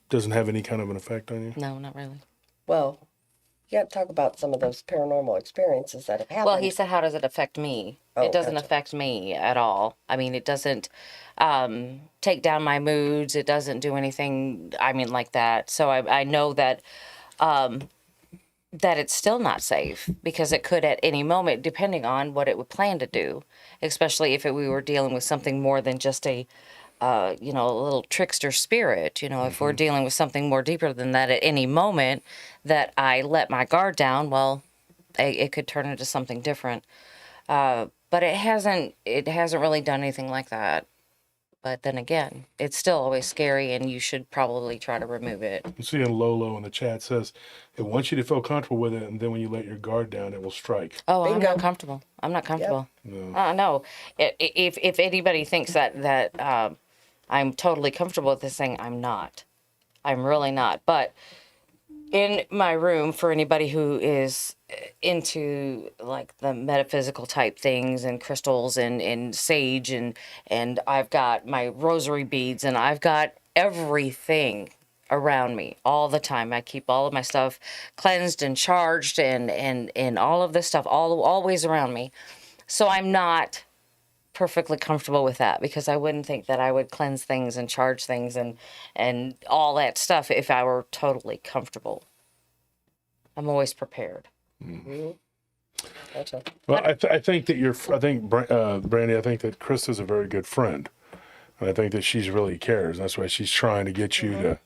Doesn't have any kind of an effect on you? No, not really. Well, you got to talk about some of those paranormal experiences that have happened. Well, he said, how does it affect me? Oh, It doesn't gotcha. affect me at all. I mean, it doesn't take down my moods. It doesn't do anything, like that. So I know that that it's still not safe, because it could at any moment, depending on what it would plan to do, especially if we were dealing with something more than just a little trickster spirit. If we're dealing with something more deeper than that, at any moment that I let my guard down, well, it could turn into something different. But it hasn't really done anything like that. But then again, it's still always scary, and you should probably try to remove it. I'm seeing Lolo in the chat says it wants you to feel comfortable with it, and then when you let your guard down, it will strike. Oh, Bingo. I'm not comfortable. I'm not comfortable. No. If anybody thinks that I'm totally comfortable with this thing, I'm not. I'm really not. But in my room, for anybody who is into like the metaphysical type things and crystals and sage and I've got my rosary beads and I've got everything around me all the time. I keep all of my stuff cleansed and charged and all of this stuff always around me. So I'm not perfectly comfortable with that, because I wouldn't think that I would cleanse things and charge things and all that stuff if I were totally comfortable. I'm always prepared. Gotcha. Well, I think that Brandi, I think that Krista's a very good friend. And I think that she's really cares. That's why she's trying to get you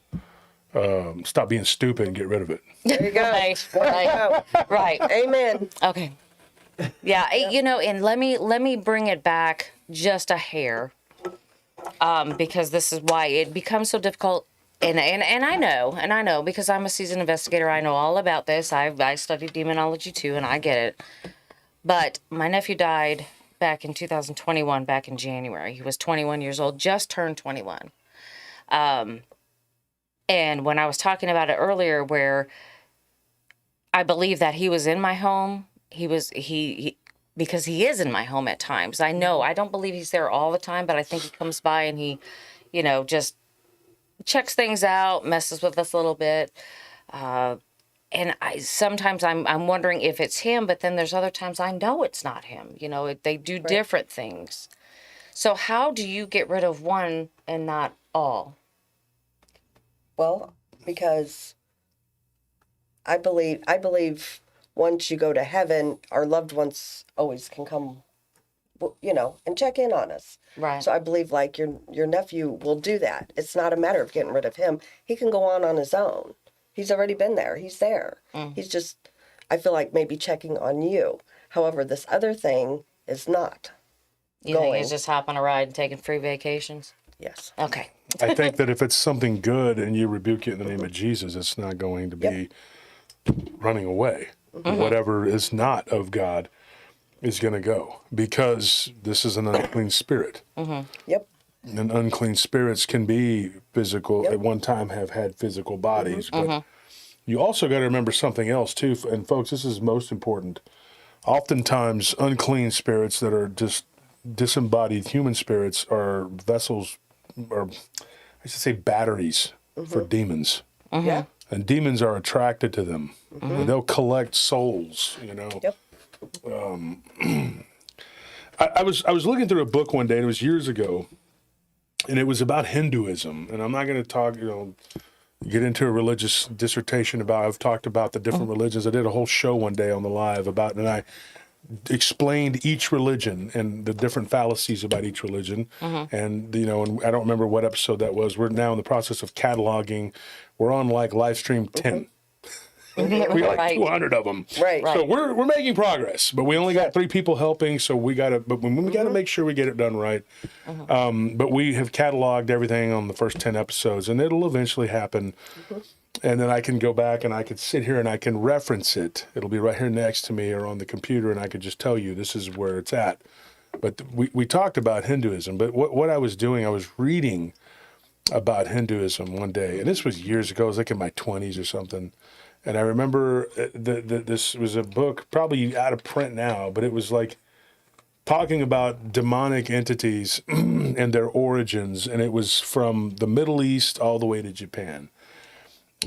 to stop being stupid and get rid of it. There you go. Right. Amen. Okay. Yeah, and let me bring it back just a hair, because this is why it becomes so difficult. And I know because I'm a seasoned investigator. I know all about this. I studied demonology too, and I get it. But my nephew died back in 2021, back in January. He was 21 years old, just turned 21. And when I was talking about it earlier, where I believe that he was in my home, because he is in my home at times. I know, I don't believe he's there all the time, but I think he comes by and he, just checks things out, messes with us a little bit. And sometimes I'm wondering if it's him, but then there's other times I know it's not him. They do different things. So how do you get rid of one and not all? Well, because I believe once you go to heaven, our loved ones always can come, and check in on us. Right. So I believe like your nephew will do that. It's not a matter of getting rid of him. He can go on his own. He's already been there. He's there. He's just, I feel like maybe checking on you. However, this other thing is not. You think he's just hopping a ride and taking free vacations? Yes. Okay. I think that if it's something good and you rebuke it in the name of Jesus, it's not going to be running away. Whatever is not of God. is going to go, because this is an unclean spirit. Yep. And unclean spirits can be physical, Yep. at one time have had physical bodies, but you also got to remember something else too. And folks, this is most important. Oftentimes, unclean spirits that are just disembodied human spirits are vessels, or I should say batteries for demons. Yeah. And demons are attracted to them. And they'll collect souls, you know. Yep. I was looking through a book one day, and it was years ago, and it was about Hinduism. And I'm not going to talk, get into a religious dissertation about. I've talked about the different religions. I did a whole show one day on the live about, and I explained each religion and the different fallacies about each religion. And and I don't remember what episode that was. We're now in the process of cataloging. We're on like Livestream 10. We got like 200 of them. Right. So we're making progress, but we only got 3 people helping. So we got to, but we got to make sure we get it done right. But we have cataloged everything on the first 10 episodes, and it'll eventually happen. And then I can go back and I could sit here and I can reference it. It'll be right here next to me or on the computer, and I could just tell you this is where it's at. But we talked about Hinduism, but what I was doing, I was reading about Hinduism one day, and this was years ago. I was like in my 20s or something. And I remember this was a book, probably out of print now, but it was like talking about demonic entities and their origins. And it was from the Middle East all the way to Japan.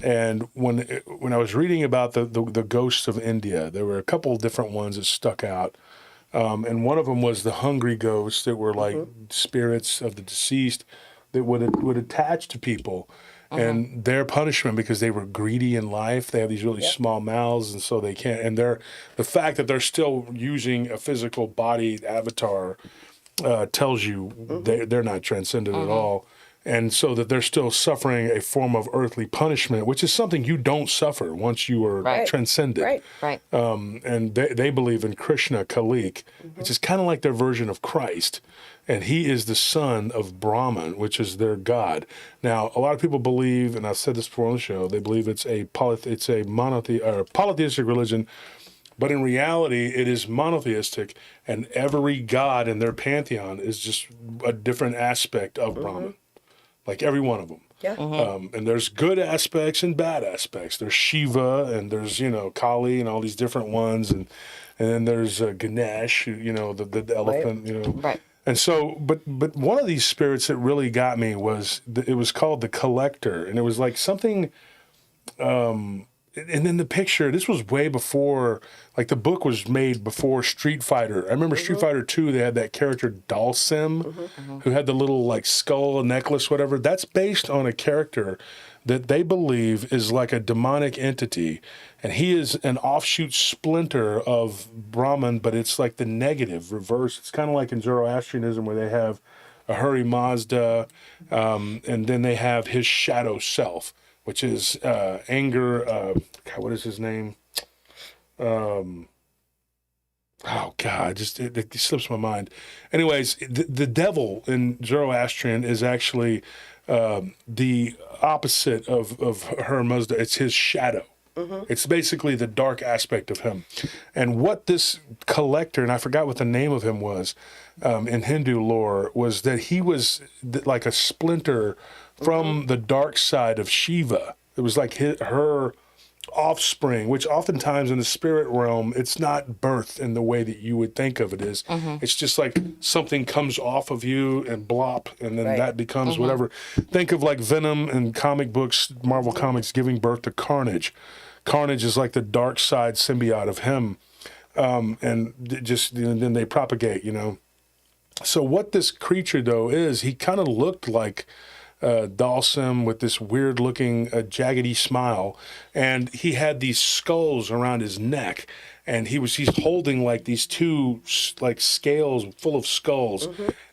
And when I was reading about the ghosts of India, there were a couple of different ones that stuck out. And one of them was the hungry ghosts that were like spirits of the deceased that would attach to people. And their punishment, because they were greedy in life, they have these really small mouths, and so they can't. And the fact that they're still using a physical body avatar tells you they're not transcendent at all. And so that they're still suffering a form of earthly punishment, which is something you don't suffer once you are transcended. Right. And they believe in Krishna, Kalik, which is kind of like their version of Christ. And he is the son of Brahman, which is their god. Now, a lot of people believe, and I've said this before on the show, they believe it's a polytheistic religion, but in reality, it is monotheistic, and every god in their pantheon is just a different aspect of Brahman, like every one of them. Yeah. And there's good aspects and bad aspects. There's Shiva, and there's Kali, and all these different ones, and then there's Ganesh, the elephant, Right. And so, but one of these spirits that really got me was, it was called the Collector, and it was like something, and then the picture, this was way before, like the book was made before Street Fighter. I remember Street Fighter 2, they had that character Dalsim, who had the little like skull necklace, whatever. That's based on a character that they believe is like a demonic entity, and he is an offshoot splinter of Brahman, but it's like the negative, reverse. It's kind of like in Zoroastrianism, where they have a Hari Mazda, and then they have his shadow self, which is anger. What is his name? Oh God, it slips my mind. Anyways, the devil in Zoroastrian is actually the opposite of Hari Mazda. It's his shadow. It's basically the dark aspect of him. And what this collector, and I forgot what the name of him was in Hindu lore, was that he was like a splinter from the dark side of Shiva. It was like her offspring, which oftentimes in the spirit realm, it's not birth in the way that you would think of it is. It's just like something comes off of you and blop, and then that becomes whatever. Think of like Venom in comic books, Marvel Comics, giving birth to Carnage. Carnage is like the dark side symbiote of him. And then they propagate, So what this creature, though, is, he kind of looked like Dalsim with this weird-looking, jaggedy smile, and he had these skulls around his neck, and he's holding like these two like scales full of skulls,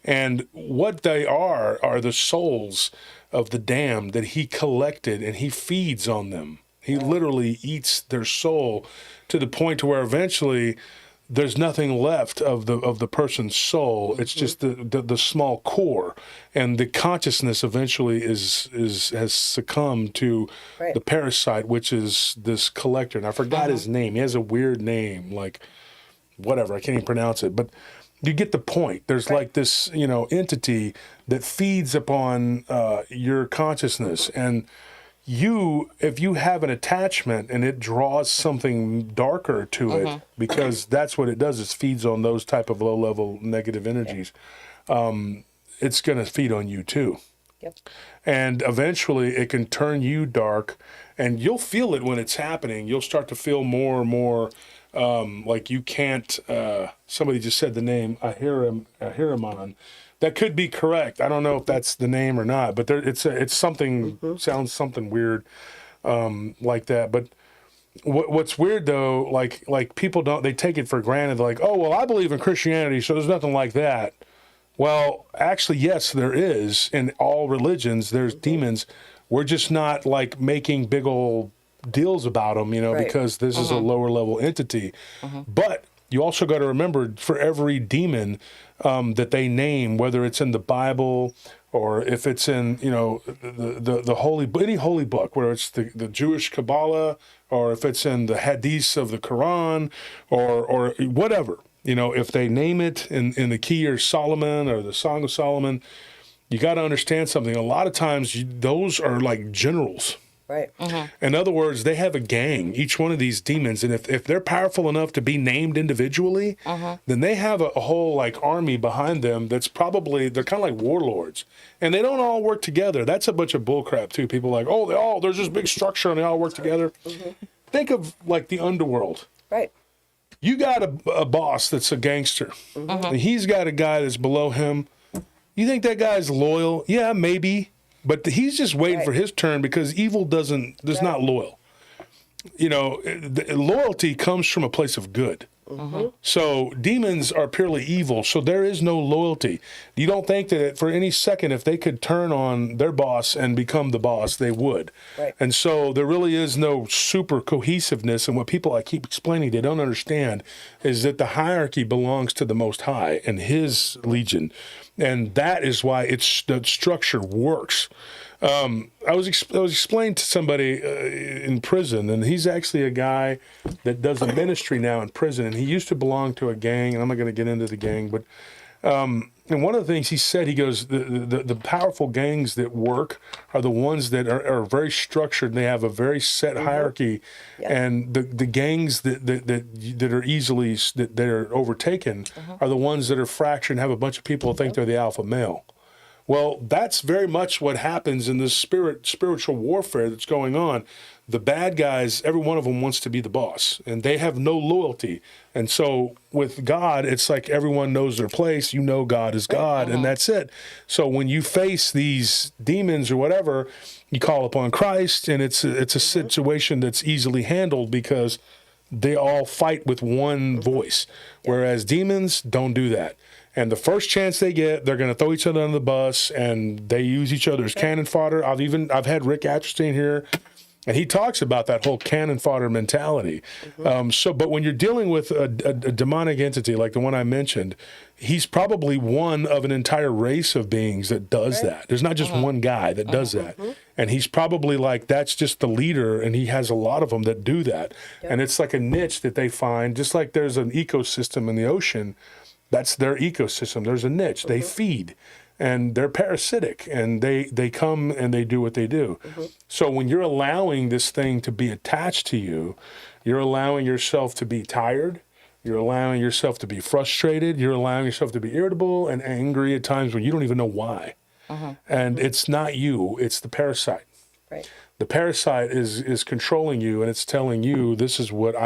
and what they are the souls of the damned that he collected, and he feeds on them. He literally eats their soul to the point to where eventually there's nothing left of the person's soul. It's just the small core, and the consciousness eventually has succumbed to the parasite, which is this collector. And I forgot his name. He has a weird name, like whatever, I can't even pronounce it, but you get the point. There's like this, entity that feeds upon your consciousness, and if you have an attachment and it draws something darker to it, because that's what it does, is feeds on those type of low-level negative energies, it's going to feed on you too. Yep. And eventually it can turn you dark, and you'll feel it when it's happening. You'll start to feel more and more like you can't, somebody just said the name, Ahiriman. That could be correct. I don't know if that's the name or not, but it's something, sounds something weird like that. But what's weird though, like people they take it for granted. They're like, oh, well, I believe in Christianity, so there's nothing like that. Well, actually, yes, there is. In all religions, there's demons. We're just not like making big old deals about them, because this is a lower level entity. But you also got to remember, for every demon that they name, whether it's in the Bible or if it's in, the holy, any holy book, whether it's the Jewish Kabbalah or if it's in the Hadiths of the Quran or whatever, if they name it in the Key of Solomon or the Song of Solomon, you got to understand something. A lot of times those are like generals. Right. In other words, they have a gang, each one of these demons, and if they're powerful enough to be named individually, then they have a whole like army behind them that's probably, they're kind of like warlords. And they don't all work together. That's a bunch of bullcrap too. People are like, there's this big structure and they all work together. Think of like the underworld. Right. You got a boss that's a gangster. And he's got a guy that's below him. You think that guy's loyal? Yeah, maybe. But he's just waiting for his turn, because evil is not loyal. Loyalty comes from a place of good. So demons are purely evil, so there is no loyalty. You don't think that for any second, if they could turn on their boss and become the boss, they would. Right. And so there really is no super cohesiveness. And what people I keep explaining they don't understand is that the hierarchy belongs to the Most High and His legion. And that is why the structure works. I was explained to somebody in prison, and he's actually a guy that does a ministry now in prison, and he used to belong to a gang, and I'm not going to get into the gang, but and one of the things he said, he goes, the powerful gangs that work are the ones that are very structured, and they have a very set hierarchy, and the gangs that are easily that are overtaken are the ones that are fractured and have a bunch of people who think they're the alpha male. Well, that's very much what happens in this spiritual warfare that's going on. The bad guys, every one of them wants to be the boss, and they have no loyalty. And so with God, it's like everyone knows their place. God is God, and that's it. So when you face these demons or whatever, you call upon Christ, and it's a situation that's easily handled because they all fight with one voice, whereas demons don't do that. And the first chance they get, they're going to throw each other under the bus, and they use each other as cannon fodder. I've had Rick Atcherstein here, and he talks about that whole cannon fodder mentality. But when you're dealing with a demonic entity like the one I mentioned, he's probably one of an entire race of beings that does that. There's not just one guy that does that. And he's probably like, that's just the leader, and he has a lot of them that do that. And it's like a niche that they find, just like there's an ecosystem in the ocean. That's their ecosystem. There's a niche. They feed, and they're parasitic, and they come and they do what they do. So when you're allowing this thing to be attached to you, you're allowing yourself to be tired. You're allowing yourself to be frustrated. You're allowing yourself to be irritable and angry at times when you don't even know why. And it's not you. It's the parasite. Right. The parasite is controlling you, and it's telling you this is what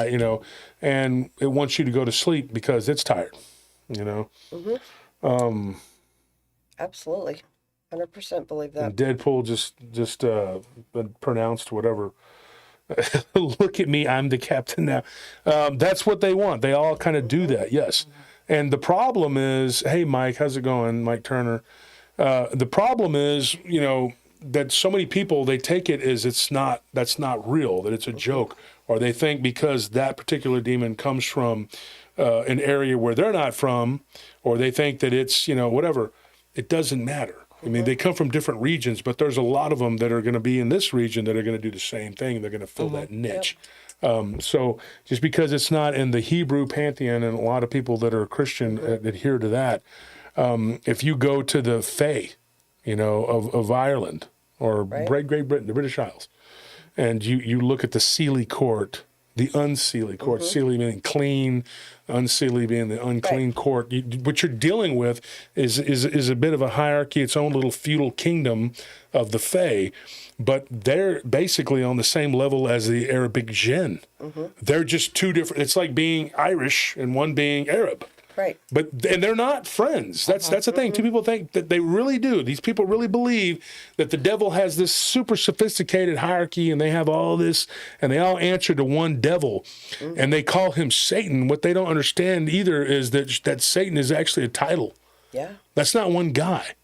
and it wants you to go to sleep because it's tired. Absolutely. 100% believe that. And Deadpool just pronounced whatever. Look at me, I'm the captain now. That's what they want. They all kind of do that, yes. And the problem is, hey, Mike, how's it going, Mike Turner? The problem is, that so many people, they take it as that's not real, that it's a joke, or they think because that particular demon comes from an area where they're not from, or they think that it's, whatever. It doesn't matter. I mean, they come from different regions, but there's a lot of them that are going to be in this region that are going to do the same thing. They're going to fill that niche. So just because it's not in the Hebrew pantheon, and a lot of people that are Christian adhere to that, if you go to the Fae, of Ireland or Great Britain, the British Isles, and you look at the Seelie court, the unseelie court, Seelie meaning clean, unseelie being the unclean court. What you're dealing with is a bit of a hierarchy, its own little feudal kingdom of the Fae, but they're basically on the same level as the Arabic Jinn. They're just two different. It's like being Irish and one being Arab. Right. And they're not friends. That's the thing. Two people think that they really do. These people really believe that the devil has this super sophisticated hierarchy, and they have all this, and they all answer to one devil, and they call him Satan. What they don't understand either is that Satan is actually a title. Yeah. That's not one guy.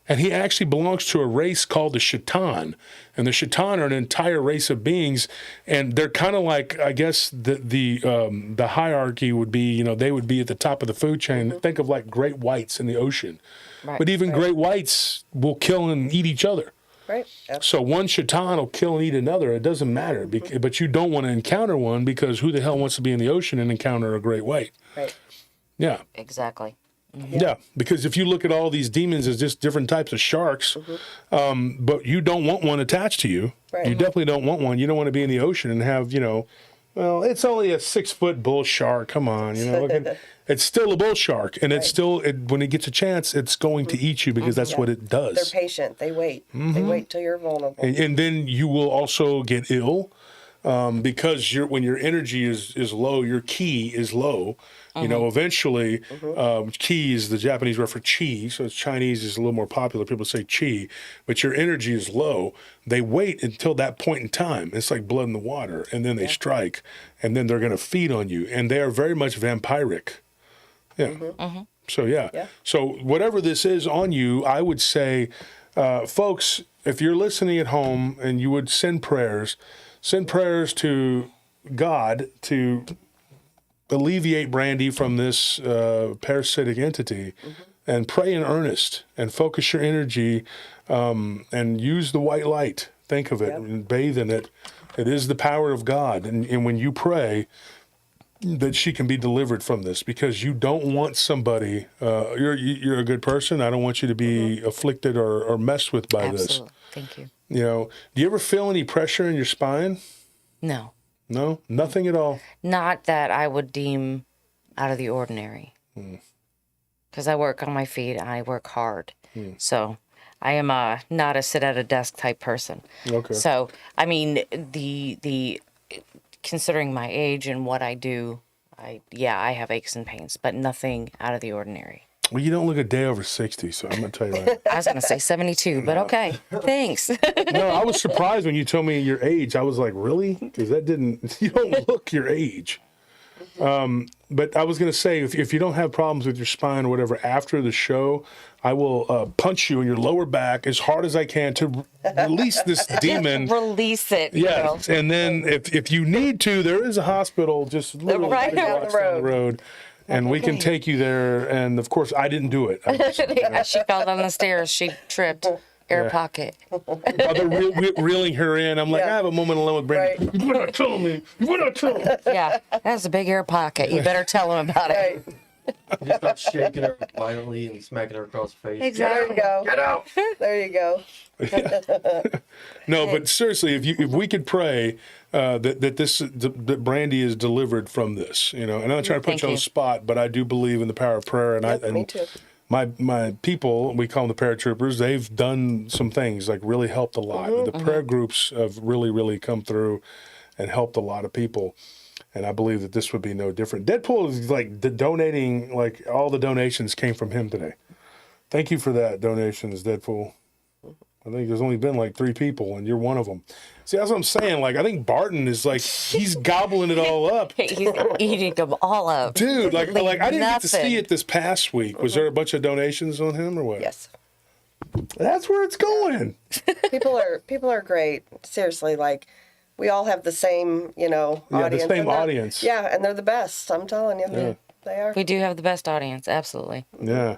And he actually belongs to a race called the Shaitan. And the Shaitan are an entire race of beings. And they're kind of like, I guess, the hierarchy would be, they would be at the top of the food chain. Think of like great whites in the ocean. Right. But even great whites will kill and eat each other. Right. So one Shaitan will kill and eat another. It doesn't matter. But you don't want to encounter one, because who the hell wants to be in the ocean and encounter a great white? Right. Yeah. Exactly. Yeah, because if you look at all these demons as just different types of sharks, but you don't want one attached to you. Right. You definitely don't want one. You don't want to be in the ocean and have, well, it's only a 6-foot bull shark. Come on, it's still a bull shark, and it's still, when it gets a chance, it's going to eat you, because that's what it does. They're patient. They wait. They wait till you're vulnerable. And then you will also get ill, because when your energy is low, your ki is low. Eventually, ki is the Japanese word for chi, so Chinese is a little more popular. People say chi, but your energy is low. They wait until that point in time. It's like blood in the water, and then they strike, and then they're going to feed on you, and they are very much vampiric. Yeah. So, yeah. So whatever this is on you, I would say, folks, if you're listening at home and you would send prayers to God to alleviate Brandi from this parasitic entity, and pray in earnest and focus your energy, and use the white light. Think of it and bathe in it. It is the power of God. And when you pray, that she can be delivered from this, because you don't want somebody, you're a good person. I don't want you to be afflicted or messed with by this. Thank you. Do you ever feel any pressure in your spine? No. No, nothing at all. Not that I would deem out of the ordinary. Because I work on my feet and I work hard. So I am not a sit at a desk type person. Okay. So, I mean, the considering my age and what I do, I have aches and pains, but nothing out of the ordinary. Well, you don't look a day over 60, so I'm going to tell you that. I was going to say 72, but okay. Thanks. No, I was surprised when you told me your age. I was like, really? Because you don't look your age. But I was going to say, if you don't have problems with your spine or whatever, after the show, I will punch you in your lower back as hard as I can to release this demon. Release it. Yes, and then if you need to, there is a hospital just literally Right down down the road. And we can take you there. And, of course, I didn't do it. She fell down the stairs. She tripped. Air pocket. While they're reeling her in, I'm like, I have a moment alone with Brandi. Right. You better tell me. You better tell me. Yeah, that's a big air pocket. You better tell him about it. Right. You start shaking her violently and smacking her across the face. There you go. Get out! There you go. No, but seriously, if we could pray that Brandi is delivered from this, and I'm not trying to put you on the spot, but I do believe in the power of prayer, and Me too. My people, we call them the paratroopers, they've done some things like really helped a lot. The prayer groups have really, really come through and helped a lot of people. And I believe that this would be no different. Deadpool is like donating, like all the donations came from him today. Thank you for that, donations, Deadpool. I think there's only been like 3 people, and you're one of them. See, that's what I'm saying. Like, I think Barton is like, he's gobbling it all up. He's eating them all up. Dude, like I didn't get to nothing. see it this past week. Was there a bunch of donations on him or what? Yes. That's where it's going. People are great. Seriously, like we all have the same, audience. Yeah, the same and they're- audience. Yeah, and they're the best. I'm telling you, they are. We do have the best audience, absolutely. Yeah.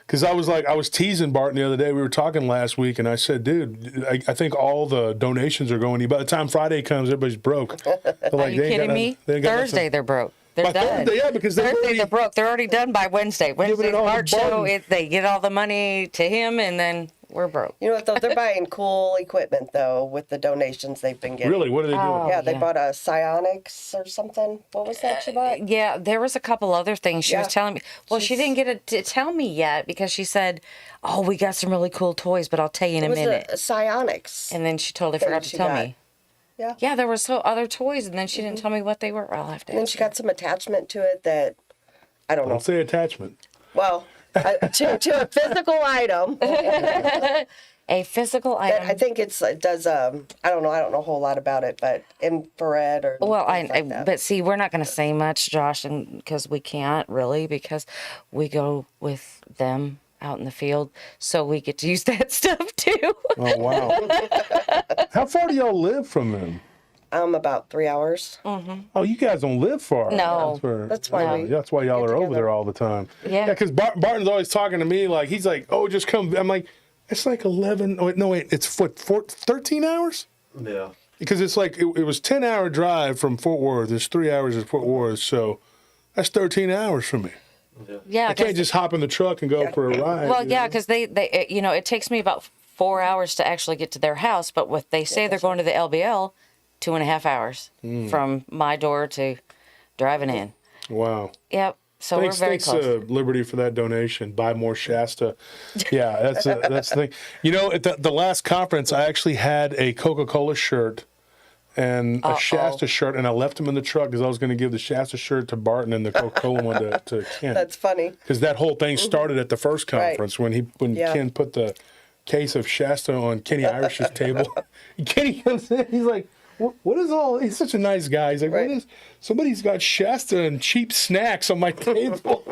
Because I was teasing Barton the other day. We were talking last week, and I said, dude, I think all the donations are going to you. By the time Friday comes, everybody's broke. They're like, Are you kidding me? Thursday they're broke. They're By done. Thursday, yeah, because Thursday they're broke. They're already done by Wednesday. Wednesday's it all to art show. Barton. They get all the money to him, and then we're broke. You know what, though? They're buying cool equipment, though, with the donations they've been getting. Really? What are they doing? Oh, Yeah, they yeah. bought a psionics or something. What was that she bought? Yeah, there was a couple other things she was telling me. Well, she didn't get it to tell me yet because she said, "Oh, we got some really cool toys, but I'll tell you in It a was minute." a psionics. And then she totally thing forgot to she tell got. me. Yeah. Yeah, there were other toys, and then she didn't tell me what they were. I'll have to. And then ask she her. got some attachment to it that, I don't know. Don't say attachment. Well, to a physical item. A physical That item. I think it does. I don't know a whole lot about it, but infrared or Well, things like that. but see, we're not going to say much, Josh, and because we can't really, because we go with them out in the field, so we get to use that stuff too. Oh, wow. How far do y'all live from them? About 3 hours. Oh, you guys don't live far. No. That's why we That's why y'all get are over together. there all the time. Yeah. because Barton's always talking to me like, he's like, oh, just come. I'm like, it's like 11. Oh, wait, no, wait, it's 13 hours? Yeah. Because it's like, it was 10-hour drive from Fort Worth. It's 3 hours at Fort Worth. So that's 13 hours for me. Yeah, I can't just hop in the truck and go for a ride. well, you yeah, know? because they, it takes me about 4 hours to actually get to their house, but what they say they're going to the LBL, 2.5 hours from my door to driving in. Wow. Yep. So Thanks, we're very close. Liberty, for that donation. Buy more Shasta. Yeah, that's the thing. You know, at the last conference, I actually had a Coca-Cola shirt and a Shasta shirt, and I left them in the truck because I was going to give the Shasta shirt to Barton and the Coca-Cola one to Ken. That's funny. Because that whole thing started at the first conference when Yeah. Ken put the case of Shasta on Kenny Irish's table. Kenny comes in, he's like, what is all? He's such a nice guy. He's like, Right. what is? Somebody's got Shasta and cheap snacks on my table.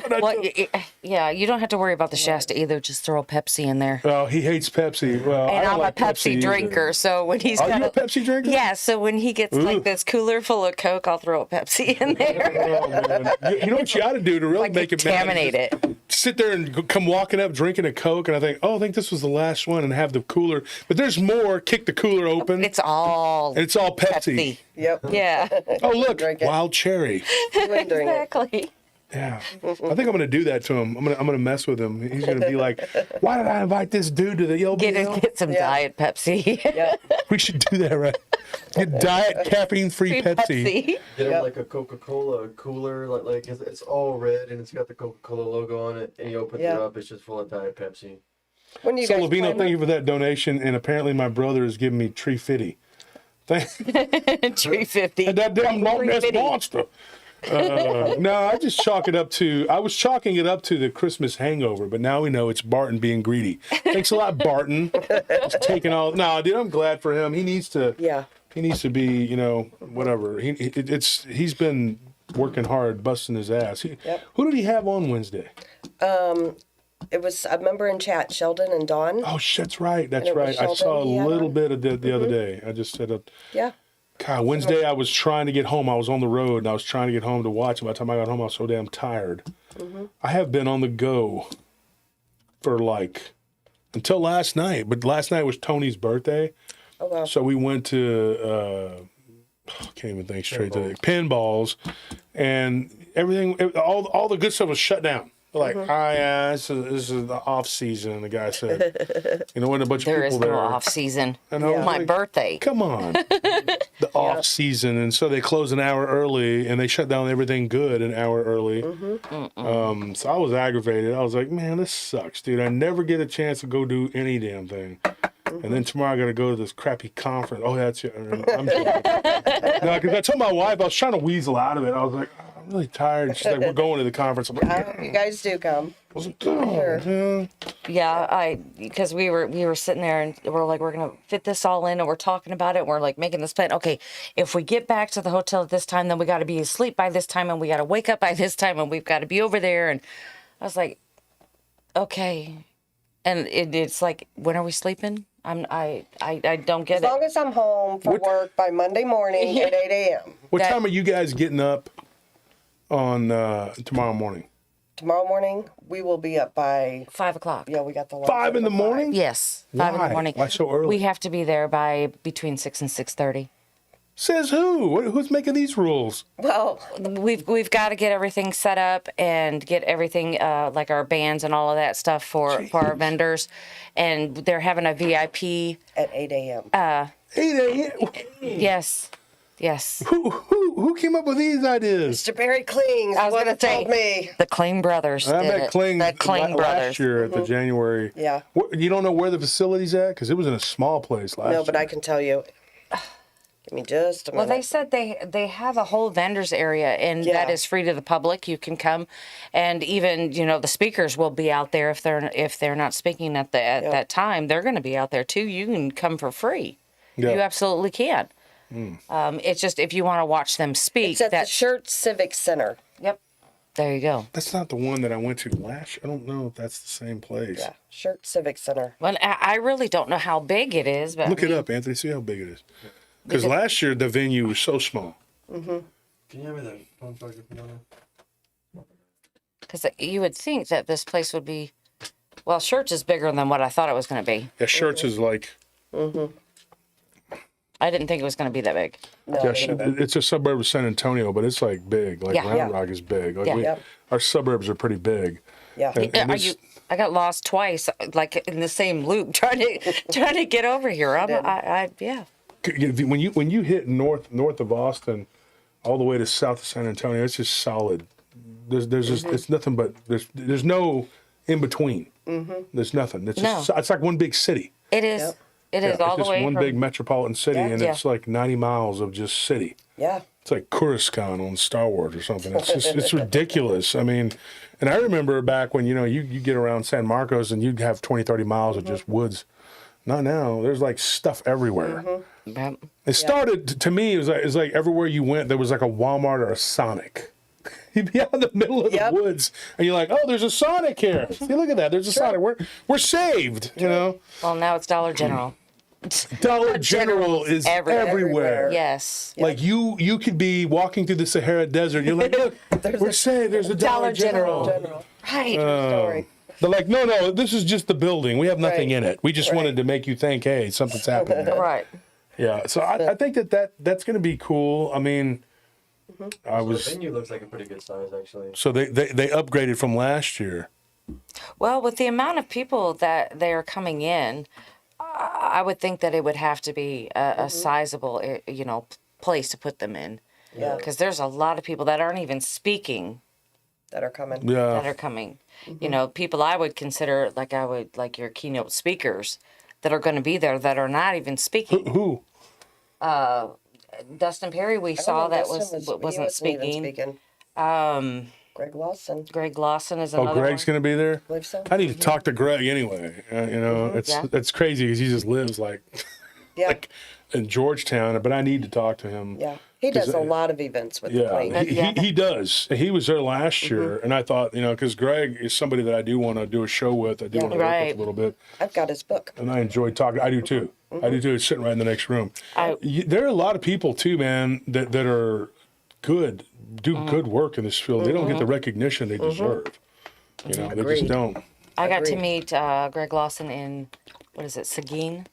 And I Well, told- yeah, you don't have to worry about the Shasta either. Just throw a Pepsi in there. Oh, he hates Pepsi. Well, I And don't I'm like a Pepsi either. drinker, so when he's Are got you a Pepsi drinker? yeah, so when he gets Ooh. like this cooler full of Coke, I'll throw a Pepsi in there. Oh, man. You know what you ought to do to really Like make it mad? contaminate it. Sit there and come walking up drinking a Coke, and I think, I think this was the last one, and have the cooler. But there's more. Kick the cooler open. It's all and it's all Pepsi. Pepsi. Yep. Yeah, Oh, look, Drink it. wild cherry. You wouldn't drink it. exactly. Yeah, I think I'm gonna do that to him. I'm gonna mess with him. He's gonna be like, "Why did I invite this dude to the LBL?" Get some Yeah. Diet Pepsi. Yeah. We should do that, right? Get diet caffeine-free Pepsi. Get him Yep. like a Coca-Cola cooler, like it's all red and it's got the Coca-Cola logo on it, and you open it Yeah. up, it's just full of Diet Pepsi. When you So, guys Lavino, plan- thank you for that donation, and apparently my brother is giving me tree fitty. Thank 350. that damn Loch Ness 350. monster. No, I just chalk it up to. I was chalking it up to the Christmas hangover, but now we know it's Barton being greedy. Thanks a lot, Barton. Just taking all. No, dude, I'm glad for him. He needs to. Yeah. He needs to be, whatever. He's been working hard, busting his ass. Yep. Who did he have on Wednesday? It was a member in chat, Sheldon and Dawn. Oh, that's right. That's And it was right. I saw a Sheldon he had little on? bit of the other day. I just said, Yeah. God, Wednesday I was trying to get home. I was on the road and I was trying to get home to watch. And by the time I got home, I was so damn tired. I have been on the go for until last night. But last night was Tony's birthday. Oh, wow. So we went to, I can't even think straight to pinballs, and everything, all the good stuff was shut down. Like, this is the off season. The guy said, wasn't a bunch There of is people no there. off season. And I was My like, birthday. Come on, the off season, and so they closed an hour early, and they shut down everything good an hour early. So I was aggravated. I was like, man, this sucks, dude. I never get a chance to go do any damn thing. And then tomorrow I got to go to this crappy conference. Oh, that's it. I'm joking. No, because I told my wife I was trying to weasel out of it. I was like, I'm really tired. And she's like, we're going to the conference. I'm like, I hope you guys do come. I was like, oh, man. Yeah, because we were sitting there and we're gonna fit this all in and we're talking about it. And we're like making this plan. Okay, if we get back to the hotel at this time, then we got to be asleep by this time and we got to wake up by this time and we've got to be over there. And I was like, okay. And it's like, when are we sleeping? I don't get As it. long as I'm home from work by Monday morning at 8 a.m. What That- time are you guys getting up on tomorrow morning? tomorrow morning we will be up by 5 o'clock. Yeah, we got the lunch 5 in the morning? Yes, 5 in the Why? morning. Why so early? We have to be there by between 6 and 6:30. Says who? Who's making these rules? Well, We've got to get everything set up and get everything like our bands and all of that stuff for our vendors, and they're having a VIP. at 8 a.m. 8 a.m. Yes. Who came up with these ideas? Mr. Barry Klings I was what going it to told say me. the Kling brothers. I did met it. Kling, The Kling brothers. last year at the January. Yeah. You don't know where the facility's at? Because it was in a small place last year. No, but I can tell you. Give me just a minute. Well, they said they have a whole vendors area, and Yeah. that is free to the public. You can come, and even the speakers will be out there if they're not speaking at that time. They're going to be out there too. You can come for free. Yeah. You absolutely can. It's just if you want to watch them speak. It's at the Shirt Civic Center. Yep. There you go. That's not the one that I went to last year. I don't know if that's the same place. Yeah, Shirt Civic Center. Well, I really don't know how big it is, but Look it up, Anthony. See how big it is. Because last year the venue was so small. Can you have me that phone charger from down there? because you would think that this place would be. Well, Church is bigger than what I thought it was going to be. Yeah, Shirts is like. I didn't think it was going to be that big. No, Yeah, it's a suburb of San Antonio, but it's like big. Like Yeah. Round Rock is big. Like Yeah. Yep. Our suburbs are pretty big. Yeah. And Are you? I got lost twice, like in the same loop, trying to get over here. Yeah. When you hit north of Austin, all the way to south of San Antonio, it's just solid. There's just it's nothing but there's no in between. There's nothing. It's just, it's like one big city. It is. Yep. It is It's all the just way one from. big metropolitan city, and Yeah. it's like 90 miles of just city. Yeah. It's like Coruscant on Star Wars or something. It's just it's ridiculous. I mean, and I remember back when you get around San Marcos and you'd have 20, 30 miles of just woods. Not now. There's like stuff everywhere. Yep. It started to me. It was like everywhere you went, there was like a Walmart or a Sonic. You'd be out in the middle of the woods, and you're like, "Oh, there's a Sonic here. See, look at that. There's a Sonic. We're saved." Well, now it's Dollar General. Dollar General is everywhere. Yes. Like you could be walking through the Sahara Desert. You're like, "Look, we're saved. There's a Dollar General." General. Right. Story. They're like, "No, this is just the building. We have nothing in it. We just wanted to make you think, hey, something's happening." There. Right. Yeah. So I think that's going to be cool. I mean. The venue looks like a pretty good size, actually. So they upgraded from last year. Well, with the amount of people that they are coming in, I would think that it would have to be a sizable, place to put them in. Yeah. Because there's a lot of people that aren't even speaking That are coming. that Yeah. are coming. People I would consider like your keynote speakers that are going to be there that are not even speaking. Who? Dustin Perry, we saw that wasn't speaking. Greg Lawson. Greg Lawson is Oh, another Greg's one. going to be there. I believe so. I need to talk to Greg anyway. It's crazy because he just lives like in Georgetown, but I need to talk to him. Yeah. He does a lot of events with the Yeah, plane. he does. He was there last year, and I thought, because Greg is somebody that I do want to do a show with. I do want to work with a little bit, I've got his book. and I enjoy talking. I do too. I do too. It's sitting right in the next room. There are a lot of people too, man, that are good, do good work in this field. They don't get the recognition they deserve. They just don't. I got to meet Greg Lawson in, what is it, Seguin?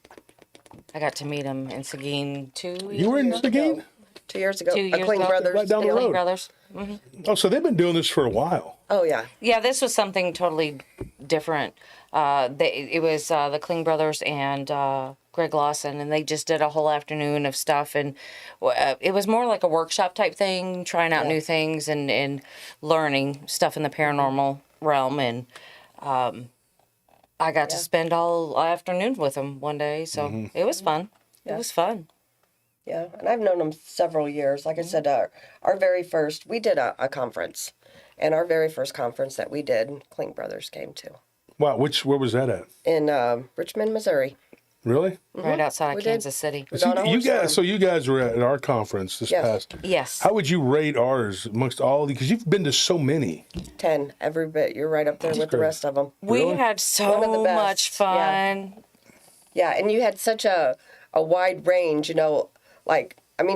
I got to meet him in Seguin 2 years You were in ago. Seguin? 2 years ago. 2 years Kling ago. Brothers. Right down the Kling road. Brothers. Oh, so they've been doing this for a while. Oh, yeah. Yeah, this was something totally different. It was the Kling Brothers and Greg Lawson, and they just did a whole afternoon of stuff. And it was more like a workshop type thing, trying out new things and learning stuff in the paranormal realm. And I got to spend all afternoon with them one day, so it was fun. It was fun. Yeah, and I've known him several years. Like I said, our very first, we did a conference. And our very first conference that we did, Kling Brothers came to. Wow, where was that at? In Richmond, Missouri. Really? Right outside We of did. Kansas City. Was on a horse farm. So you guys were at our conference this past. Yes. How would you rate ours amongst all? Because you've been to so many. 10, every bit. You're right up there with the rest of them. We Really? had One of the so best, much fun. Yeah, and you had such a wide range,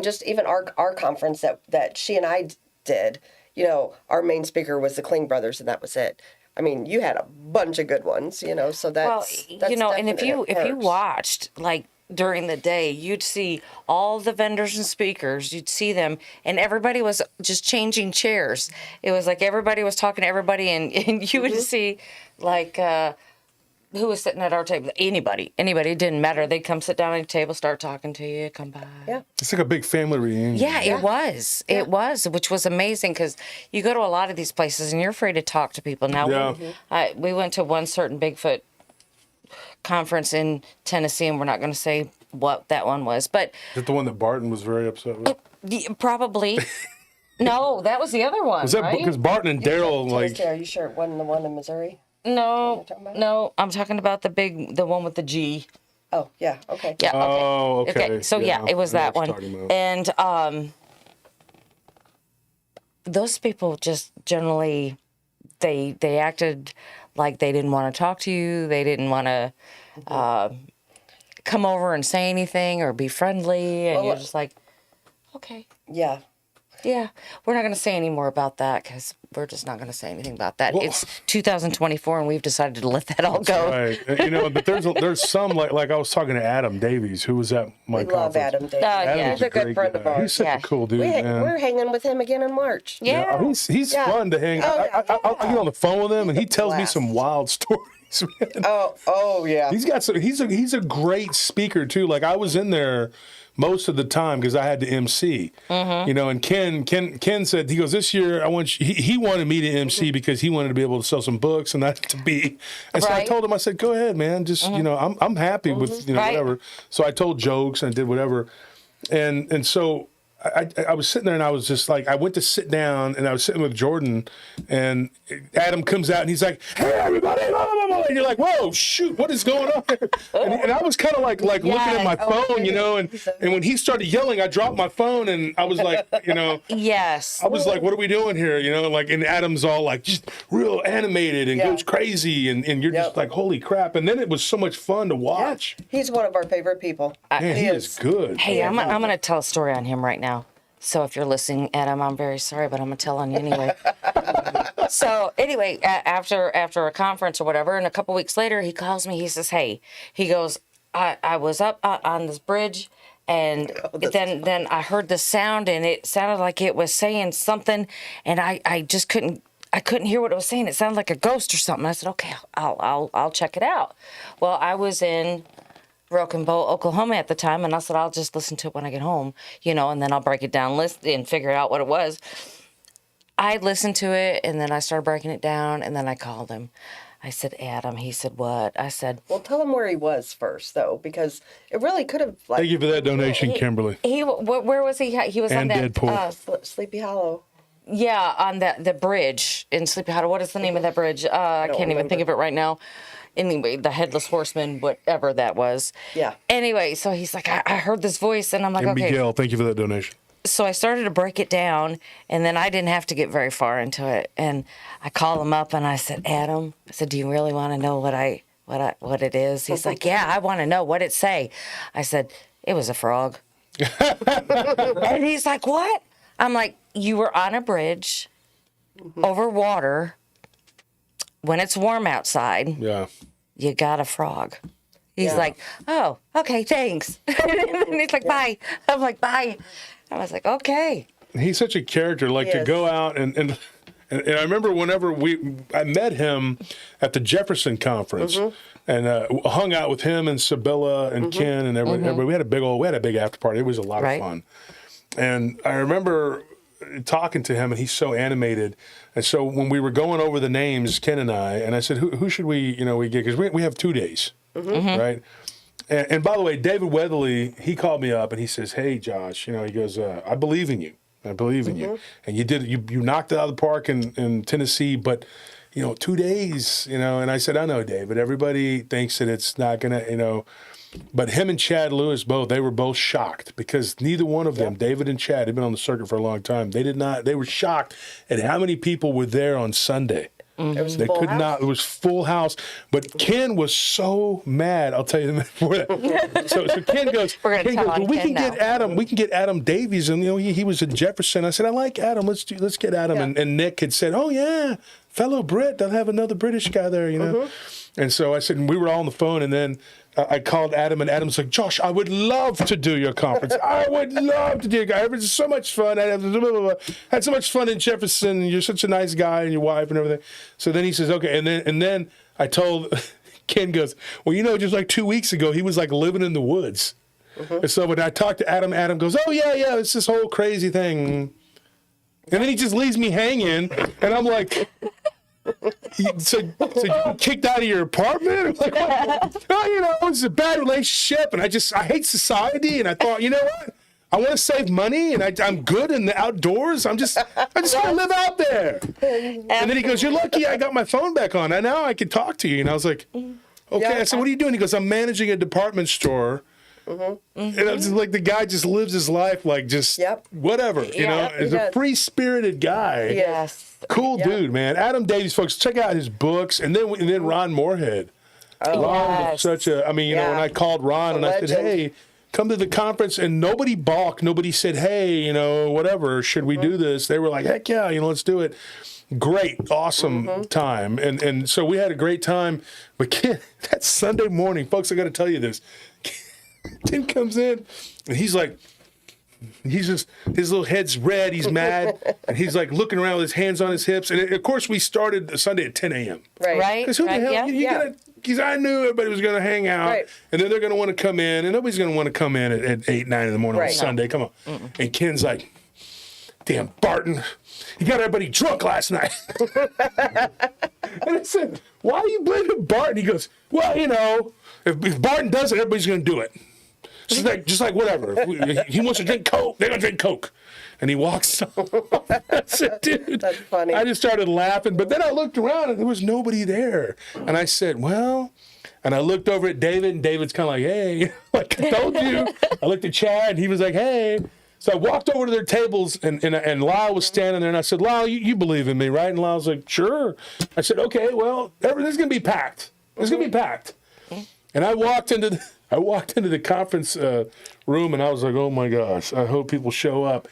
just even our conference that she and I did, you know, our main speaker was the Kling brothers, and that was it. I mean, you had a bunch of good ones, you know, so that's you know, and if you definite watched like during the day, you'd see all the vendors and speakers, you'd see them, and everybody was just changing chairs. It was like everybody was talking to everybody, and you would see like who was sitting at our table. Anybody, it didn't matter. They'd come sit down at the table, start talking to you, come by. Yeah. It's like a big family reunion. Yeah, it was. It was, which was amazing because you go to a lot of these places and you're afraid to talk to people. Now, we went to one certain Bigfoot conference in Tennessee, and we're not going to say what that one was, but Is that the one that Barton was very upset with? probably. No, that was the other one. Was that right? because Barton and Daryl Tennessee, are you sure it wasn't the one in Missouri? No, talking about? no, I'm talking about the one with the G. Oh, yeah, okay. Yeah. Okay. Oh, okay. So yeah, it was I know that what you're one, talking about. and those people just generally they acted like they didn't want to talk to you. They didn't want to come over and say anything or be friendly, and you're just like, okay. Yeah. Yeah, we're not going to say any more about that because we're just not going to say anything about that. Well, it's 2024, and we've decided to let that all go. Right. You know, but there's some like I was talking to Adam Davies, who was at my We love conference. Adam Davis. yeah. He's a good great friend guy. of ours. He's such Yeah. a cool dude, man. We're hanging with him again in March. Yeah. Oh, he's Yeah. fun to hang. Oh, yeah. I'll get on the phone with him, and he tells me blast. some wild stories. Man. Oh yeah. He's got some. He's a great speaker too. Like I was in there most of the time because I had to MC. You know, and Ken said, he goes, this year I want you, he wanted me to MC because he wanted to be able to sell some books and not to be. And so I Right. told him, I said, go ahead, man. Just you know, I'm happy with Right. whatever. So I told jokes and I did whatever, and so. I was sitting there and I was just like, I went to sit down and I was sitting with Jordan and Adam comes out and he's like, hey, everybody, blah, blah, blah. And you're like, whoa, shoot, what is going on here? And I was kind of like looking at my phone, you know, and when he started yelling, I dropped my phone and I was like, you know, Yes. I was like, what are we doing here? You know, like, and Adam's all like, just real animated and goes crazy. And you're just like, holy crap. And then it was so much fun to watch. He's one of our favorite people. Man, he is good. Hey, I'm going to tell a story on him right now. So if you're listening, Adam, I'm very sorry, but I'm going to tell on you anyway. So anyway, after a conference or whatever, and a couple weeks later, he calls me. He says, hey, he goes, I was up on this bridge, and then I heard the sound, and it sounded like it was saying something, and I just couldn't hear what it was saying. It sounded like a ghost or something. I said, okay, I'll check it out. Well, I was in Broken Bow, Oklahoma at the time, and I said, I'll just listen to it when I get home, you know, and then I'll break it down, list and figure out what it was. I listened to it, and then I started breaking it down, and then I called him. I said, Adam. He said, what? I said, Well, tell him where he was first, though, because it really could have. Like, Thank you for that donation, Kimberly. where was he? He was And on that. Deadpool. Sleepy Hollow. Yeah, on the bridge in Sleepy Hollow. What is the name of that bridge? I can't even think of it right now. Anyway, the Headless Horseman, whatever that was. Yeah. Anyway, so he's like, I heard this voice, and I'm like, And okay. Miguel, thank you for that donation. So I started to break it down, and then I didn't have to get very far into it. And I called him up, and I said, Adam, I said, do you really want to know what it is? He's like, yeah, I want to know what it say. I said, it was a frog. And he's like, what? I'm like, you were on a bridge over water when it's warm outside. Yeah. You got a frog. He's like, oh, okay, thanks. And he's like, bye. I'm like, bye. I was like, okay. He's such a character, like to Yes. go out and I remember whenever I met him at the Jefferson conference and hung out with him and Sibylla and Ken and everybody. We had a big after party. It was a lot of fun. And I remember talking to him, and he's so animated. And so when we were going over the names, Ken and I said, who should we get? Because we have 2 days, right? And by the way, David Weatherly, he called me up and he says, hey, Josh, he goes, I believe in you. I believe in you. And you knocked it out of the park in Tennessee, but 2 days, and I said, I know, David, everybody thinks that it's not going to, but him and Chad Lewis they were both shocked because neither one of them, David and Chad, had been on the circuit for a long time. They were shocked at how many people were there on Sunday. It was They full could house. not. It was full house. But Ken was so mad. I'll tell you before that. So Ken goes. We're gonna Ken tell goes, on well, we Ken can get now." Adam. We can get Adam Davies, and he was in Jefferson. I said, I like Adam. Let's get Adam. Yeah. And Nick had said, oh yeah, fellow Brit. They'll have another British guy there, And so I said, and we were all on the phone, and then I called Adam, and Adam's like, Josh, I would love to do your conference. I would love to do your conference. It's so much fun. I had so much fun in Jefferson. You're such a nice guy, and your wife and everything. So then he says, okay. And then I told Ken goes, well, just like 2 weeks ago, he was like living in the woods. And so when I talked to Adam, Adam goes, oh yeah, it's this whole crazy thing. And then he just leaves me hanging, and I'm like, so you got kicked out of your apartment? I'm like, what? Oh, it's a bad relationship, and I hate society, and I thought, you know what? I want to save money, and I'm good in the outdoors. I just want to live out there. And then he goes, you're lucky I got my phone back on. And now I can talk to you. And I was like, okay. Yeah. I said, what are you doing? He goes, I'm managing a department store. And I was just like, the guy just lives his life like just whatever, He's a free-spirited guy. Yes. Cool dude, man. Adam Davies, folks, check out his books. And then Ron Moorhead. Ron was such a, when I called Ron and I said, hey, come to the conference, and nobody balked. Nobody said, hey, whatever, should we do this? They were like, heck yeah, let's do it. Great, awesome time. And so we had a great time. But Ken, that Sunday morning, folks, I got to tell you this. Ken comes in, and he's just, his little head's red, he's mad, and he's like looking around with his hands on his hips. And of course, we started Sunday at 10 a.m. Right. Because who the hell, because I knew everybody was going to hang out, and then they're going to want to come in, and nobody's going to want to come in at 8, 9 in the morning on Sunday. Come on. And Ken's like, damn, Barton, you got everybody drunk last night. And I said, why are you blaming Barton? He goes, well, if Barton does it, everybody's going to do it. Just like whatever. If he wants to drink Coke, they're going to drink Coke. And he walks off. I said, dude. That's funny. I just started laughing. But then I looked around, and there was nobody there. And I said, well, and I looked over at David, and David's kind of like, hey, like I told you. I looked at Chad, and he was like, hey. So I walked over to their tables, and Lyle was standing there, and I said, Lyle, you believe in me, right? And Lyle's like, sure. I said, okay, well, everything's going to be packed. It's going to be packed. And I walked into the conference room, and I was like, oh my gosh, I hope people show up.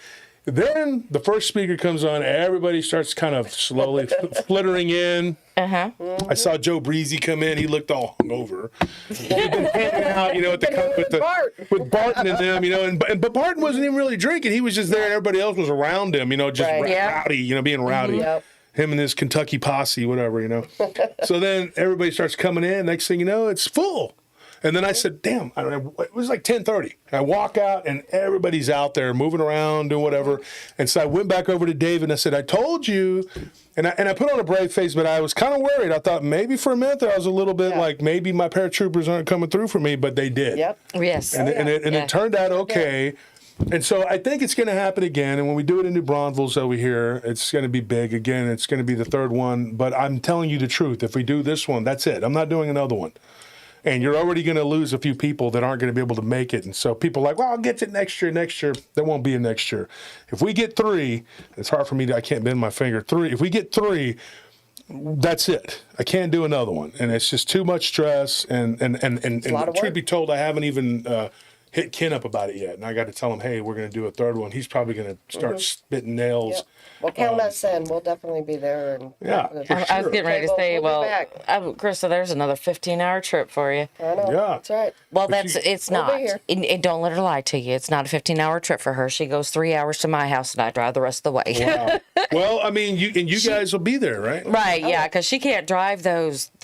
Then the first speaker comes on, everybody starts kind of slowly flittering in. I saw Joe Breezy come in. He looked all hungover. He'd been hanging out, at the with Barton and them, but Barton wasn't even really drinking. He was just there, and everybody else was around him, just rowdy, being rowdy. Him and his Kentucky posse, whatever, So then everybody starts coming in. Next thing you know, it's full. And then I said, damn, it was like 10:30. I walk out, and everybody's out there moving around, doing whatever. And so I went back over to Dave, and I said, I told you. And I put on a brave face, but I was kind of worried. I thought maybe for a minute there I was a little bit like maybe my paratroopers aren't coming through for me, but they did. Yep. Yes. And it turned out okay. And so I think it's going to happen again. And when we do it in New Braunfels over here, it's going to be big. Again, it's going to be the third one. But I'm telling you the truth. If we do this one, that's it. I'm not doing another one. And you're already going to lose a few people that aren't going to be able to make it. And so people are like, well, I'll get to next year. There won't be a next year. If we get 3, it's hard for me I can't bend my finger. 3. If we get 3, that's it. I can't do another one. And it's just too much stress. And truth be told, I haven't even hit Ken up about it yet. And I got to tell him, hey, we're going to do a third one. He's probably going to start spitting nails. Yep. Well, count us in. We'll definitely be there. And Yeah, for I was getting ready to say, We'll be Krista, there's another 15-hour trip for you. I know. Yeah. That's right. Well, it's We'll be not. here. And don't let her lie to you. It's not a 15-hour trip for her. She goes 3 hours to my house, and I drive the rest of the way. Wow. Well, you guys will be there, right? Right, yeah, because she can't drive your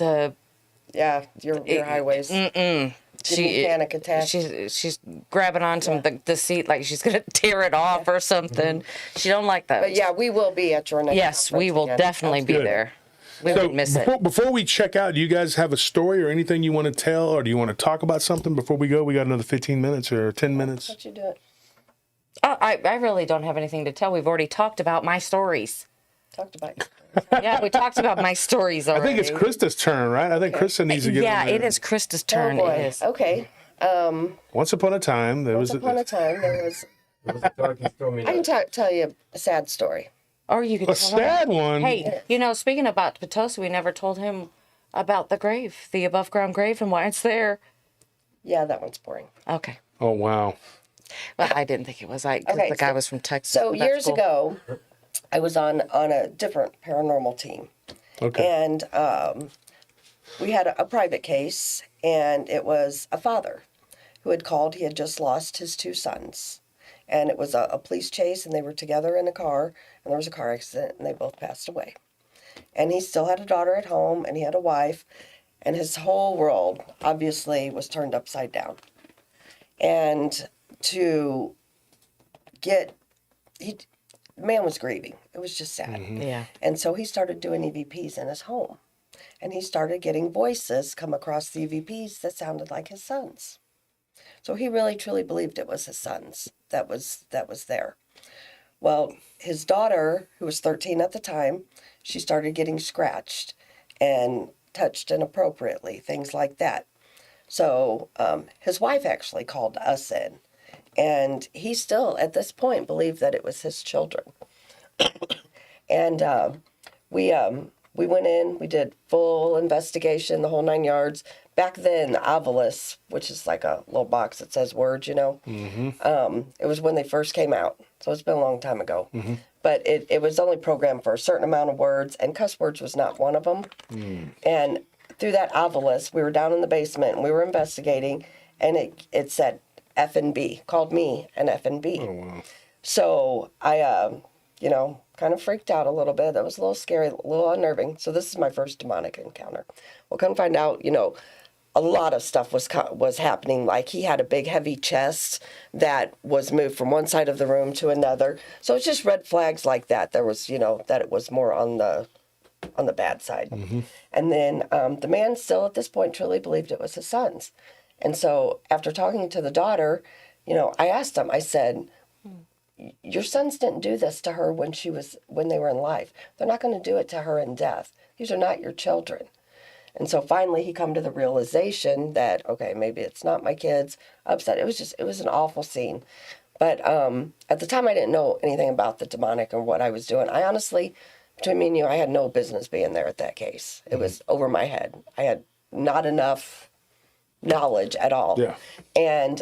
highways. Panic attack. She's grabbing onto the seat like she's gonna tear it off or something. She don't like those. But yeah, we will be at your next Yes, we conference will again. definitely be good. there. We So won't miss it. before we check out, do you guys have a story or anything you want to tell, or do you want to talk about something before we go? We got another 15 minutes or 10 minutes. Let you do it. I really don't have anything to tell. We've already talked about my stories. Talked about you. Yeah, we talked about my stories I already. think it's Krista's turn, right? I think Krista needs to get Yeah, in there. it is Krista's Oh turn. boy. It is. Okay. Once upon a time, there Once was upon a time, there was. It was a dark and stormy I night. can tell you a sad story. Or you could A tell him. sad one. Hey, you know, speaking about Potosi, we never told him about the grave, the above ground grave, and why it's there. Yeah, that one's boring. Okay. Oh wow. Well, I didn't think it was. Cause Okay, the guy was from Texas. So but that's years cool. ago, I was on a different paranormal team. Okay. And we had a private case, and it was a father who had called. He had just lost his 2 sons. And it was a police chase, and they were together in a car, and there was a car accident, and they both passed away. And he still had a daughter at home, and he had a wife, and his whole world obviously was turned upside down. And to get, the man was grieving. It was just sad. Yeah. And so he started doing EVPs in his home. And he started getting voices come across the EVPs that sounded like his sons. So he really truly believed it was his sons that was there. Well, his daughter, who was 13 at the time, she started getting scratched and touched inappropriately, things like that. So his wife actually called us in. And he still, at this point, believed that it was his children. And we went in, we did full investigation, the whole 9 yards. Back then, the Ovilus, which is like a little box that says words, you know, it was when they first came out. So it's been a long time ago. But it was only programmed for a certain amount of words, and cuss words was not one of them. And through that Ovilus, we were down in the basement, and we were investigating, and it said F and B, called me an F and B. Oh wow. So I, kind of freaked out a little bit. That was a little scary, a little unnerving. So this is my first demonic encounter. Well, come find out, a lot of stuff was happening. Like he had a big, heavy chest that was moved from one side of the room to another. So it's just red flags like that. There was, that it was more on the bad side. And then the man still at this point truly believed it was his sons. And so after talking to the daughter, I asked him, I said, your sons didn't do this to her when they were in life. They're not going to do it to her in death. These are not your children. And so finally he come to the realization that, okay, maybe it's not my kids. Upset. It was an awful scene. But at the time I didn't know anything about the demonic or what I was doing. I honestly, between me and you, I had no business being there at that case. It was over my head. I had not enough knowledge at all. Yeah. And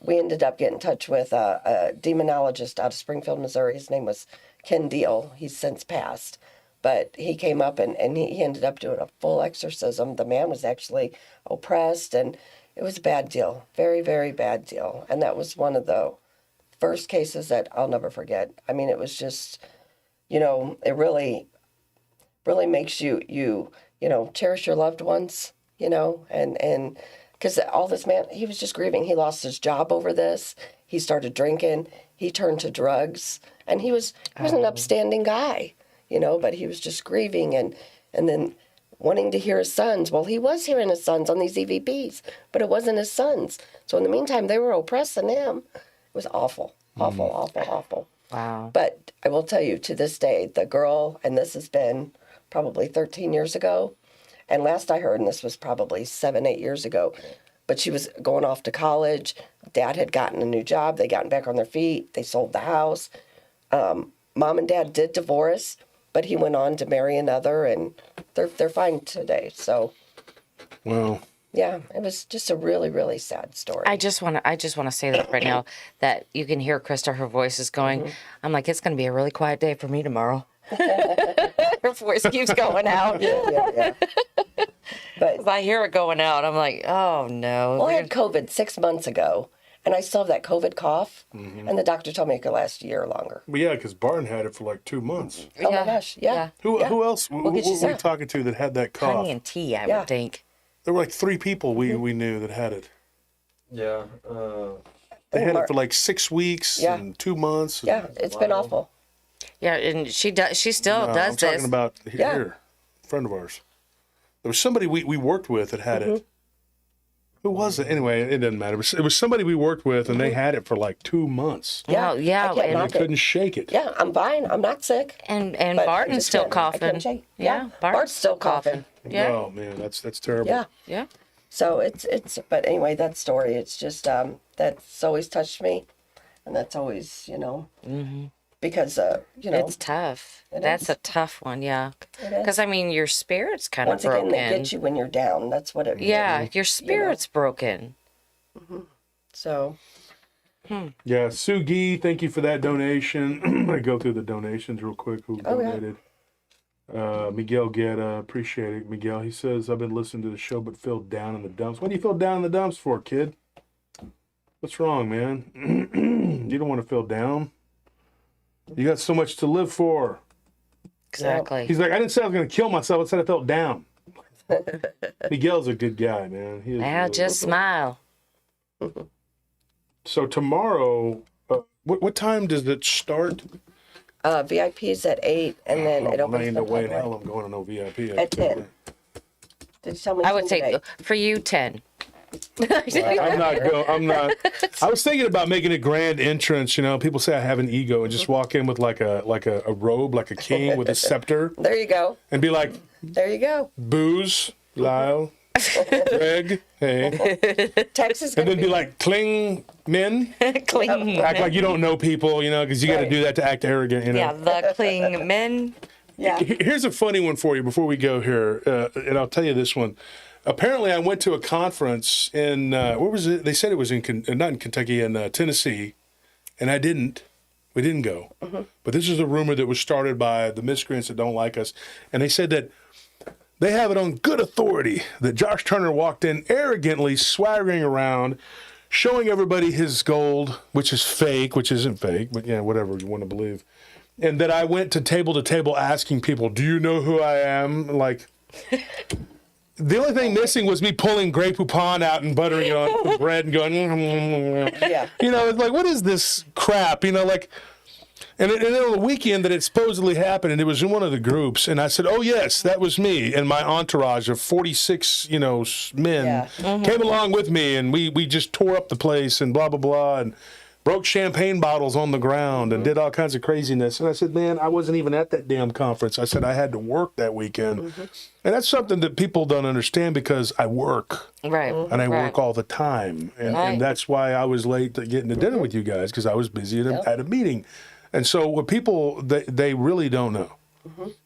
we ended up getting in touch with a demonologist out of Springfield, Missouri. His name was Ken Deal. He's since passed. But he came up and he ended up doing a full exorcism. The man was actually oppressed, and it was a bad deal. Very, very bad deal. And that was one of the first cases that I'll never forget. I mean, it was just, it really, really makes you cherish your loved ones, and because all this man, he was just grieving. He lost his job over this. He started drinking. He turned to drugs, and he was an upstanding guy, but he was just grieving and then wanting to hear his sons. Well, he was hearing his sons on these EVPs, but it wasn't his sons. So in the meantime, they were oppressing him. It was awful, awful, awful, awful. Wow. But I will tell you, to this day, the girl, and this has been probably 13 years ago, and last I heard, and this was probably 7-8 years ago, but she was going off to college. Dad had gotten a new job. They gotten back on their feet. They sold the house. Mom and Dad did divorce, but he went on to marry another, and they're fine today. So, Wow. yeah, it was just a really, really sad story. I just want to say that right now, that you can hear Krista, her voice is going. I'm like, it's going to be a really quiet day for me tomorrow. Her voice keeps going out. Yeah. But I hear it going out. I'm like, oh no. well, I had COVID 6 months ago, and I still have that COVID cough, and the doctor told me it could last a year or longer. Well, yeah, because Barton had it for like 2 months. Oh my gosh, yeah. Who else? Who get you were we some. talking to that had that cough? Honey and tea, I Yeah. would think. There were like 3 people we knew that had it. Yeah. They had it for like 6 weeks Yeah. and 2 months. Yeah, it's been awful. Yeah, and she still No, does I'm talking this. about Yeah. here, a friend of ours. There was somebody we worked with that had it. Who was it? Anyway, it doesn't matter. It was somebody we worked with, and they had it for like 2 months. Yeah, yeah, I can't and- knock They it. couldn't shake it. Yeah, I'm fine. I'm not sick. And but I Barton's just still can't- I can't coughing. shake. Yeah, Bart's still coughing. Yeah. Oh man, that's terrible. Yeah. Yeah. So it's. But anyway, that story. It's just that's always touched me, and that's always because you know, It's tough. It That's is. a tough one, yeah. It is. Because I mean, your spirit's kind once of again, broken. they get you when you're down. That's what it. Yeah, your spirit's broken. So. Yeah, Sugi, thank you for that donation. I'm gonna go through the donations real quick. Who donated? Miguel Guetta, appreciate it. Miguel, he says, I've been listening to the show but feel down in the dumps. What do you feel down in the dumps for, kid? What's wrong, man? You don't want to feel down. You got so much to live for. Exactly. He's like, I didn't say I was going to kill myself. I said I felt down. Miguel's a good guy, man. He is Now really just smile. So tomorrow, what time does it start? VIP's at 8, and then it opens ain't the no way in public hell I'm going to no VIP. at 10. Did you tell me? I would 10 say today? for you 10. I'm not. I was thinking about making a grand entrance. You know, people say I have an ego, and just walk in with like a robe, like a king with a scepter, There you go. and be like, There you go. booze, Lyle, Greg, hey, Texas. and then be like, cling, men. Cling. Act like you don't know people, you know, because you got to Right. do that to act arrogant, you know. Yeah, the cling men. Yeah. Here's a funny one for you before we go here, and I'll tell you this one. Apparently, I went to a conference in where was it? They said it was in not in Kentucky, in Tennessee, and I didn't. We didn't go. But this is a rumor that was started by the miscreants that don't like us, and they said that they have it on good authority that Josh Turner walked in arrogantly, swaggering around, showing everybody his gold, which is fake, which isn't fake, but yeah, whatever you want to believe. And that I went to table asking people, do you know who I am? Like, the only thing missing was me pulling Grey Poupon out and buttering it on the bread and going, Yeah. you know, it's like, what is this crap? You know, like, and then on the weekend that it supposedly happened, and it was in one of the groups, and I said, oh, yes, that was me. And my entourage of 46, you know, men came along with me, and we just tore up the place and blah, blah, blah, and broke champagne bottles on the ground and did all kinds of craziness. And I said, man, I wasn't even at that damn conference. I said I had to work that weekend. And that's something that people don't understand because I work. Right. And I work all the time. And that's why I was late to getting to dinner with you guys, because I was busy at a meeting. And so what people, they really don't know.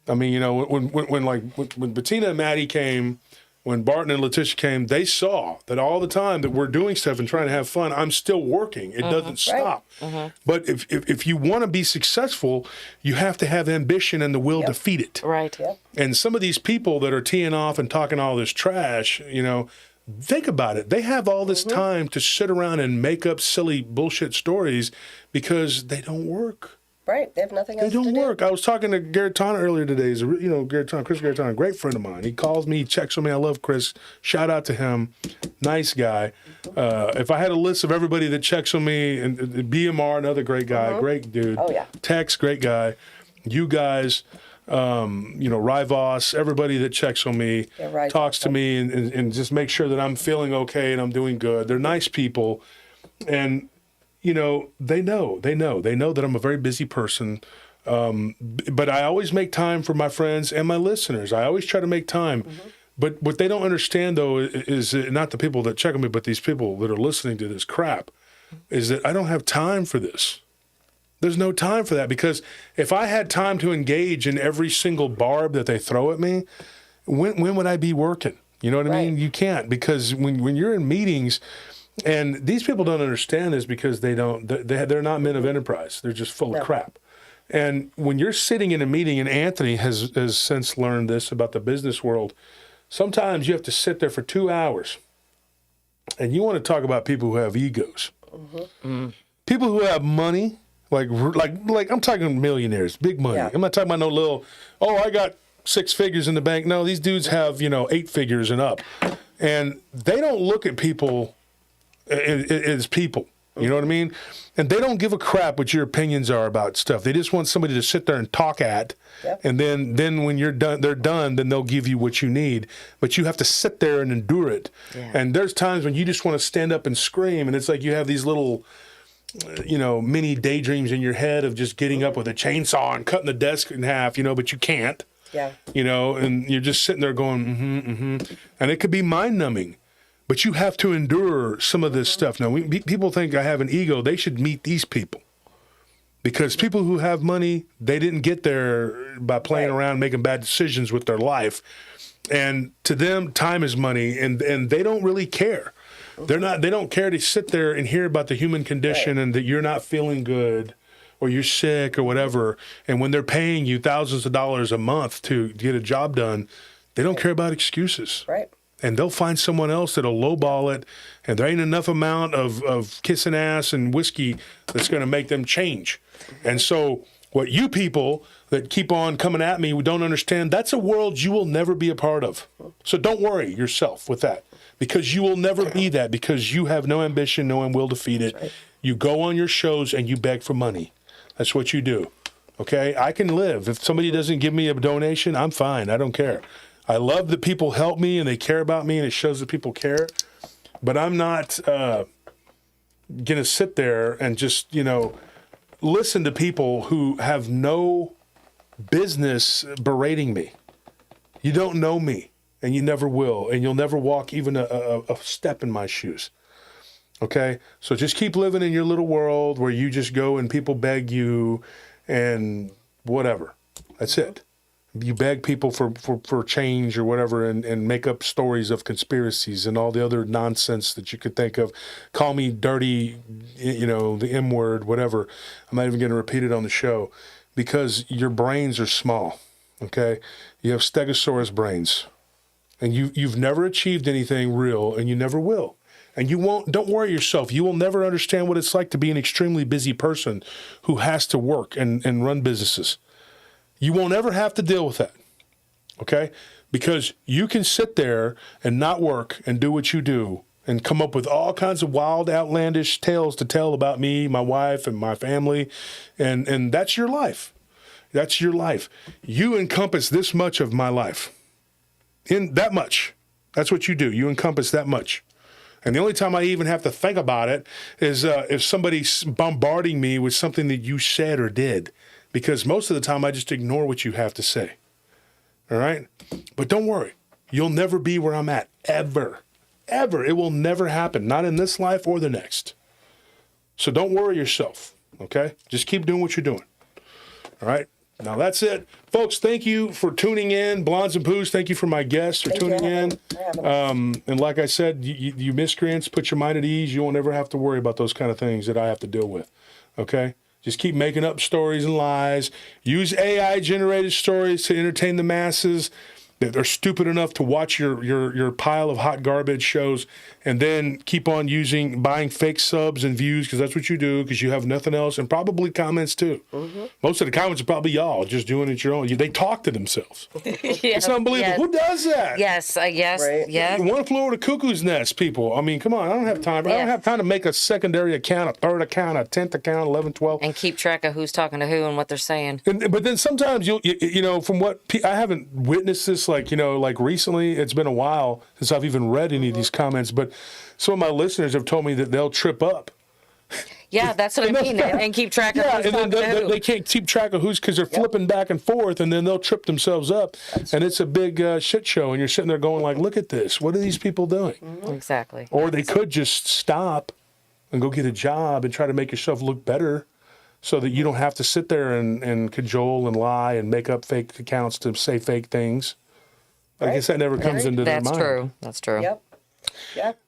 I mean, you know, when Bettina and Maddie came, when Barton and Letitia came, they saw that all the time that we're doing stuff and trying to have fun, I'm still working. It doesn't stop. But if you want to be successful, you have to have ambition and the will to feed it. Right. And some of these people that are teeing off and talking all this trash, you know, think about it. They have all this time to sit around and make up silly bullshit stories because they don't work. Right. They have nothing They else to don't do. work. I was talking to Garetana earlier today. He's Chris Garetana, a great friend of mine. He calls me, checks on me. I love Chris. Shout out to him. Nice guy. If I had a list of everybody that checks on me, and BMR, another great guy, great dude. Oh, yeah. Tex, great guy. You guys, you know, Rivos, everybody that checks on me, Rivos. talks to me and just make sure that I'm feeling okay and I'm doing good. They're nice people. And you know, they know that I'm a very busy person. But I always make time for my friends and my listeners. I always try to make time. But what they don't understand, though, is not the people that check on me, but these people that are listening to this crap, is that I don't have time for this. There's no time for that, because if I had time to engage in every single barb that they throw at me, when would I be working? You know what I mean? You can't, because when you're in meetings. And these people don't understand this because they're not men of enterprise. They're just full of crap. And when you're sitting in a meeting, and Anthony has since learned this about the business world, sometimes you have to sit there for 2 hours. And you want to talk about people who have egos. People who have money, like I'm talking millionaires, big money. Yeah. I'm not talking about no little, I got 6 figures in the bank. No, these dudes have, 8 figures and up. And they don't look at people as people, you know what I mean? And they don't give a crap what your opinions are about stuff. They just want somebody to sit there and talk at, and then when you're done, they're done, then they'll give you what you need. But you have to sit there and endure it. And there's times when you just want to stand up and scream, and it's like you have these little, mini daydreams in your head of just getting up with a chainsaw and cutting the desk in half, but you can't. And you're just sitting there going, and it could be mind-numbing. But you have to endure some of this stuff. Now, people think I have an ego. They should meet these people. Because people who have money, they didn't get there by playing around, making bad decisions with their life. And to them, time is money, and they don't really care. They don't care to sit there and hear about the human condition and that you're not feeling good or you're sick or whatever. And when they're paying you thousands of dollars a month to get a job done, they don't care about excuses. Right. And they'll find someone else that'll lowball it, and there ain't enough amount of kissing ass and whiskey that's going to make them change. And so what you people that keep on coming at me don't understand, that's a world you will never be a part of. So don't worry yourself with that, because you will never be that, because you have no ambition, no will to feed it. Right. You go on your shows and you beg for money. That's what you do. Okay? I can live. If somebody doesn't give me a donation, I'm fine. I don't care. I love that people help me and they care about me and it shows that people care. But I'm not going to sit there and just, listen to people who have no business berating me. You don't know me and you never will, and you'll never walk even a step in my shoes. Okay? So just keep living in your little world where you just go and people beg and whatever. That's it. You beg people for change or whatever and make up stories of conspiracies and all the other nonsense that you could think of. Call me dirty, the M word, whatever. I'm not even going to repeat it on the show because your brains are small, okay? You have stegosaurus brains, and you've never achieved anything real, and you never will. And you won't. Don't worry yourself. You will never understand what it's like to be an extremely busy person who has to work and run businesses. You won't ever have to deal with that, okay? Because you can sit there and not work and do what you do and come up with all kinds of wild, outlandish tales to tell about me, my wife, and my family, and that's your life. That's your life. You encompass this much of my life. In that much. That's what you do. You encompass that much. And the only time I even have to think about it is if somebody's bombarding me with something that you said or did. Because most of the time I just ignore what you have to say. All right? But don't worry. You'll never be where I'm at. Ever. Ever. It will never happen. Not in this life or the next. So don't worry yourself. Okay? Just keep doing what you're doing. All right? Now that's it. Folks, thank you for tuning in. Blondes and Poos, thank you for my guests for tuning in. And like I said, you miscreants, put your mind at ease. You won't ever have to worry about those kind of things that I have to deal with. Okay? Just keep making up stories and lies. Use AI-generated stories to entertain the masses that are stupid enough to watch your pile of hot garbage shows, and then keep on buying fake subs and views, because that's what you do, because you have nothing else, and probably comments too. Mm-hmm. Most of the comments are probably y'all just doing it your own. They talk to themselves. Yes, it's unbelievable. Yes. Who does that? Yes, yes, right. Yeah. One flew over the cuckoo's nest, people. I mean, come on. I don't have time. Yeah. I don't have time to make a secondary account, a third account, a 10th account, 11, 12. And keep track of who's talking to who and what they're saying. But then sometimes, from what I haven't witnessed this, like recently, it's been a while since I've even read any of these comments, but some of my listeners have told me that they'll trip up. Yeah, that's what I mean, and keep track of who's talking to who. They can't keep track of who's, because they're flipping back and forth, and then they'll trip themselves up, and it's a big shit show, and you're sitting there going like, look at this. What are these people doing? Exactly. Or they could just stop and go get a job and try to make yourself look better so that you don't have to sit there and cajole and lie and make up fake accounts to say fake things. I guess that never comes into their mind. That's true. That's true. Yep.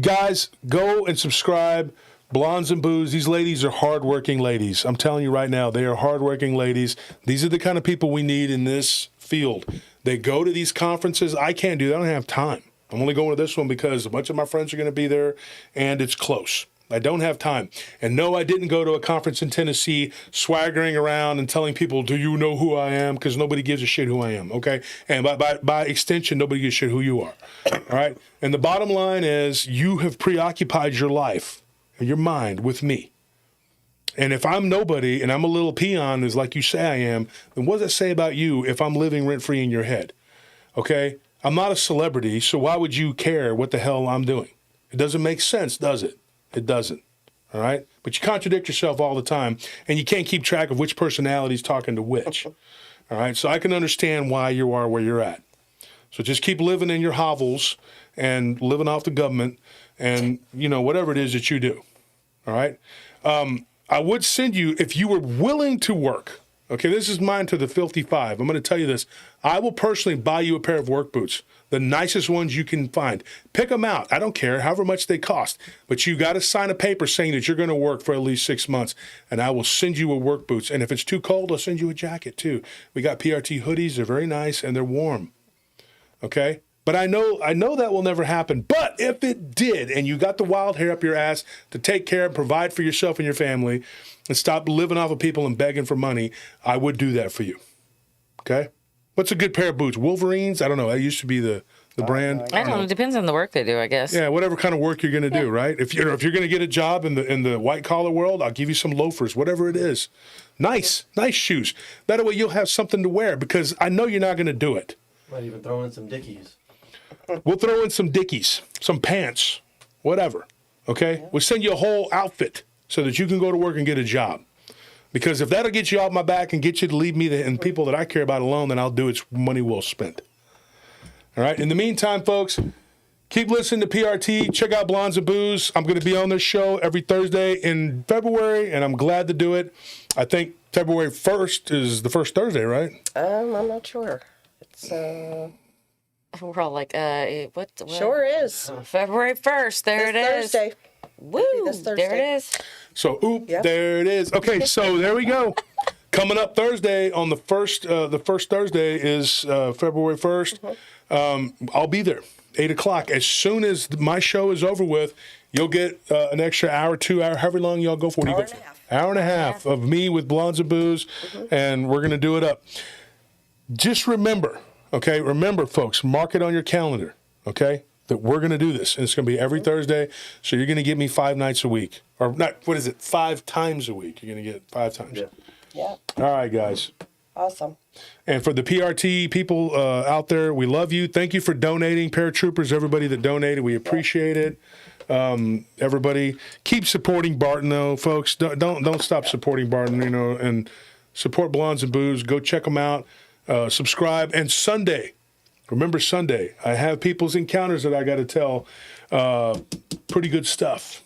Guys, go and subscribe. Blondes and Booze. These ladies are hardworking ladies. I'm telling you right now, they are hardworking ladies. These are the kind of people we need in this field. They go to these conferences. I can't do that. I don't have time. I'm only going to this one because a bunch of my friends are going to be there, and it's close. I don't have time. And no, I didn't go to a conference in Tennessee swaggering around and telling people, do you know who I am? Because nobody gives a shit who I am, okay? And by extension, nobody gives a shit who you are, all right? And the bottom line is you have preoccupied your life and your mind with me. And if I'm nobody and I'm a little peon, as like you say I am, then what does it say about you if I'm living rent-free in your head, okay? I'm not a celebrity, so why would you care what the hell I'm doing? It doesn't make sense, does it? It doesn't, all right? But you contradict yourself all the time, and you can't keep track of which personality is talking to which, all right? So I can understand why you are where you're at. So just keep living in your hovels and living off the government and, whatever it is that you do, all right? I would send you, if you were willing to work, okay, this is mine to the filthy five. I'm going to tell you this. I will personally buy you a pair of work boots, the nicest ones you can find. Pick them out. I don't care, however much they cost. But you got to sign a paper saying that you're going to work for at least 6 months, and I will send you a work boots. And if it's too cold, I'll send you a jacket too. We got PRT hoodies. They're very nice, and they're warm. Okay? But I know that will never happen. But if it did, and you got the wild hair up your ass to take care and provide for yourself and your family and stop living off of people and begging for money, I would do that for you. Okay? What's a good pair of boots? Wolverines? I don't know. That used to be the brand. I don't know. It depends on the work they do, I guess. Yeah, whatever kind of work you're going to do, right? If you're going to get a job in the white collar world, I'll give you some loafers, whatever it is. Nice shoes. That way you'll have something to wear because I know you're not going to do it. Might even throw in some Dickies. We'll throw in some Dickies, some pants, whatever. Okay? We'll send you a whole outfit so that you can go to work and get a job. Because if that'll get you off my back and get you to leave me and people that I care about alone, then I'll do it's money well spent. All right? In the meantime, folks, keep listening to PRT. Check out Blondes and Booze. I'm going to be on this show every Thursday in February, and I'm glad to do it. I think February 1st is the first Thursday, right? I'm not sure. It's We're all like, what? sure is. February 1st. There This it is. Thursday. Woo! this There Thursday. it is. So, Yep. there it is. Okay, so there we go. Coming up Thursday on the first Thursday is February 1st. I'll be there, 8 o'clock. As soon as my show is over with, you'll get an extra hour, 2 hour, however long y'all go for. What do you Hour go and a for? half. Hour and a half of me with Blondes and Booze, and we're going to do it up. Just remember, okay? Remember, folks, mark it on your calendar, okay? That we're going to do this. And it's going to be every Thursday. So you're going to get me 5 nights a week. Or not, 5 times a week. You're going to get 5 times. Yeah. Yeah. All right, guys. Awesome. And for the PRT people out there, we love you. Thank you for donating, paratroopers, everybody that donated. We appreciate it. Everybody, keep supporting Barton, though, folks. Don't stop supporting Barton, and support Blondes and Booze. Go check them out. Subscribe. And Sunday, remember Sunday, I have People's Encounters that I got to tell. Pretty good stuff.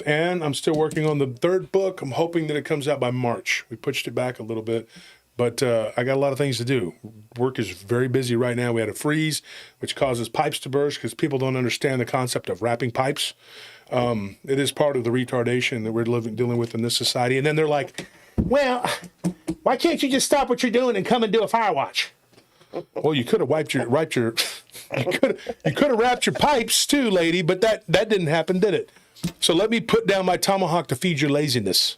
And I'm still working on the 3rd book. I'm hoping that it comes out by March. We pushed it back a little bit. But I got a lot of things to do. Work is very busy right now. We had a freeze, which causes pipes to burst because people don't understand the concept of wrapping pipes. It is part of the retardation that we're dealing with in this society. And then they're like, well, why can't you just stop what you're doing and come and do a fire watch? Well, you could have you could have wrapped your pipes too, lady, but that didn't happen, did it? So let me put down my tomahawk to feed your laziness.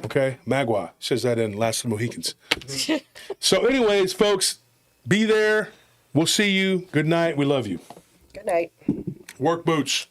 Okay? Magua says that in Last of the Mohicans. So anyways, folks, be there. We'll see you. Good night. We love you. Good night. Work boots.